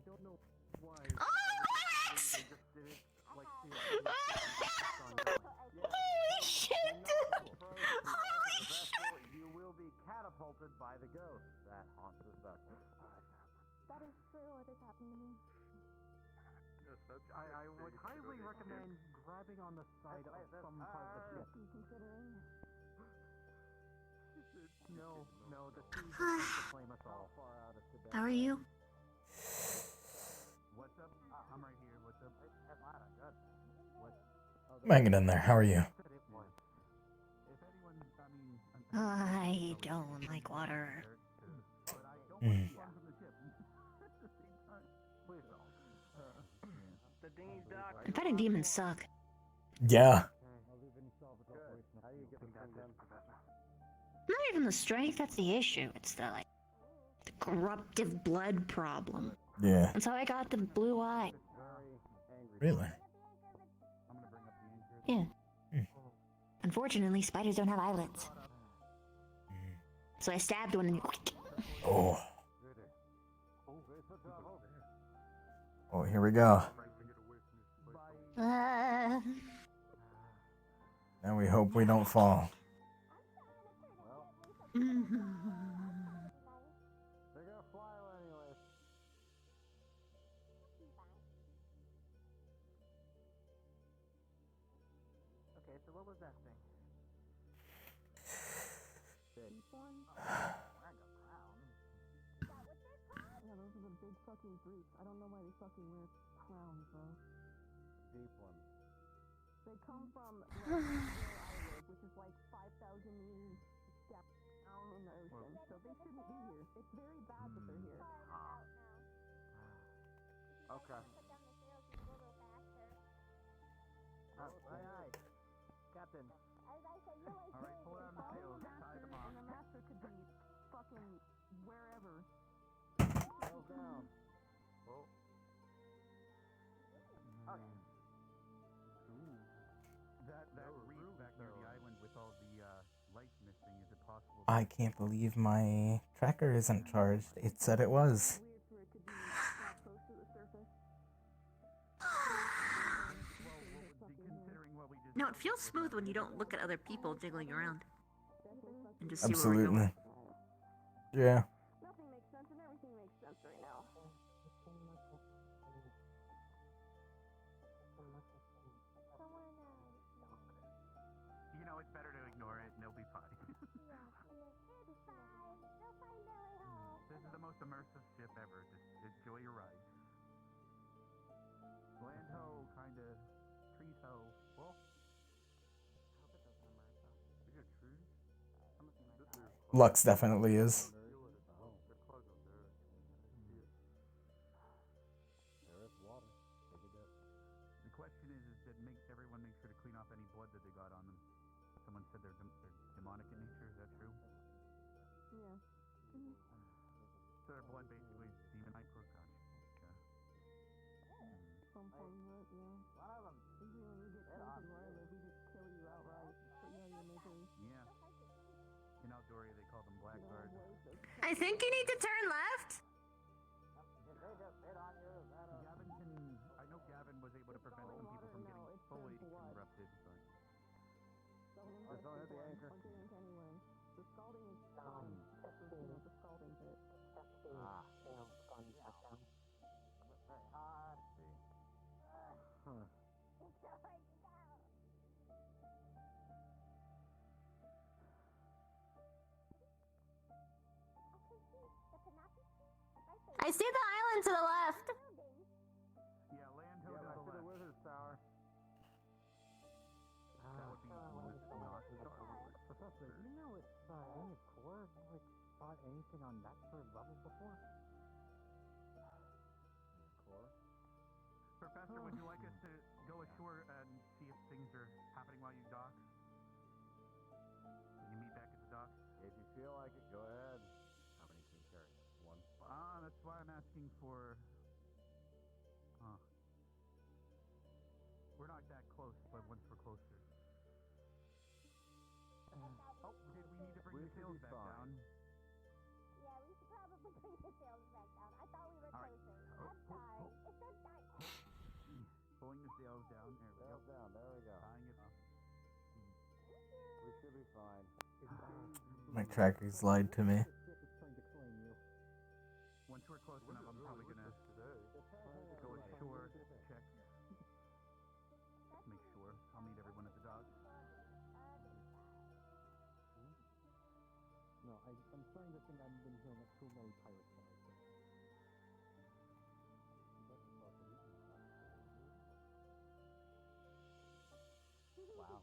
don't know why. Oh, Alex! They just did it like Holy shit! Holy shit! You will be catapulted by the ghost that haunts this vessel. That is true. What has happened to me? I would highly recommend grabbing on the side of some part of the ship. Considering. No, the sea has to claim us all. How are you? What's up? I'm right here. What's up? Atlanta, good. I'm hanging in there. How are you? I don't like water. Fighting demons suck. Yeah. Not even the strength that's the issue. It's the corruptive blood problem. Yeah. That's how I got the blue eye. Really? Yeah. Unfortunately, spiders don't have eyelids. So I stabbed one and Oh. Oh, here we go. Now we hope we don't fall. They're gonna fly anyway. Okay, so what was that thing? Yeah, those are the big fucking brutes. I don't know why they fucking wear crowns, though. Deep one. They come from Island, which is like 5,000 meters down in the ocean, so they shouldn't be here. It's very bad that they're here. Okay. Aye. Captain. Alright, pull down the sails, tie them on. And the master could be fucking wherever. Sails down. Oh. Okay. That reef back near the island with all the lights missing, is it possible? I can't believe my tracker isn't charged. It said it was. No, it feels smooth when you don't look at other people jiggling around. And just see Absolutely. where we're going. Yeah. Nothing makes sense and everything makes sense right now. You know, it's better to ignore it and they'll be fine. This is the most immersive ship ever. Just enjoy your ride. Land ho, kinda. Trees ho. Well, is it trees? Lux definitely is. The question is that everyone make sure to clean off any blood that they got on them. Someone said they're demonic in nature. Is that true? Yeah. So their blood basically is demonite for God. Some point, yeah. A lot of them. Usually when we get taken where I live, we just kill you outright. Put you out of your misery. Yeah. In Outdoria, they call them blackguard. I think you need to turn left. Gavin can. I know Gavin was able to prevent some people from getting fully corrupted, but. I see the island to the left. Yeah, land to the Wizard's Tower. That would be not Star Wars. Professor, you know if any of Core like fought anything on that sort of level before? Core? Professor, would you like us to go ashore and see if things are happening while you dock? Can you meet back at the dock? If you feel like it, go ahead. How many can you carry? One? That's why I'm asking for... We're not that close, but once we're closer. Did we need to bring the sails back down? Yeah, we should probably bring the sails back down. I thought we were closer. I'm sorry. It's so dark. Pulling the sails down. There we go. Down. There we go. Tying it off. We should be fine. My tracker's lied to me. Once we're close enough, I'm probably gonna go ashore, check, make sure. I'll meet everyone at the dock. No, I'm starting to think I've been hearing too many pirate stories. Wow.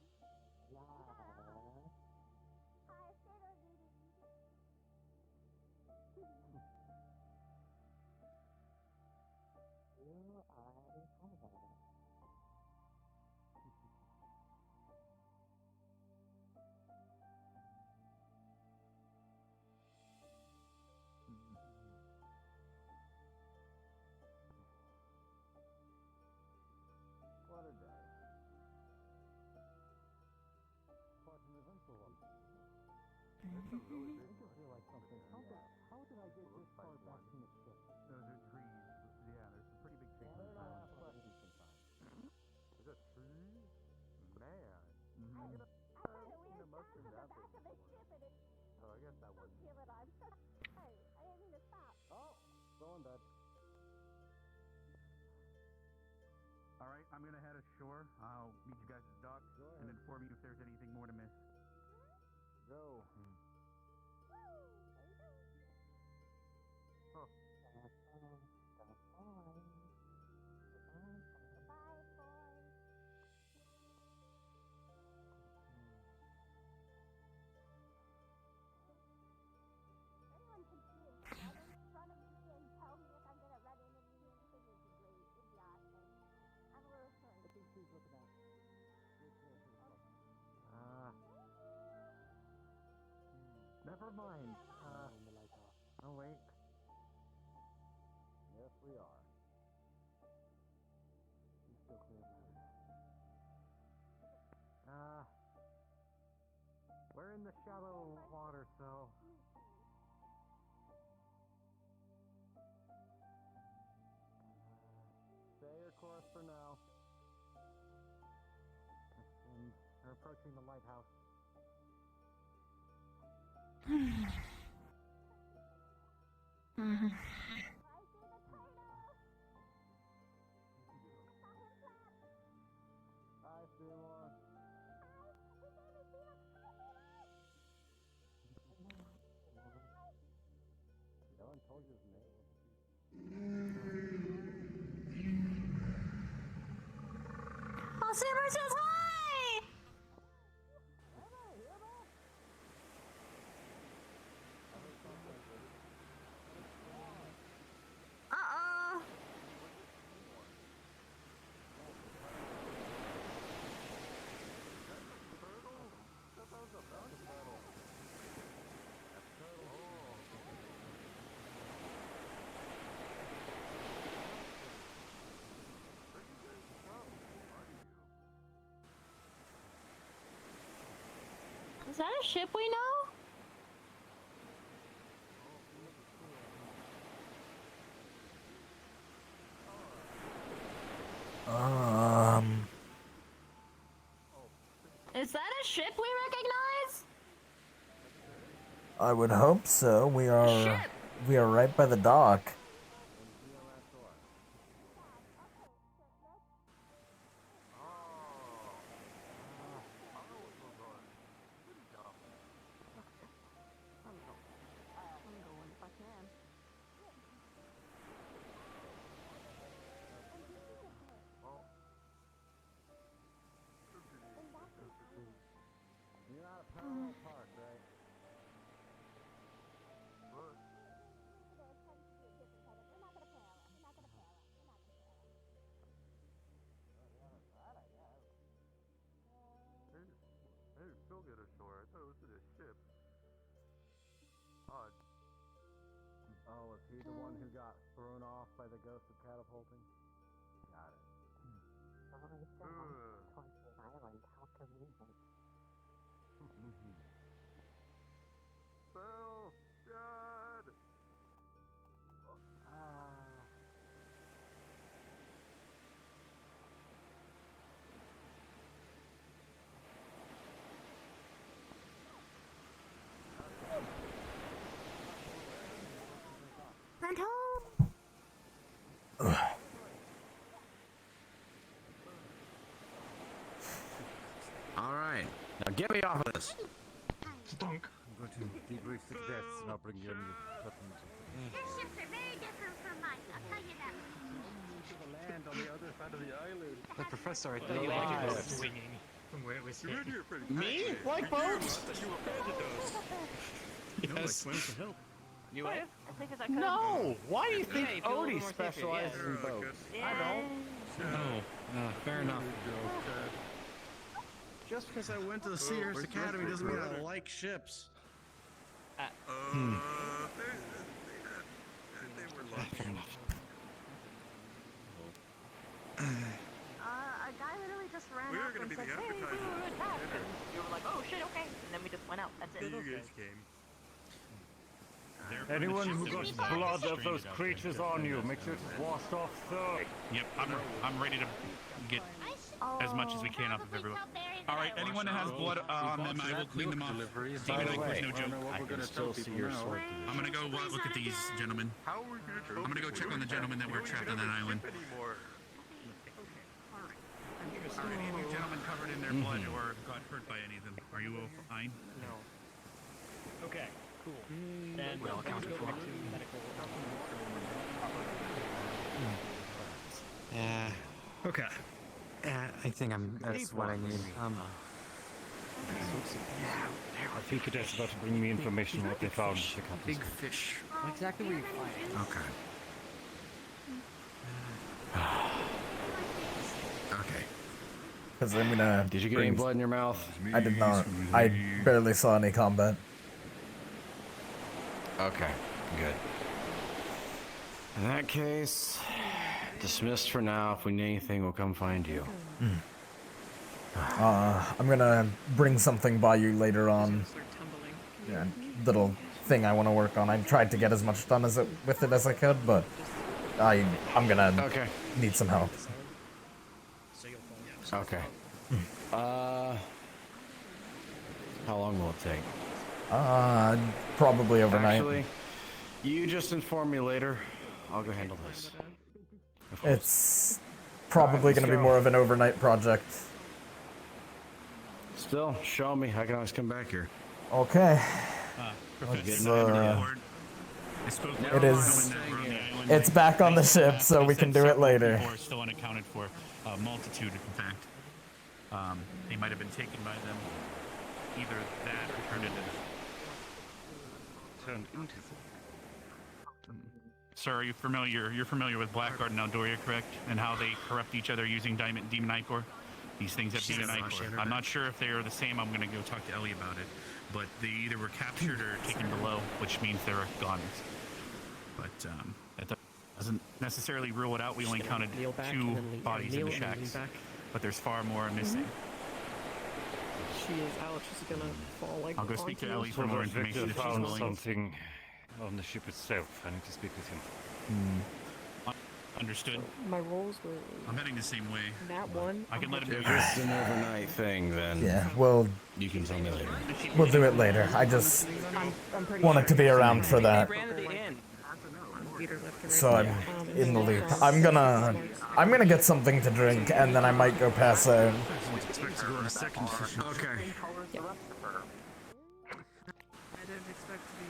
What a day. Quite an eventful one. It's a really big one. I feel like something. How did I get this far back from the ship? Those are trees. Yeah, there's some pretty big trees on the island. Questions sometimes. Is that trees? Man. I had a weird sound from the back of the ship and it... Oh, I guess that one. Feel it. I'm sorry. I didn't mean to stop. Oh, going dead. All right, I'm gonna head ashore. I'll meet you guys at the dock and inform you if there's anything more to miss. Go. Oh. Anyone can see it right in front of me and tell me if I'm gonna run into anything. It would be great. It'd be awesome. I'm a little sorry. I think she's looking out. Never mind. Oh wait. Yes, we are. You still clear now. We're in the shallow water, so. Stay your course for now. And we're approaching the lighthouse. Hi, Seymour. No one told you his name. Oh, Seymour says hi! Uh-oh. Is that a ship we know? Is that a ship we recognize? I would hope so. We are right by the dock. a parallel park, right? What? Hey, still get ashore. I thought it was in a ship. Odd. Oh, is he the one who got thrown off by the ghost of catapulting? Got it. Phil! God! Run home! All right, now get me off of this. Stunk. I'm going to debrief the cadets and I'll bring you any weapons. Their ships are very different from mine, I'll tell you that. Land on the other side of the island. The professor, I Well, think you yeah. like it swinging from where it was hit. Me? Like boats? Yes. You what? As thick as I could. No! Why do you Yeah, think you feel a little Odie more thicker, specializes yeah. in boats? Yeah. I don't. No, fair enough. Just because I went to the Sears Academy doesn't mean I like ships. They were lucky. A guy literally just ran We were up gonna and be said, the hey, we advertisers. were attacked. And you were like, oh shit, okay. And then we just went out. That's it. You guys came. Anyone who got blood of those creatures on you, make sure it's washed off thoroughly. Yep, I'm ready to get as much as we can off of everyone. All right, anyone that has blood on them, I will clean them off. Demon Icor's no joke. I can still see your sword. I'm gonna go look at these gentlemen. How are we gonna I'm gonna go check on the gentlemen that were trapped on that island. anymore? Are any of you gentlemen covered in their blood or got hurt by any of them? Are you all fine? No. Okay, cool. Then Well accounted go for. back to medical. Yeah. Okay. I think that's what I need. I think cadets about to bring me information what they found. Big fish. Exactly where you find it. Okay. Okay. Because I'm gonna. Did you get any blood in your mouth? I did not. I barely saw any combat. Okay, good. In that case, dismissed for now. If we need anything, we'll come find you. I'm gonna bring something by you later on. Yeah, little thing I want to work on. I tried to get as much done with it as I could, but I'm gonna need some help. Okay. How long will it take? Probably overnight. Actually, you just inform me later. I'll go handle this. It's probably gonna be more of an overnight project. Still, show me. I can always come back here. Okay. It is. It's back on the ship, so we can do it later. Still unaccounted for. A multitude, in fact. They might have been taken by them. Either that or turned into. Sir, are you familiar? You're familiar with Blackguard and Eldoria, correct? And how they corrupt each other using Demon Icor? These things have Demon Icor. I'm not sure if they are the same. I'm going to go talk to Ellie about it. But they either were captured or taken below, which means they're gone. But that doesn't necessarily rule it out. We only counted 2 bodies in the shacks. But there's far more missing. She is out. She's gonna fall like. I'll go speak to Ellie for So more that information Victor if she's found willing. something on the ship itself. I need to speak with him. Understood. My rolls were. I'm heading the same way. That one. I can let him If know. it's an overnight thing, then Yeah, well, you can tell me later. we'll do it later. I just I'm pretty wanted to be around for that. So I'm in the loop. I'm gonna get something to drink, and then I might go pass out. Expect to go on a second mission. Okay. Yep. I didn't expect to be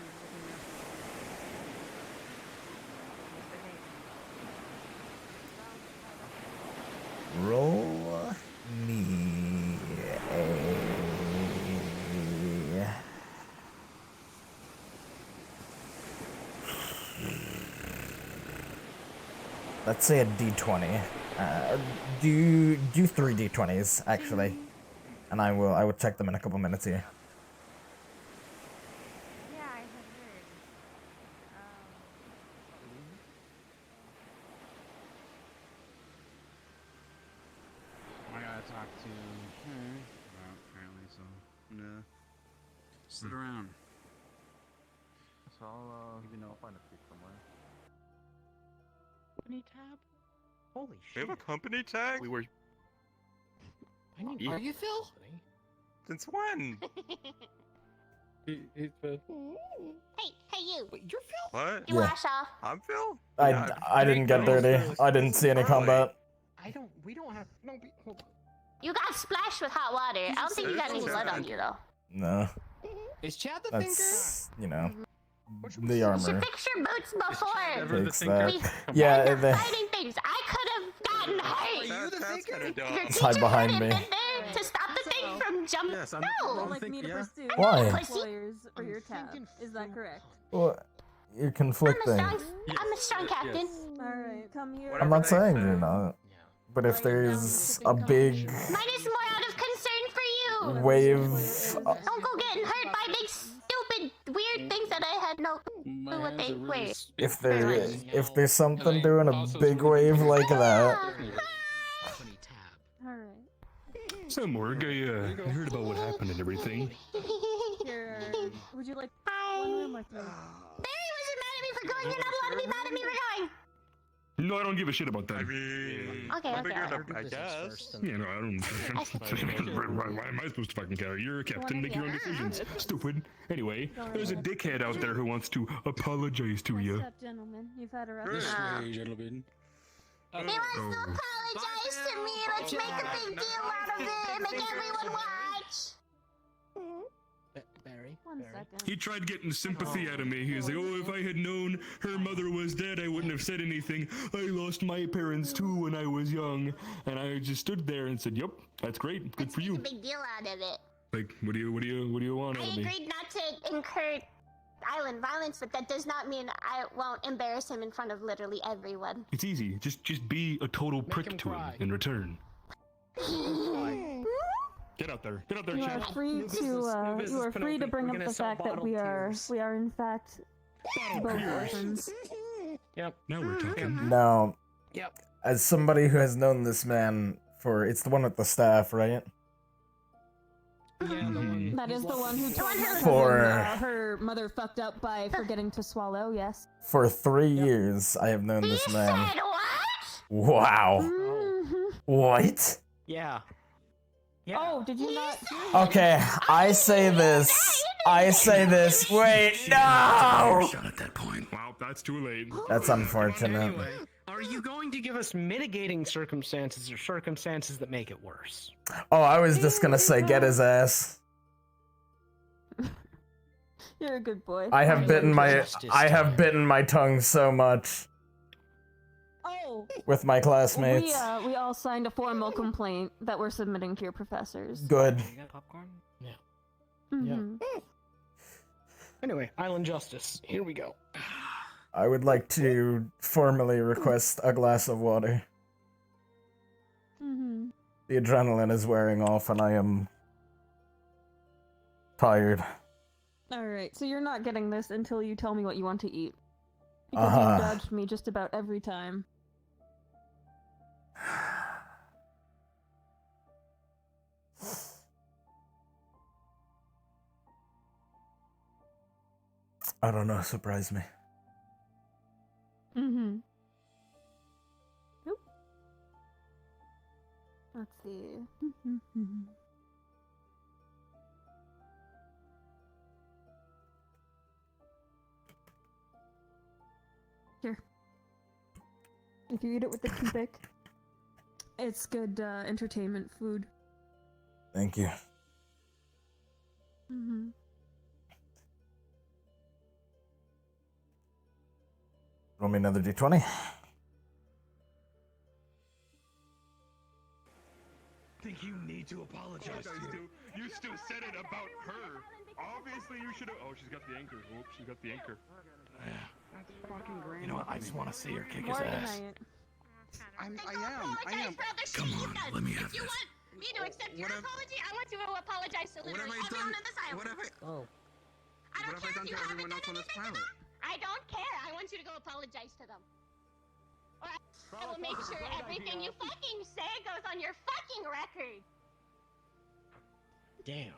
Roll me a Let's say a D20. Do 3 D20s actually, and I will check them in a couple minutes here. Yeah, I have heard. I gotta talk to her. Well, apparently so. Nah. Sit around. So I'll, I'll find a seat somewhere. Company tab? Holy We shit. have a company tag? We were. Are you Phil? Since when? Hey, you. Wait, you're Phil? What? You wash off. I'm Phil? I didn't get dirty. I didn't see any combat. We don't have, no, hold on. You got splashed with hot water. I don't think you got any blood on you though. No. Is Chad the That's, thinker? you know, the You armor. should fix your boots before. Fix that. We Yeah, had they, fighting things. I could have gotten hurt. You the thinker? Let's hide behind me. To stop the thing from jumping. Yes, No. Like me to pursue Why? employers for your tab. Is that correct? Well, you're conflicting. I'm a strong captain. Alright, come here. I'm not saying you're not. But if there's a big Mine is more out of concern for you. wave, Don't go getting hurt by big, stupid, weird things that I had no clue what they were. if there's something doing a big wave like that, Alright. So, Morg, I heard about what happened and everything. Here, would you like one room or three? Barry wasn't mad at me for going. You're not allowed to be mad at me for going. No, I don't give a shit about that. Okay, I guess. Yeah, no, I don't. Why am I supposed to fucking care? You're a captain, make your own decisions. Stupid. Anyway, there's a dickhead out there who wants to apologize to you. What's up, gentlemen? You've had a rough Way, gentlemen. He wants to apologize to me. Let's make a big deal out of it. Make everyone watch. Barry? One second. He tried getting sympathy out of me. He was like, oh, if I had known her mother was dead, I wouldn't have said anything. I lost my parents too when I was young. And I just stood there and said, yep, that's great. Good for you. Make a big deal out of it. Like, what do you want out I of me? agreed not to incur island violence, but that does not mean I won't embarrass him in front of literally everyone. It's easy. Just be a total prick to him in return. Get out there. Get out there, You Chad. are free to bring up the fact that we are in fact both orphans. Yep. Now we're talking. now, Yep. as somebody who has known this man for, it's the one with the staff, right? That is the one who told her For- her mother fucked up by forgetting to swallow. Yes. For 3 years, I have known this man. Wow. What? Yeah. Oh, did you not? Okay, I say this. Wait, no! At that point. Wow, that's too late. That's unfortunate. Anyway, are you going to give us mitigating circumstances or circumstances that make it worse? Oh, I was just gonna say, get his ass. You're a good boy. I have bitten my tongue so much Oh. with my classmates. We all signed a formal complaint that we're submitting to your professors. Good. You got popcorn? Yeah. Mhm. Anyway, Island Justice. Here we go. I would like to formally request a glass of water. Mhm. The adrenaline is wearing off and I am tired. All right, so you're not getting this until you tell me what you want to eat. Because Uh-huh. you dodged me just about every time. I don't know, surprise me. Mm-hmm. Nope. Let's see. Here. If you eat it with the toothpick, it's good entertainment food. Thank you. Mm-hmm. Roll me another d20. Think you need to apologize to you still said it about her. Obviously, you should have. Oh, she's got the anchor. Oops, she's got the anchor. You know what? I just want to see her kick his ass. I am. For other shit you've done. let me have If you this. want me to accept your apology, I want you to apologize to literally everyone on this island. What have I? Oh. I don't care if you haven't done anything to them. I don't care. I want you to go apologize to them. Or I will make sure everything you fucking say goes on your fucking record. Damn.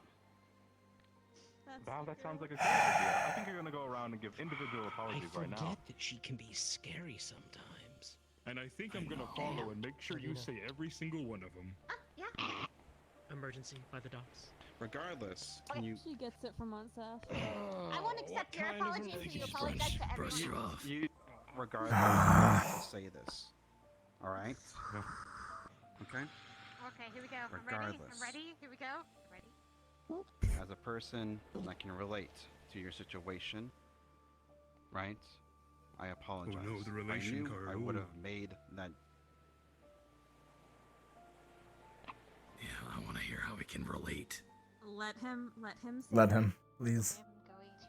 Val, that sounds like a good idea. I think you're gonna go around and give individual apologies right now. I forget that she can be scary sometimes. And I think I'm gonna follow and make sure you say every single one of them. Yeah. Emergency by the docks. Regardless, can you? She gets it from Monsaf. I won't accept your apology until you apologize to everyone. Regardless, I'll say this. All right. Okay. Okay, here we go. I'm Regardless. ready. Here we go. Ready. As a person that can relate to your situation, right? I apologize. Oh no, the relation I knew card. I would have made that. Yeah, I want to hear how we can relate. Let him say Let him, please. I'm going to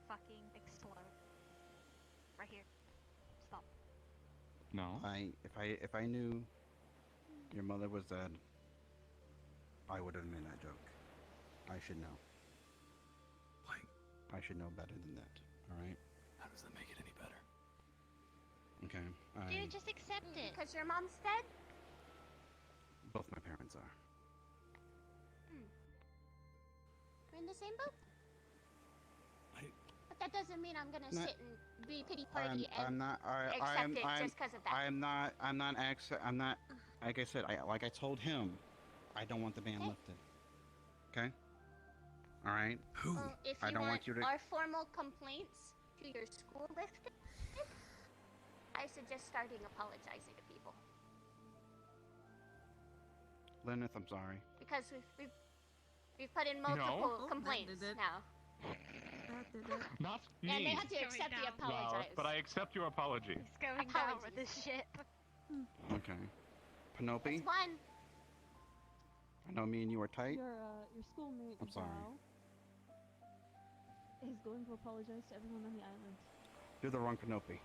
fucking explode. Right here. Stop. No. If I knew your mother was dead, I would have made that joke. I should know. Like, I should know better than that. All right. How does that make it any better? Okay. Dude, just accept it. Because your mom's dead? Both my parents are. We're in the same boat? But that doesn't mean I'm gonna sit and be pity party and accept it just because of that. I'm not. Like I said, like I told him, I don't want the ban lifted. Okay. All right. Who? Well, if you I don't want you to. our formal complaints to your school lifted, I suggest starting apologizing to people. Lyneth, I'm sorry. Because we've put in multiple complaints now. Not me. And they have to accept the Val, apologize. but I accept your apology. He's going down with this shit. Okay. Penelope, That's one. I know me and you are tight. Your schoolmate I'm sorry. Val is going to apologize to everyone on the island. You're the wrong Penelope.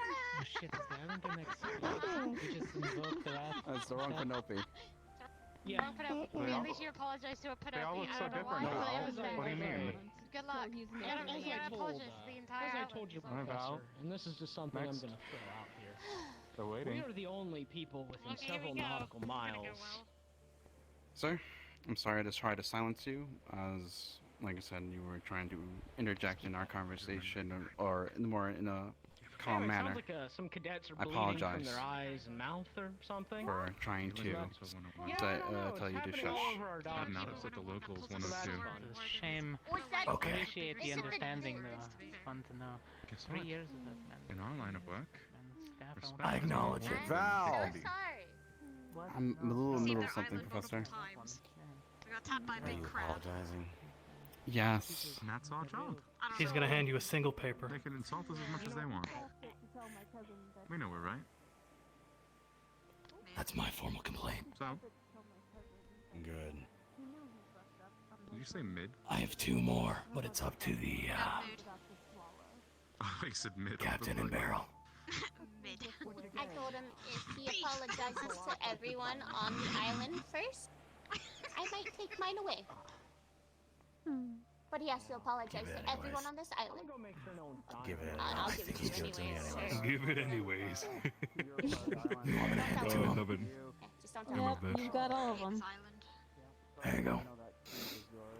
Oh shit, is the island been exploded? We just invoked the wrath. That's the wrong Penelope. Yeah. At least you apologize to a They all Penelope. look so different now. What do you mean? Good luck. I don't think you're apologize to the entire As I island. told you, Alright, Val. Professor, and this is just something Next. I'm gonna throw out here. They're We waiting. are the only people within Okay, here we several go. nautical miles. Sir, I'm sorry to try to silence you, as, like I said, you were trying to interject in our conversation, or more in a calm It manner. sounds like some cadets are I bleeding from apologize their eyes and mouth or something. for trying to Yeah, I don't know, tell it's you to happening shush. all over our docks. I've noticed that the locals want So us that's to. fun. It's a shame. What's that? Okay. Appreciate the This is the understanding thing. though. It's fun to know. Guess 3 what? years of that, man. In our line of work, And staff and respect I acknowledge it. I'm Val! so sorry. What? I'm in the No. middle of something, Professor. We got tapped by a Are you big crab. apologizing? Yes. and that's our job. He's gonna hand you a single paper. They can insult us as much as they want. We know we're right. That's my formal complaint. So, Good. did you say mid? I have 2 more, but it's up to the I said mid. captain and barrel. I told him if he apologizes to everyone on the island first, I might take mine away. But he has to apologize Give it to everyone anyways. on this island. Give it. I'll I give think it he's to you good to me anyways, anyways. sir. Give it anyways. You want me to hand it to Oh, him? Nubbin. Just don't I tell love him. that. You've got all of them. There you go.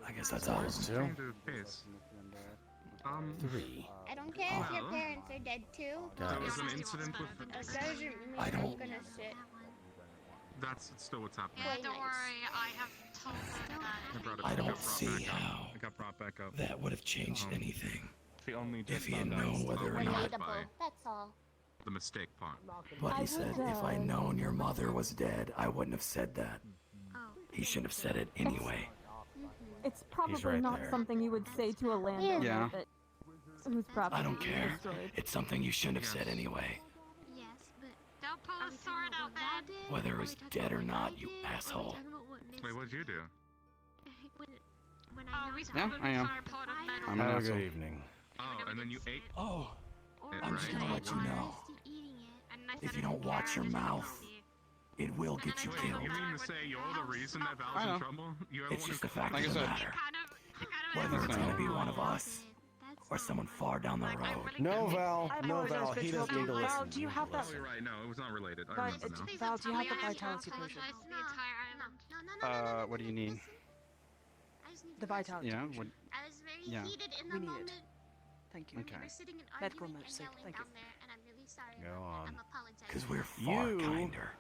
I guess that's ours too. Change the pace. 3. I don't care if your parents are dead too. There was an incident with. That doesn't mean I I'm don't- gonna sit. That's still what's happening. Yeah, don't worry. I have told them I brought it. I it don't got brought see back up. how It got brought back up. that would have changed anything. He only just If he had found out known whether or not. Relatable. That's all. the mistake part. But I he said, would, if I'd known your mother was dead, I wouldn't have said that. He shouldn't have said it anyway. It's probably right not there. something you would say to a landowner Yeah. that whose property I don't you care. destroyed. It's something you shouldn't have said anyway. Yes, but don't pull a sword out there. Whether it was dead or not, you asshole. Wait, what'd you do? Yeah, I am. I'm an Have a asshole. good evening. Oh, and then you ate Oh, it, I'm just right? gonna let you know. If you don't watch your mouth, it will get you killed. You mean to say you're the reason that Val's in trouble? You're It's the just the one fact of the matter. Whether it's gonna be one of us or someone far down the road. No, Val. I No, apologize Val. for He doesn't need to interrupting. Val, listen. do you have that? Oh, you're right. No, it was not related. I Val, remember now. Val, do you have the vitality potion? What do you need? The vitality Yeah. potion. What? I was very Yeah. heated in We the need moment. it. Thank you. Okay. We were sitting and Medical arguing note and sake. yelling Thank you. down there, and I'm really sorry. Go on. I'm apologizing. Because we're far kinder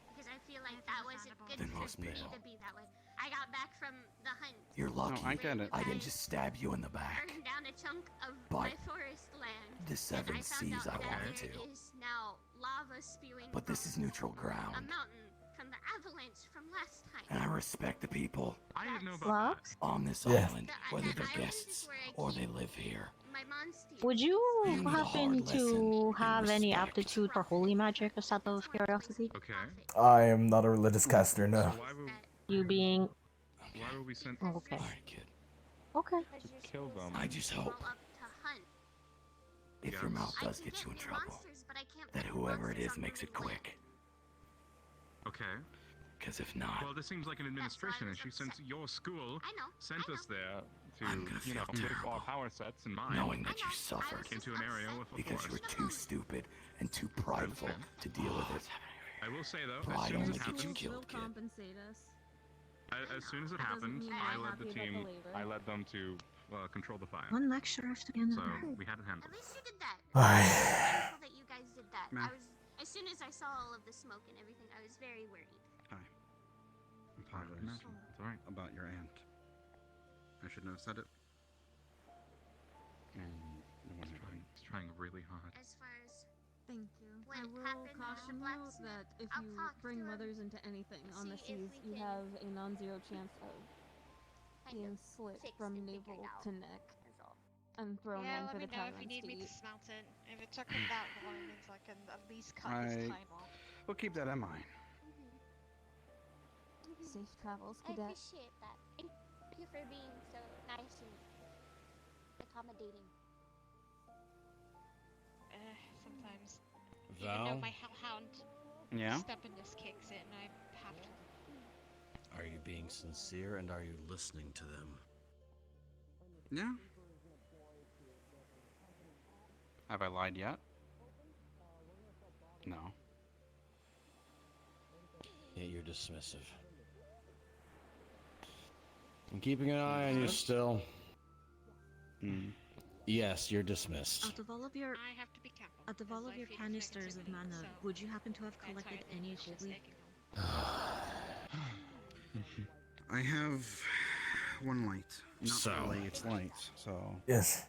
Because I feel like that was a good than trip most for me people. to be that way. I got back from the hunt. You're lucky. I get it. I didn't just stab you in the back. Burned down a chunk of But my forest land. the seven and I found seas out I that wanted there to. is now lava spewing But this is neutral from a ground. mountain from the avalanche from last time. And I respect the people I didn't know about that. on this Yeah. island, whether they're guests or they live here. My monster. Would you You need a happen hard to lesson have any respect. aptitude for holy magic, just out of curiosity? Okay. I am not a religious caster, no. So why would You being... we send? Oh, okay. Alright, kid. Okay. Kill them. I just hope, Up to hunt. if your mouth does get you in trouble, that whoever it is makes it quick. Okay. Because if not, Well, this seems like an administration issue since your school sent us there to, I'm gonna feel put our terrible power sets in mind. knowing that you suffered into an area with a because you were forest. too stupid and too prideful to deal with it. I will say though, as Pride soon as only it gets you happened, killed, kid. compensate us. as soon as it That doesn't happened, mean I I'm led the happy about team. the labor. I led them to control the fire. One lecture after the So other. we had it handled. At least you did that. Aye. I'm thankful that you guys did that. Ma'am. I was, as soon as I saw all of the smoke and everything, I was very worried. Hi. Apologize Imagine. It's alright. about your aunt. I shouldn't have said it. And no one He's trying really hard. As far as Thank you. what I will happened in the caution you blacksmith, that if I'll you talk bring to him, mothers into anything on the see if seas, we you can have a non-zero chance of kind being of slit fix from and figure navel it out. to neck Is all. and thrown Yeah, in let for me the know if you tyrants need to me to eat. smelt it. If it took him that long, means I can at least cut his time off. We'll keep that in mind. Safe travels, I cadet. appreciate that. Thank you for being so nice and accommodating. Sometimes. Val? Even though my hellhound Yeah? stubbornness kicks in, I have to. Are you being sincere and are you listening to them? Yeah. Have I lied yet? No. Yeah, you're dismissive. I'm keeping an eye on you still. Yes, you're dismissed. Out of all of your, I have to be careful. out of all of your canisters of mana, would you happen to have collected any holy? I have one light. Not So. really, it's light, so. Yes.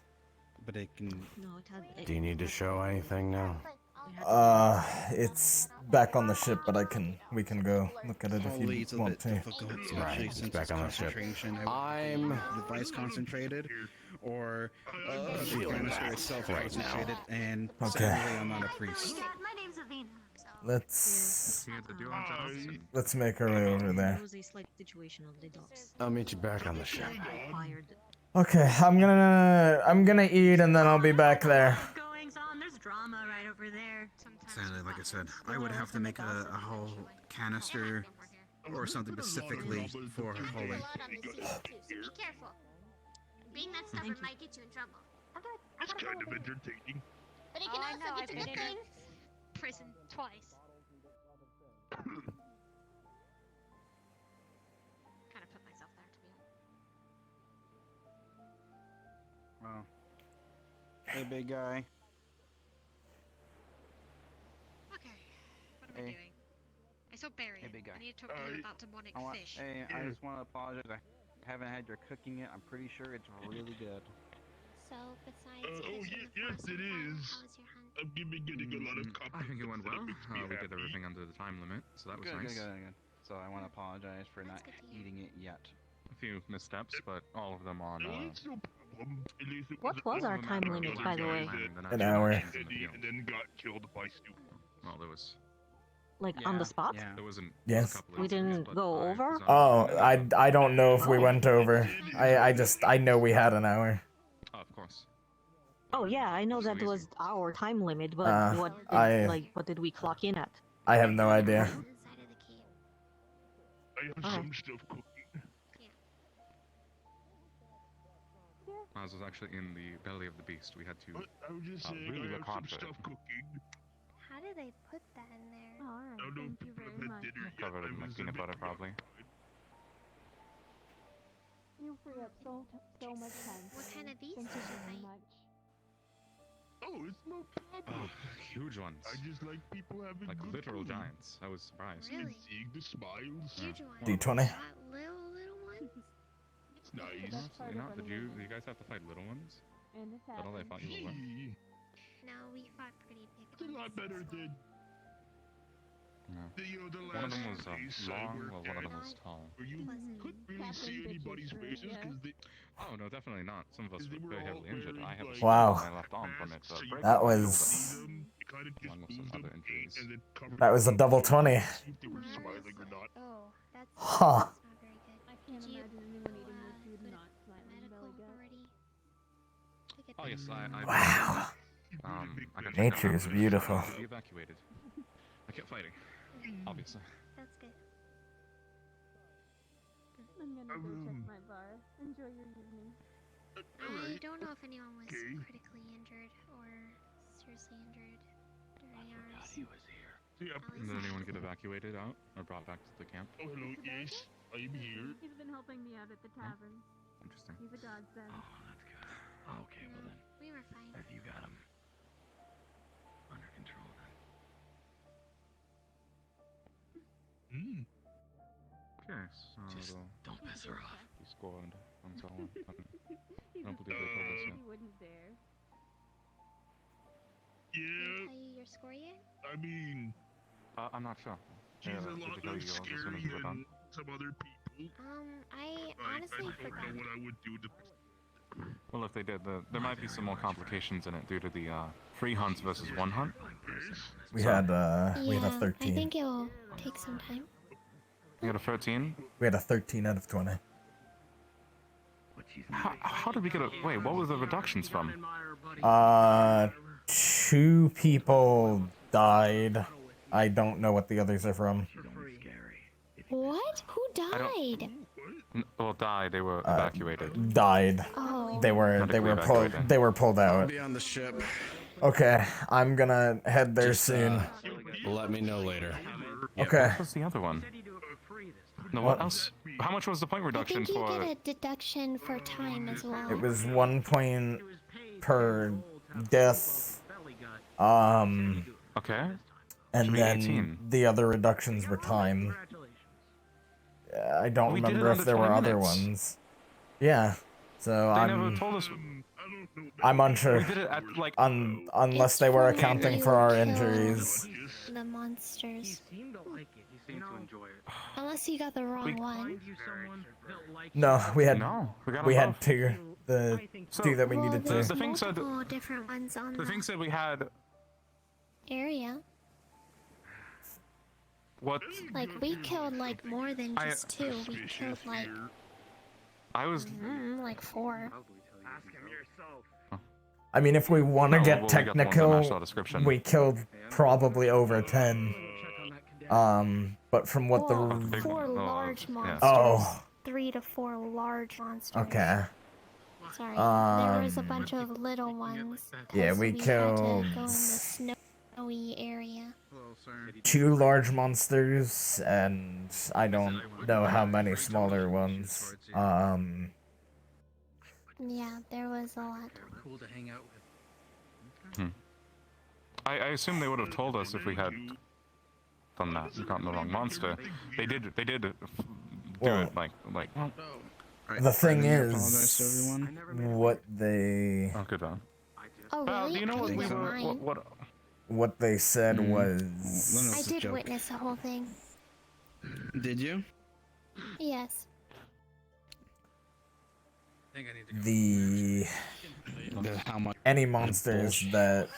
But it can. No, it had. Do you need to show anything now? It's back on the ship, but we can go look at it if Probably you it's a want bit to. difficult, especially Right, since back it's on the ship. concentration. I'm device concentrated, or the feeling canister that itself right now. concentrated, and Okay. sadly I'm not a priest. My name's Avina. Let's make our way over there. There was a slight situation on the docks. I'll meet you back on the ship. Fired. Okay, I'm gonna eat and then I'll be back there. Goings on. There's drama right over there. Sadly, like I said, I would have to make a whole canister or something specifically for There's holy. a lot on the seas too, so be careful. Being that stubborn might get you in trouble. It's kind of entertaining. But it can I also know, get I've you been good in things. prison twice. Kind of put myself there, to be honest. Well, hey, big guy. Okay, what am I Hey. doing? I saw Barry. Hey, big guy. I need to talk to him about demonic fish. Hey, I just want to apologize. I haven't had your cooking yet. I'm pretty sure it's really good. So, besides Yes, it is. I'm getting a lot of compliments. I think it went well. and makes me We did happy. everything under the time limit, so that was Good, nice. good. So I want to apologize for not eating it yet. A few missteps, but all of them on. It's no problem. At least it What was our time limit, by the way? An hour. And then got killed by Stu. Well, there was. Like on the spot? There wasn't. Yes. A couple We incidents, didn't but go I over? was on- Oh, I don't know if we went over. I know we had an hour. Oh, of course. Oh yeah, I know that was our time limit, but what did we clock in at? I have no idea. I have some stuff cooking. Maz was actually in the belly of the beast. We had to I was just saying, really I look have hard some for it. stuff cooking. How did they put that in there? I don't know if people have had dinner yet. Covered in like peanut butter, probably. You free up so much time. What kind of beast Thank did you you very fight? much. Oh, it's no problem. Huge ones. I just like people having Like good literal food. giants. I was surprised. And seeing the smiles. Huge ones. D20. Not little ones? It's nice. Did you guys have to fight little ones? And it's I don't know they fought you over. No, we fought pretty big It's a lot better than No. the One of them last was place I long, worked while one of at, them was tall. where you couldn't really see anybody's faces because they. Oh no, definitely not. Some of us were They were very all heavily injured. I have a wearing, Wow. scratch on my left arm from it. so you That couldn't was- see them. It kind of just Along with some moved other them injuries. and then covered That was a them double up 20. to see if they were smiling or not. Oh, that's Huh. not very good. I can't Did you imagine anyone eating go their food to not smiling medical belly gut. already? To get Oh yes, I Wow. I got Nature is beautiful. Be evacuated. I kept fighting. Obviously. That's good. I'm gonna go check my bar. Enjoy your evening. I don't know if anyone was critically injured or seriously injured during ours. Yeah. Did anyone get evacuated out or brought back to the camp? Oh, hello, yes, I am here. He's been helping me out at the tavern. Interesting. He's a godsend. That's good. Okay, well then. We were fine. If you got him under control, then. Okay, so Just don't piss her off. He scored and so on. I He's don't believe they told us he yet. wouldn't dare. Yeah, Did I tell you your score yet? I mean, I'm not sure. she's Yeah, a did lot they tell less you yours as soon scary as you were done? than some other people. I I honestly don't forgot. know what I would do to. Well, if they did, there might be some more complications in it due to the free hunts versus one hunt. We had a I 13. think it will take some time. You had a 13? We had a 13 out of 20. How did we get a... Wait, what were the reductions from? 2 people died. I don't know what the others are from. What? Who died? Well, died. They were evacuated. Died. Oh. They were pulled I'll out. be on the ship. Okay, I'm gonna head there soon. Let me know later. Okay. What was the other one? No, what else? How much was the point I reduction think you for... get a deduction for time as well. It was 1 point per death. Okay. And Should be then 18. the other reductions were time. I don't We did it remember if under there were 20 other minutes. ones. Yeah. So They never I'm told us... I'm unsure. We did it at, like... Unless It's they were for accounting when for you our kill injuries. The monsters. Seemed to like it. He seemed to enjoy it. Unless you got the wrong one. No, we had No, we got we them had both. 2. The So- 2 that we Well, needed there's to. The thing said... multiple different ones on The thing said we had... area. What? Like we killed like more than just 2. We killed like I was... like 4. Ask him yourself. I mean, if we want to No, get well, we got the ones that technical, matched our description. we killed probably over 10. But from what Well, the 4 large monsters. Oh. 3 to 4 large monsters. Okay. Sorry. There was a Um, bunch of little ones. Yeah, 'cause we had to killed go in the snowy area. 2 large monsters, and I don't know how many smaller ones. Yeah, there was a lot. Cool to hang out with. I assume they would have told us if we had done that. We gotten the wrong monster. They did do Well, it like well, The thing I apologize to is, everyone. what they oh, good on. Oh, Well, really? do you know I what we didn't were? mind. what they said Mm. was I did witness the whole thing. Did you? Yes. the how much any monsters that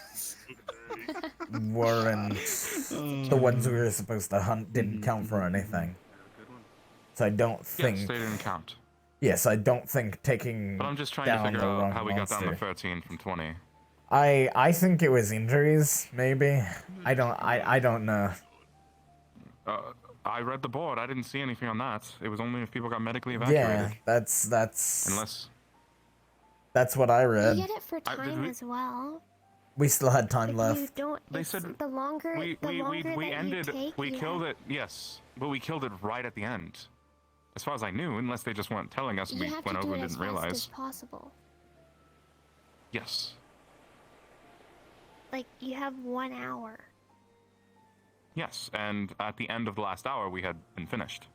weren't the ones we were supposed to hunt didn't count for anything. So I don't think. Yes, they didn't count. Yes, I don't think taking. But I'm just trying down to figure the out wrong how we got down to monster. 13 from 20. I think it was injuries, maybe. I don't know. I read the board. I didn't see anything on that. It was only if people got medically evacuated. Yeah, that's Unless that's what I You read. get it for time as well. We still had time If left. you don't, They it's said the longer, we that ended. you take, We you killed have, it. Yes, but we killed it right at the end. As far as I knew, unless they just weren't telling us and you we have went to do over it and as didn't fast realize. as possible. Yes. Like, you have 1 hour. Yes, and at the end of the last hour, we had been finished.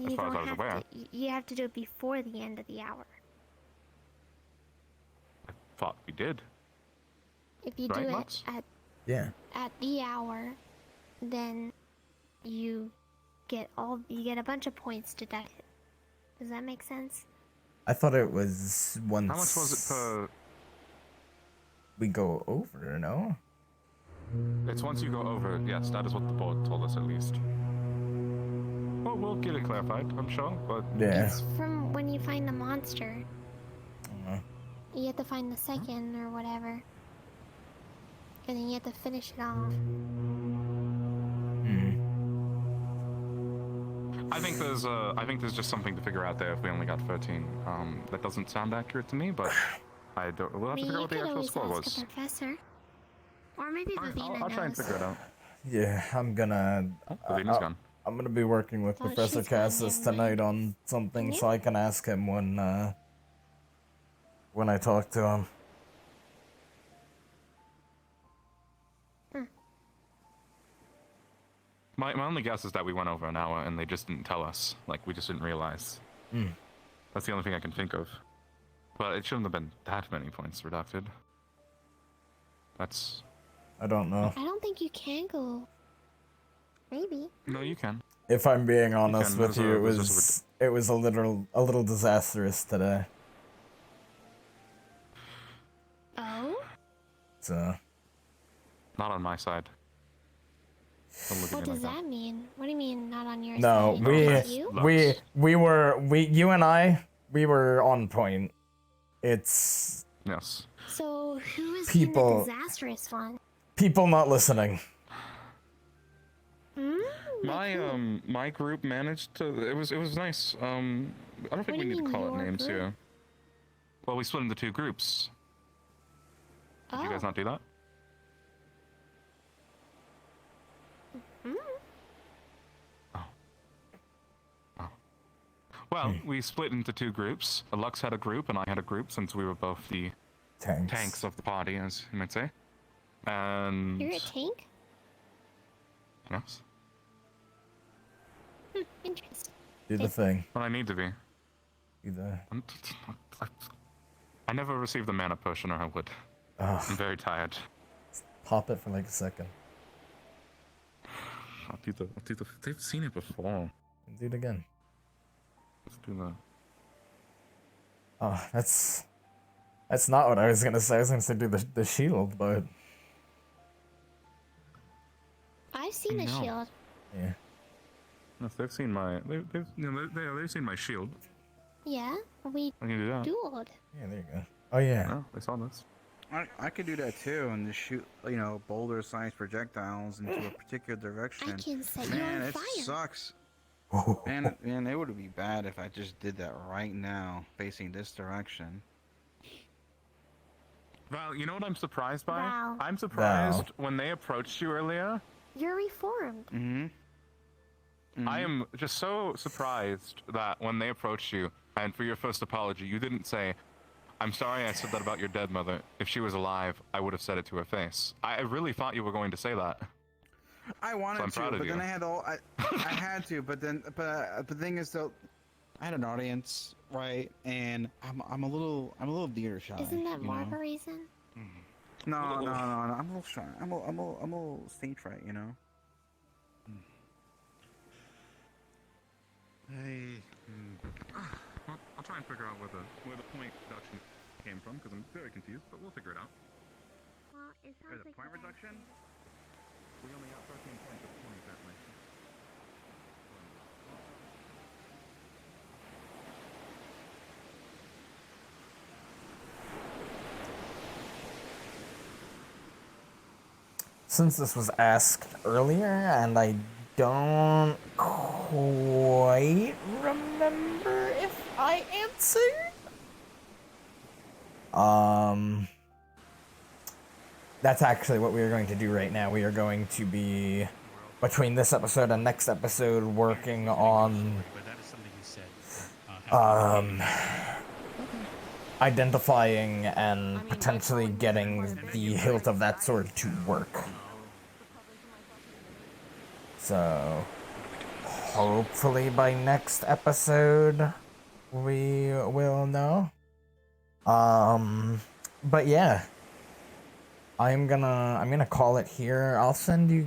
As far as I was aware. You have to do it before the end of the hour. I thought we did. If you Right, do Lux? it Yeah. at the hour, then you get a bunch of points deducted. Does that make sense? I thought it was once. How much was it per? We go over, no? It's once you go over. Yes, that is what the board told us at least. Well, we'll get it clarified, I'm sure, but Yeah. It's from when you find the monster. Uh-huh. You have to find the second or whatever. And then you have to finish it off. I think there's just something to figure out there if we only got 13. That doesn't sound accurate to me, but I don't. We'll have to figure out what the actual score was. Ask a professor. Or maybe Vivina I'll try and knows. figure it out. Yeah, I'm gonna. Vivina's gone. I'm gonna be working with Oh, Professor she's gone, Cassis never mind. tonight on something, so I can ask him when I talk to him. My only guess is that we went over an hour and they just didn't tell us. Like, we just didn't realize. Hmm. That's the only thing I can think of. But it shouldn't have been that many points reducted. That's... I don't know. I don't think you can go. Maybe. No, you can. If I'm being honest can. with There's you, a- there's just it was a little disastrous today. Oh? So Not on my side. Don't look at What me does like that mean? What do you mean not on your no, side? You? you and I, we were on point. It's Yes. So who is People- in the disastrous one? people not listening. My group managed to. It was nice. I don't think What we do you need to mean, call out your names group? here. Well, we split into 2 groups. Did you guys not do that? Well, we split into 2 groups. Lux had a group, and I had a group, since we were both the tanks of the party, as you might say. And You're a tank? yes, Interesting. Do the thing. well, I need to be. Either. I never received the mana potion, or I would. Ugh. I'm very tired. Pop it for like a second. I'll do the. They've seen it before. Do it again. Let's do that. Oh, that's not what I was gonna say. I was gonna say do the shield, but I've seen a No. shield. yeah. Yes, they've seen my. They've seen my shield. Yeah, we I can do that. dueled. Yeah, there you go. Oh yeah. No, they saw this. I could do that too, and just shoot, boulder-sized projectiles into a particular direction. I can set you Man, on it fire. sucks. Man, it would be bad if I just did that right now, facing this direction. Val, you know what I'm surprised by? Val. I'm surprised when they approached you earlier. You're reformed. Mm-hmm. I am just so surprised that when they approached you, and for your first apology, you didn't say, "I'm sorry I said that about your dead mother. If she was alive, I would have said it to her face." I really thought you were going to say that. I So wanted I'm proud to, of but you. then I had I had to, but the thing is though, I had an audience, right? And I'm a little theater shy. Isn't that you more know? of a reason? No, I'm a little shy. I'm a little stage fright, you know. Hey. Well, I'll try and figure out where the point reduction came from, because I'm very confused, but we'll figure it out. Well, it sounds The point reduction? We only got 13 points at the point, exactly. since this was asked earlier, and I don't quite remember if I answered. That's actually what we are going to do right now. We are going to be, between this episode and next episode, working on identifying and potentially getting the hilt of that sword to work. So, hopefully by next episode, we will know. But yeah. I'm gonna call it here. We'll send you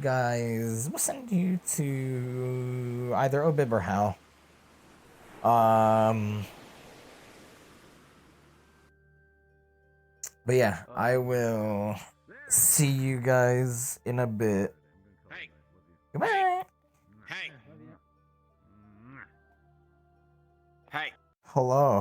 to either Obib or Hal. But yeah, I will see you guys in a bit. Goodbye. Hey. Hello.